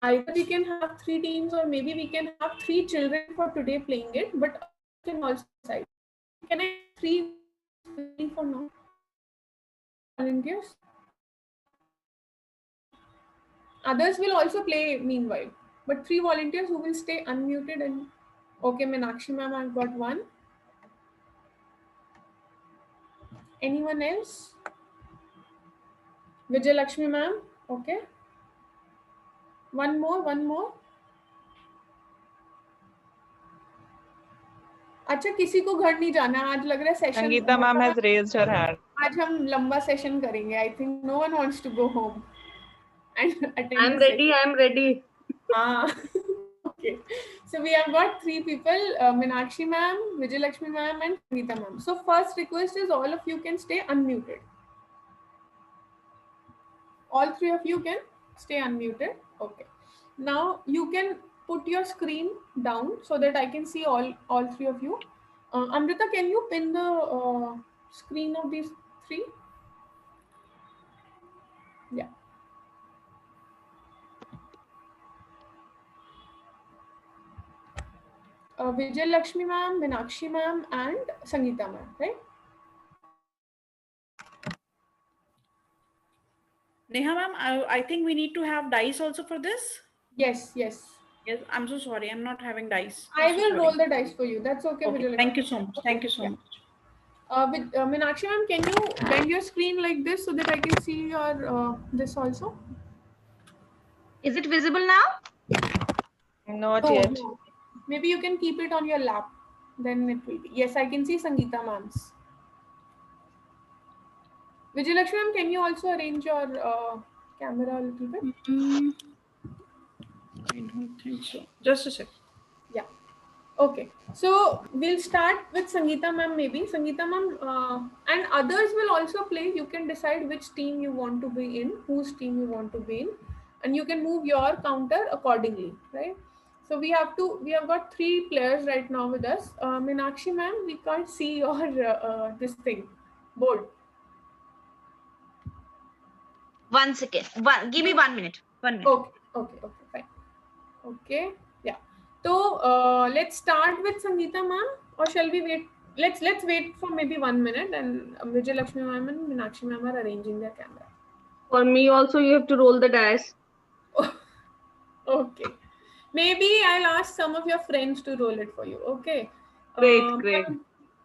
either we can have 3 teams or maybe we can have 3 children for today playing it, but others can also decide. Can I get 3 volunteers playing for now? 3 volunteers. Others will also play meanwhile, but 3 volunteers who will stay unmuted and okay, Meenakshi ma'am, I've got 1. Anyone else? Vijayalakshmi ma'am, okay. One more. अच्छा, किसी को घर नहीं जाना आज लग रहा है session. Sangeeta ma'am has raised her hand. आज हम लंबा सेशन करेंगे. I think no one wants to go home and attend I'm the ready. session. I'm ready. Okay. So we have got 3 people, Meenakshi ma'am, Vijayalakshmi ma'am and Sangeeta ma'am. So first request is all of you can stay unmuted. All 3 of you can stay unmuted. Okay. Now you can put your screen down so that I can see all 3 of you. Amrita, can you pin the screen of these 3? Yeah. Vijay Lakshmi ma'am, Meenakshi ma'am and Sangeeta ma'am, right? Neha ma'am, I think we need to have dice also for this. Yes. Yes, I'm so sorry. I'm not having dice. I will roll the dice for you. That's okay, Okay, Vijay. thank you so much. Thank you so much. With Meenakshi ma'am, can you bend your screen like this so that I can see your this also? Is it visible now? Not yet. No. Maybe you can keep it on your lap. Then it will be. Yes, I can see Sangeeta ma'am's. Vijayalakshmi ma'am, can you also arrange your camera a little bit? I don't think so. Just a sec. Yeah. Okay. So we'll start with Sangeeta ma'am maybe. Sangeeta ma'am and others will also play. You can decide which team you want to be in, whose team you want to be in, and you can move your counter accordingly, right? So we have got 3 players right now with us. Meenakshi ma'am, we can't see your this thing board. 1 second. Give me 1 minute. 1 minute. Okay, fine. Okay, yeah. So let's start with Sangeeta ma'am, or shall we wait? Let's wait for maybe 1 minute, and Vijay Lakshmi ma'am and Meenakshi ma'am are arranging their camera. For me also, you have to roll the dice. Okay. Maybe I'll ask some of your friends to roll it for you. Okay. Great.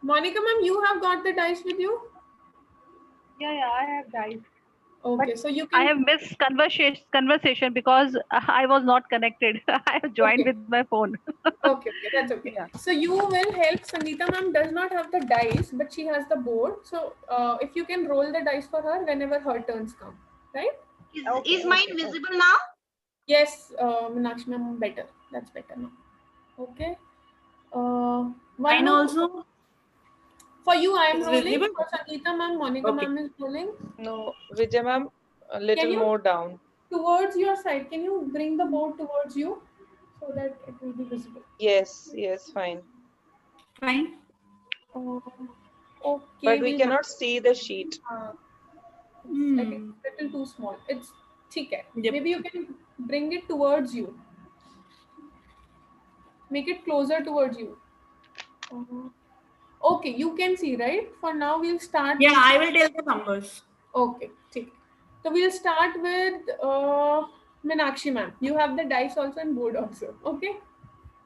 Monica ma'am, you have got the dice with you? Yeah, I have dice. Okay, But so you I can. have missed conversation because I was not connected. I have joined with my phone. Okay, that's okay. Yeah. So you will help. Sangeeta ma'am does not have the dice, but she has the board. So if you can roll the dice for her whenever her turns come, right? Is mine visible now? Yes, Meenakshi ma'am, better. That's better now. Okay. One Mine more. also For you, I am is rolling. visible. For Sangeeta ma'am, Monica Okay. ma'am is rolling. No, Vijay ma'am, a Can little you more down. towards your side? Can you bring the board towards you so that it will be visible? Yes, fine. Fine. Okay. But we we'll cannot see the sheet. I think it's little too small. It's okay. Yep. Maybe you can bring it towards you. Make it closer towards you. Okay, you can see, right? For now, we'll start. Yeah, I will tell the numbers. Okay, ठीक. So we'll start with Meenakshi ma'am. You have the dice also and board also. Okay.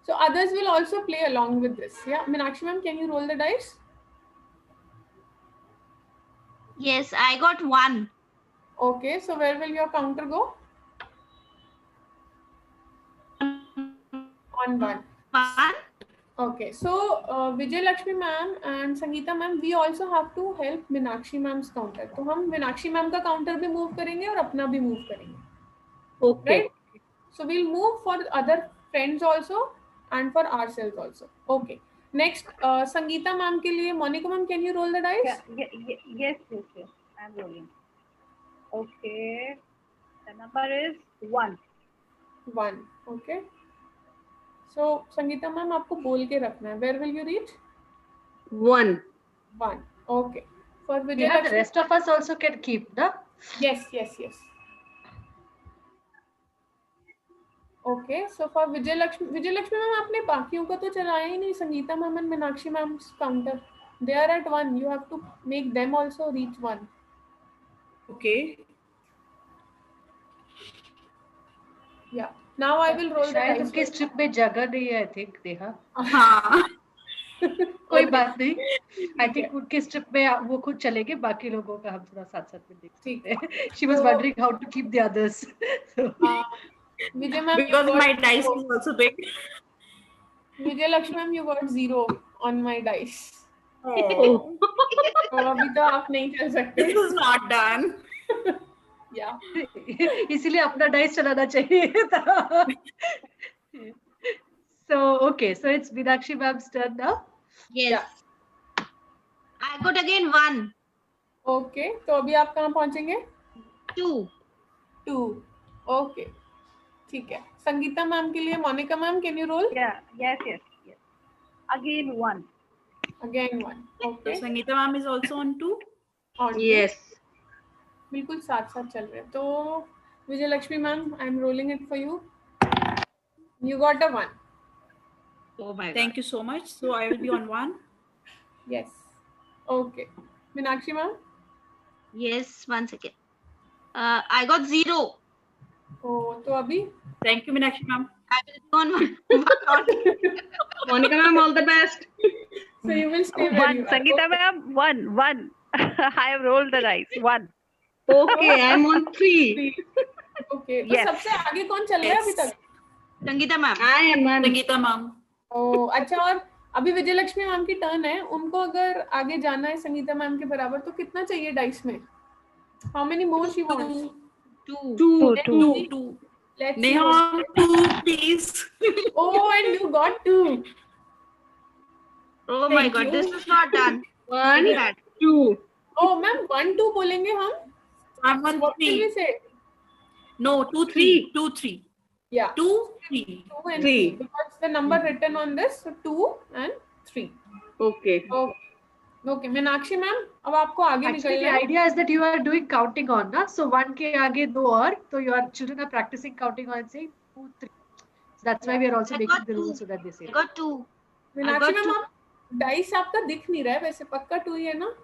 So others will also play along with this. Yeah, Meenakshi ma'am, can you roll the dice? Yes, I got 1. Okay, so where will your counter go? On 1. 1. Okay, so Vijay Lakshmi ma'am and Sangeeta ma'am, we also have to help Meenakshi ma'am's counter. तो हम Meenakshi ma'am का counter भी move करेंगे और अपना भी move करेंगे. Okay. Right? So we'll move for other friends also and for ourselves also. Okay. Next, Sangeeta ma'am के लिए Monica ma'am, can you roll the dice? Yes. I'm rolling. Okay. The number is 1. 1. Okay. So Sangeeta ma'am, आपको बोल के रखना है. Where will you reach? 1. 1. Okay. For Vijay Yeah, the Lakshmi. rest of us also can keep, no? Yes. Okay, so for Vijay Lakshmi ma'am, आपने बाकियों का तो चलाया ही नहीं. Sangeeta ma'am and Meenakshi ma'am's counter, they are at 1. You have to make them also reach 1. Okay. Yeah. Now I will roll the शायद dice. उनके strip में जगह नहीं है, I think, नेहा. हाँ. कोई बात नहीं. I think उनके स्ट्रिप में वो खुद चलेंगे, बाकी लोगों का हम थोड़ा साथ में देख सकते हैं. She was wondering how to keep the others. Vijay ma'am, Because my dice is also big. Vijay Lakshmi ma'am, you got 0 on my dice. Oh. तो अभी तो आप नहीं कर सकते. This is not done. Yeah. इसीलिए अपना डाइस चलाना चाहिए था. So okay, so it's Meenakshi ma'am's turn now. Yes. Yeah. I got again 1. Okay, तो अभी आप कहाँ पहुँचेंगे? 2. Okay. ठीक है. संगीता मैम के लिए Monika ma'am, can you roll? Yeah. Yes. Again 1. Again 1. Okay. So Sangeeta ma'am is also on 2. On 2. Yes. बिल्कुल साथ साथ चल रहे हैं. तो Vijay Lakshmi ma'am, I am rolling it for you. You got a 1. Oh my God. Thank you so much. So I will be on 1. Yes. Okay. Meenakshi ma'am? Yes, 1 second. I got 0. Oh, तो अभी? Thank you, Meenakshi ma'am. I will be on 1. Monica ma'am, all the best. So you will stay where you are. Sangeeta ma'am, 1. I have rolled the dice. 1. Okay, I'm on 3. Okay. तो Yes. सबसे आगे कौन चल रहा है अभी तक? Sangeeta ma'am. I am ma'am. Sangeeta ma'am. Oh, अच्छा. और अभी विजय लक्ष्मी मैम की टर्न है. उनको अगर आगे जाना है संगीता मैम के बराबर, तो कितना चाहिए डाइस में? How many more she wants? Two. Let's see. Two. Let's see. Neha, two, please. Oh, and you got two. Oh my Thank God, you. this is not done. One, Very bad. two. Oh, ma'am, 1, 2 बोलेंगे हम. I'm on What will we three. say? No, two, Three. three. Two, three. Yeah. Two, three. 2 and 3 Three. because the number written on this, so 2 and 3. Okay. Okay, Meenakshi ma'am अब आपको आगे Actually, the निकलना है. idea is that you are doing counting on, na? So 1 के आगे 2 और, so your children are practicing counting on saying 2, 3. So that's why we are also I making got the two. rules so that they say. I got two. I Meenakshi got ma'am two. आप dice आपका दिख नहीं रहा है वैसे पक्का 2 ही है ना?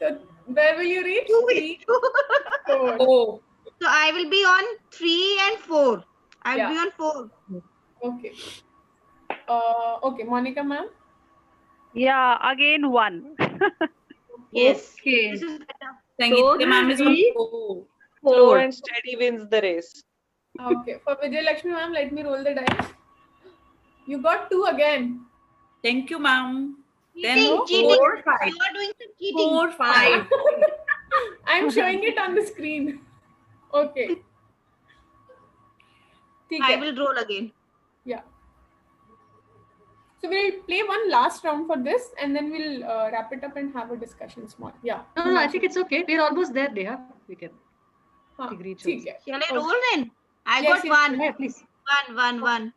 So where will you reach? 3, 4. Oh. So I will be on 3 and 4. I will be on 4. Okay. Okay, Monica ma'am. Yeah, again 1. Yes. Okay. This is better. Sangeeta ma'am is on three, 4. Slow four. and steady wins the race. Okay, for Vijay Lakshmi ma'am, let me roll the dice. You got 2 again. Thank you, ma'am. Cheating, No? cheating. 4, 5. You are doing some cheating. 4, 5. I'm showing it on the screen. Okay. ठीक I है. will roll again. Yeah. So we'll play one last round for this and then we'll wrap it up and have a discussion small. Yeah. No, I think it's okay. We're almost there, Neha. We can agree. ठीक है. Shall I roll then? I Yes, got yes, 1. Yeah, please. 1.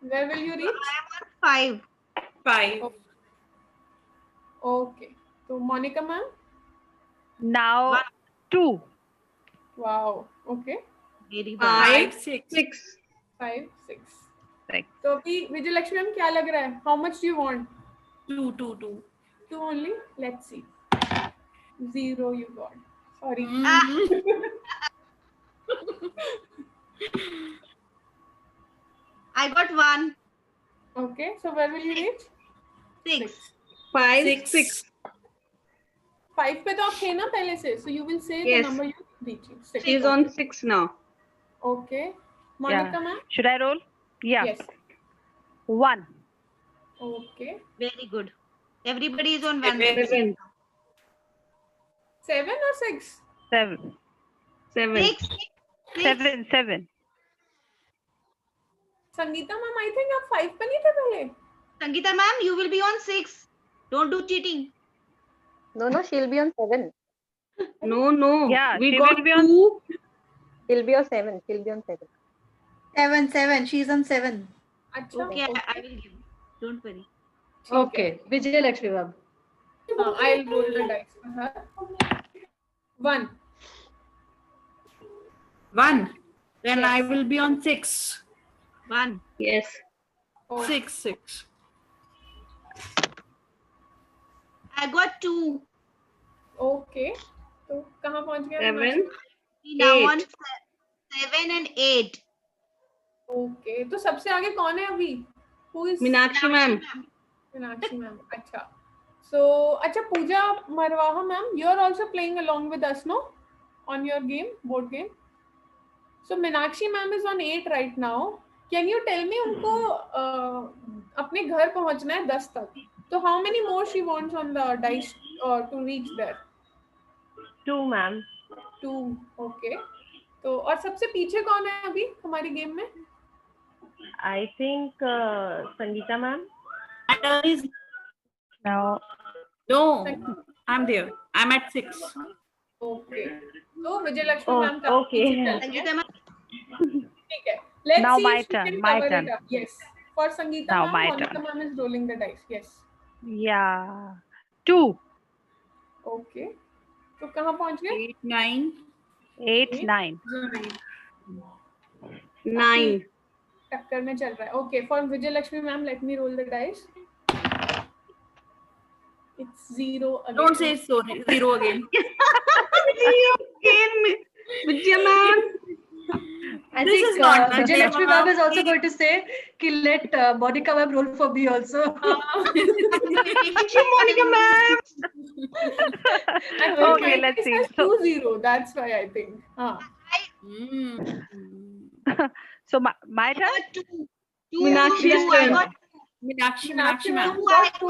Where will you So reach? I am on 5. 5. Okay. So Monica ma'am? Now 2. Wow. Okay. Very bad. 5, 6. 6. 5, 6. 6. तो अभी विजय Lakshmi ma'am क्या लग रहा है? How much do you want? 2, 2, 2. 2 only? Let's see. 0 you got. Sorry. I got 1. Okay. So where will you reach? 6. 5, 6. 5 पे तो आप थे ना पहले से. So you will say the Yes. number you reaching. 6. She is on 6 now. Okay. Monica Yeah. ma'am? Should I roll? Yeah. Yes. 1. Okay. Very good. Everybody is on 1. 7. 7 or 6? 7. 7. 6. 7. 7. Sangeeta ma'am I think आप 5 पे नहीं थे पहले. Sangeeta ma'am, you will be on 6. Don't do cheating. No, she'll be on 7. No. Yeah, We she got will be on 2. She'll be on 7. She'll be on 7. 7, 7. She's on 7. अच्छा. Okay, I will give. Don't worry. Okay. Vijay Lakshmi ma'am. I'll roll the dice for her. 1. 1. Then Yes. I will be on 6. 1. Yes. 6, 6. I got 2. Okay. तो कहाँ पहुँच गया? 7. We now 8. on 7 and 8. Okay. तो सबसे आगे कौन है अभी? Who is? Meenakshi ma'am. Meenakshi ma'am. अच्छा. So अच्छा Pooja Marwaha ma'am, you are also playing along with us, no? On your game, board game. So Meenakshi ma'am is on 8 right now. Can you tell me उनको अपने घर पहुंचना है 10 तक. So how many more she wants on the dice to reach there? 2, ma'am. 2. Okay. तो और सबसे पीछे कौन है अभी हमारी गेम में? I think Sangeeta ma'am. My turn is now. no. I'm there. I'm at 6. Okay. तो विजय लक्ष्मी Oh, मैम का okay. पीछे चल रही है. Sangeeta ma'am. ठीक है. Let's Now see my if she turn, can my cover turn. it up. Yes. For Sangeeta Now ma'am, my Monica turn. ma'am is rolling the dice. Yes. Yeah. 2. Okay. तो कहाँ पहुँच गए? 8, 9. 8, 9. 9. टक्कर में चल रहा है. Okay. For Vijay Lakshmi ma'am, let me roll the dice. It's 0 again. Don't say sorry. 0 again. Vijay ma'am. I This think is not done, Vijay Lakshmi ma'am is also Neha. going to say, ki let Monica ma'am roll for me also. Monica ma'am. Okay, let's see. So, 2-0. That's why I think. so my turn? Meenakshi's turn. Meenakshi Meenakshi ma'am. ma'am got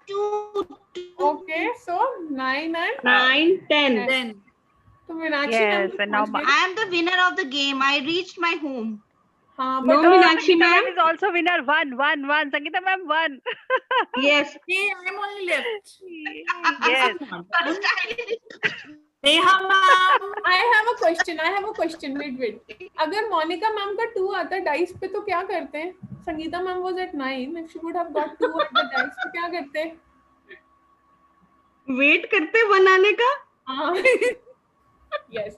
2. Okay. So 9 10. 10. तो Meenakshi ma'am Yes, तो and now पहुंच गई. I am the winner of the game. I reached my home. हाँ, No, but Meenakshi Sangeeta ma'am. ma'am is also winner. One. Sangeeta ma'am won. Yes. Hey, I'm only left. This Yes. is not done. First I Neha ma'am. I have a question. I have a question. Wait. अगर Monika ma'am का 2 आता dice पे तो क्या करते हैं? Sangeeta ma'am was at 9. If she would have got 2 at the dice तो क्या करते? वेट करते बनाने का. हाँ. Yes.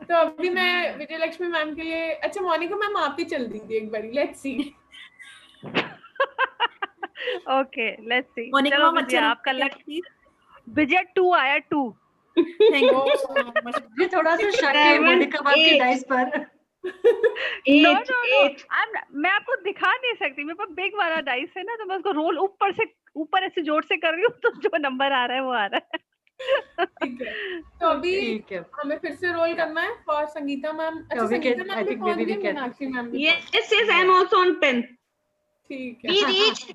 तो अभी मैं विजय लक्ष्मी मैम के लिए अच्छा मोनिका मैम आप ही चल दीजिए एक बारी. Let's see. Okay, let's see. Monika चलो मैम विजय अच्छा आपका लगता लक. है please. विजय 2 आया 2. Thank you so much. मुझे थोड़ा सा शक है 7, मोनिका मैम की 8. डाइस पर. No, 8. no, no. 8. मैं आपको दिखा नहीं सकती. मेरे पास बिग वाला डाइस है ना, तो मैं उसको रोल ऊपर ऐसे जोर से कर रही हूँ, तो जो नंबर आ रहा है वो आ रहा है. ठीक है. तो अभी ठीक है. हमें फिर से रोल करना है फॉर संगीता मैम. अच्छा we Sangeeta can, I ma'am भी think पहुंच maybe गई, we can. मीनाक्षी मैम भी Yes, पहुंच yes, I am also on 10. गई. ठीक है.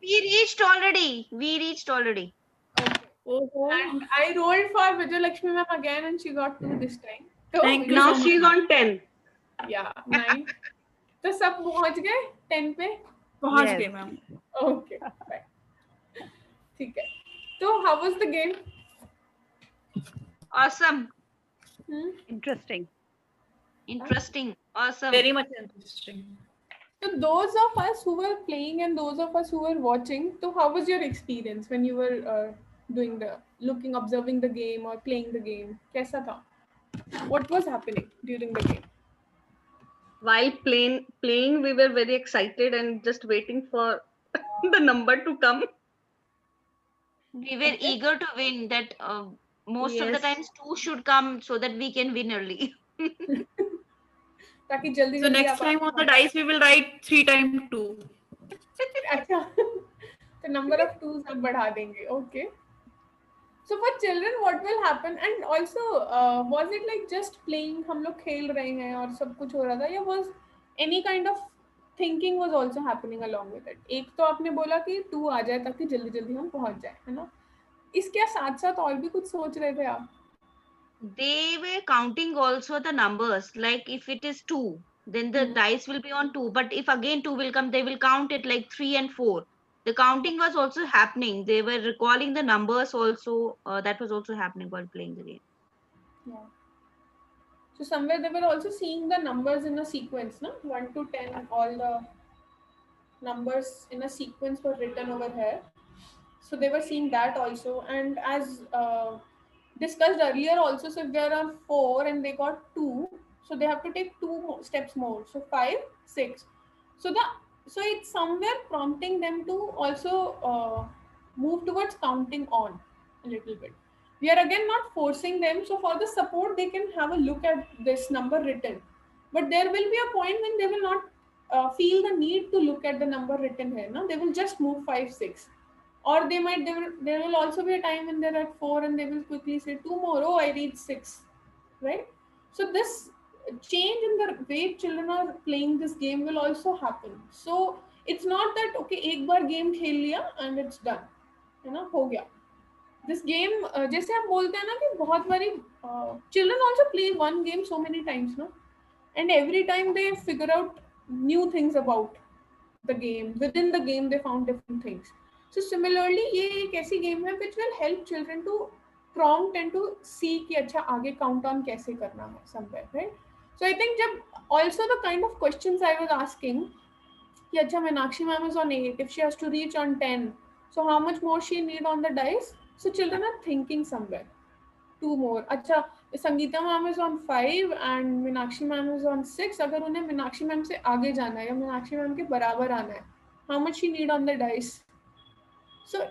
we reached already. We reached already. Oh, And I rolled for Vijay Lakshmi ma'am again and she got 2 this time. So thank you Now so much. she's on 10. yeah, 9. तो सब पहुंच गए 10 पे. पहुंच Yes. गए मैम. Okay, fine. ठीक है. तो how was the game? Awesome. Interesting. Interesting. Awesome. Very much interesting. So those of us who were playing and those of us who were watching, so how was your experience when you were doing observing the game or playing the game? कैसा था? What was happening during the game? While playing, we were very excited and just waiting for the number to come. We were eager to win. That most of the Yes. times 2 should come so that we can win early. ताकि जल्दी So जल्दी next आप time on the dice we will write 3 times 2. अच्छा. तो number of 2s आप बढ़ा देंगे. Okay. So for children, what will happen? And also, was it like just playing? हम लोग खेल रहे हैं और सब कुछ हो रहा था, या was any kind of thinking was also happening along with it? एक तो आपने बोला कि 2 आ जाए ताकि जल्दी जल्दी हम पहुंच जाए, है ना? इसके साथ साथ और भी कुछ सोच रहे थे आप? They were counting also the numbers. Like if it is 2, then the dice will be on 2. But if again 2 will come, they will count it like 3 and 4. The counting was also happening. They were recalling the numbers also. That was also happening while playing the game. Yeah. So somewhere they were also seeing the numbers in a sequence, no? 1 to 10, all the numbers in a sequence were written over here. So they were seeing that also. And as discussed earlier also, so if there are 4 and they got 2, so they have to take 2 steps more. So 5, 6. So it's somewhere prompting them to also move towards counting on a little bit. We are again not forcing them. So for the support, they can have a look at this number written. But there will be a point when they will not feel the need to look at the number written here. No? They will just move 5, 6. Or there will also be a time when they're at 4 and they will quickly say 2 more. Oh, I reached 6. Right? So this change in the way children are playing this game will also happen. So it's not that okay, एक बार game खेल लिया and it's done, है ना, हो गया. This game, जैसे हम बोलते हैं ना कि बहुत बारी children also play one game so many times, no, and every time they figure out new things about the game. Within the game, they found different things. So similarly, ये एक ऐसी game है which will help children to prompt and to see कि अच्छा आगे count on कैसे करना है somewhere, right? So I think जब also the kind of questions I was asking कि अच्छा Meenakshi ma'am is on 8, if she has to reach on 10, so how much more she need on the dice? So children are thinking somewhere. 2 more. अच्छा Sangeeta ma'am is on 5 and Meenakshi ma'am is on 6. अगर उन्हें Meenakshi ma'am से आगे जाना है या Meenakshi ma'am के बराबर आना है, how much she need on the dice? So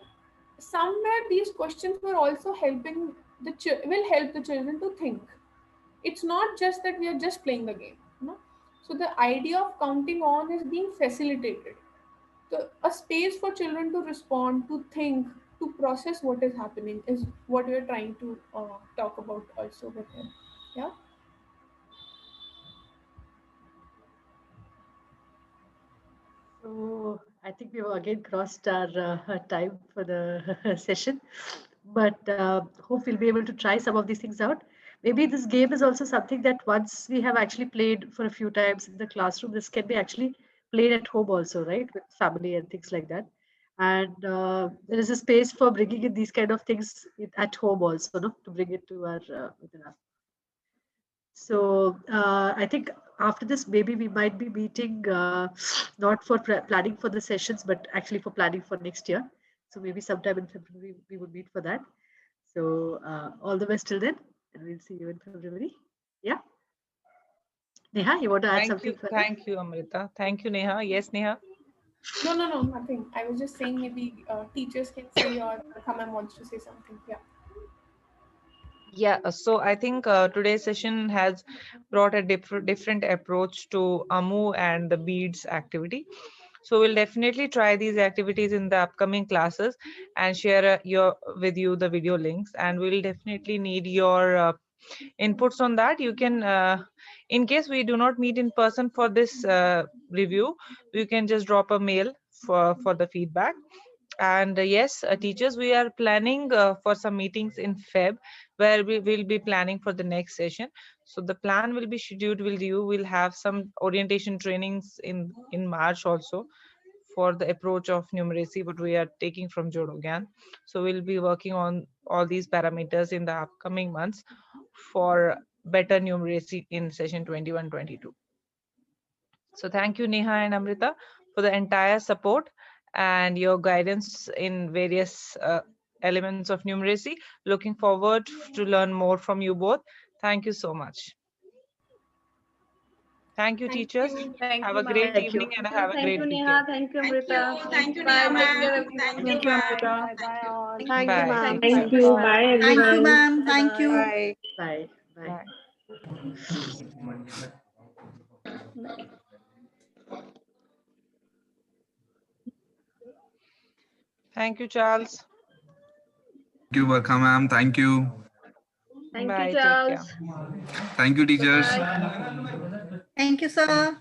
somewhere these questions were also helping will help the children to think. It's not just that we are just playing the game, no? So the idea of counting on is being facilitated. So a space for children to respond, to think, to process what is happening is what we are trying to talk about also with him. Yeah. So I think we've again crossed our time for the session. but hope we'll be able to try some of these things out. Maybe this game is also something that once we have actually played for a few times in the classroom, this can be actually played at home also, right, with family and things like that. And there is a space for bringing in these kind of things at home also, no, to bring it to our within our. So I think after this, maybe we might be meeting not for planning for the sessions, but actually for planning for next year. So maybe sometime in February we would meet for that. So all the best till then, and we'll see you in February. Yeah. Neha, you want to add something further? Thank you, Amrita. Thank you, Neha. Yes, Neha. No, nothing. I was just saying maybe teachers can say or Khamam wants to say something. Yeah. Yeah, so I think today's session has brought a different approach to Ammu and the beads activity. So we'll definitely try these activities in the upcoming classes and share your with you the video links. And we'll definitely need your inputs on that. You can, in case we do not meet in person for this review, you can just drop a mail for the feedback. And yes, teachers, we are planning for some meetings in Feb where we will be planning for the next session. So the plan will be scheduled with you. We'll have some orientation trainings in March also for the approach of numeracy, what we are taking from Jodogan. So we'll be working on all these parameters in the upcoming months for better numeracy in session 21-22. So thank you, Neha and Amrita, for the entire support and your guidance in various elements of numeracy. Looking forward to learn more from you both. Thank you so much. Thank you, Thank teachers. you. Have a great Thank you. evening and have a Thank great you, weekend. Neha. Thank you, Thank you. Amrita. Thank you, Neha Bye. Take ma'am. care, everyone. Thank you, Thank you, ma'am. Amrita. Thank you. Thank you, Bye. ma'am. Thank Thank you you. all. Bye, Thank you, everyone. ma'am. Thank Bye-bye. you. Bye. Bye. Bye. Bye. Thank you, Charles. Thank you, Barkha ma'am. Thank you. Thank you, Bye. Take care. Charles. Thank you, teachers. Bye-bye. Thank you, sir.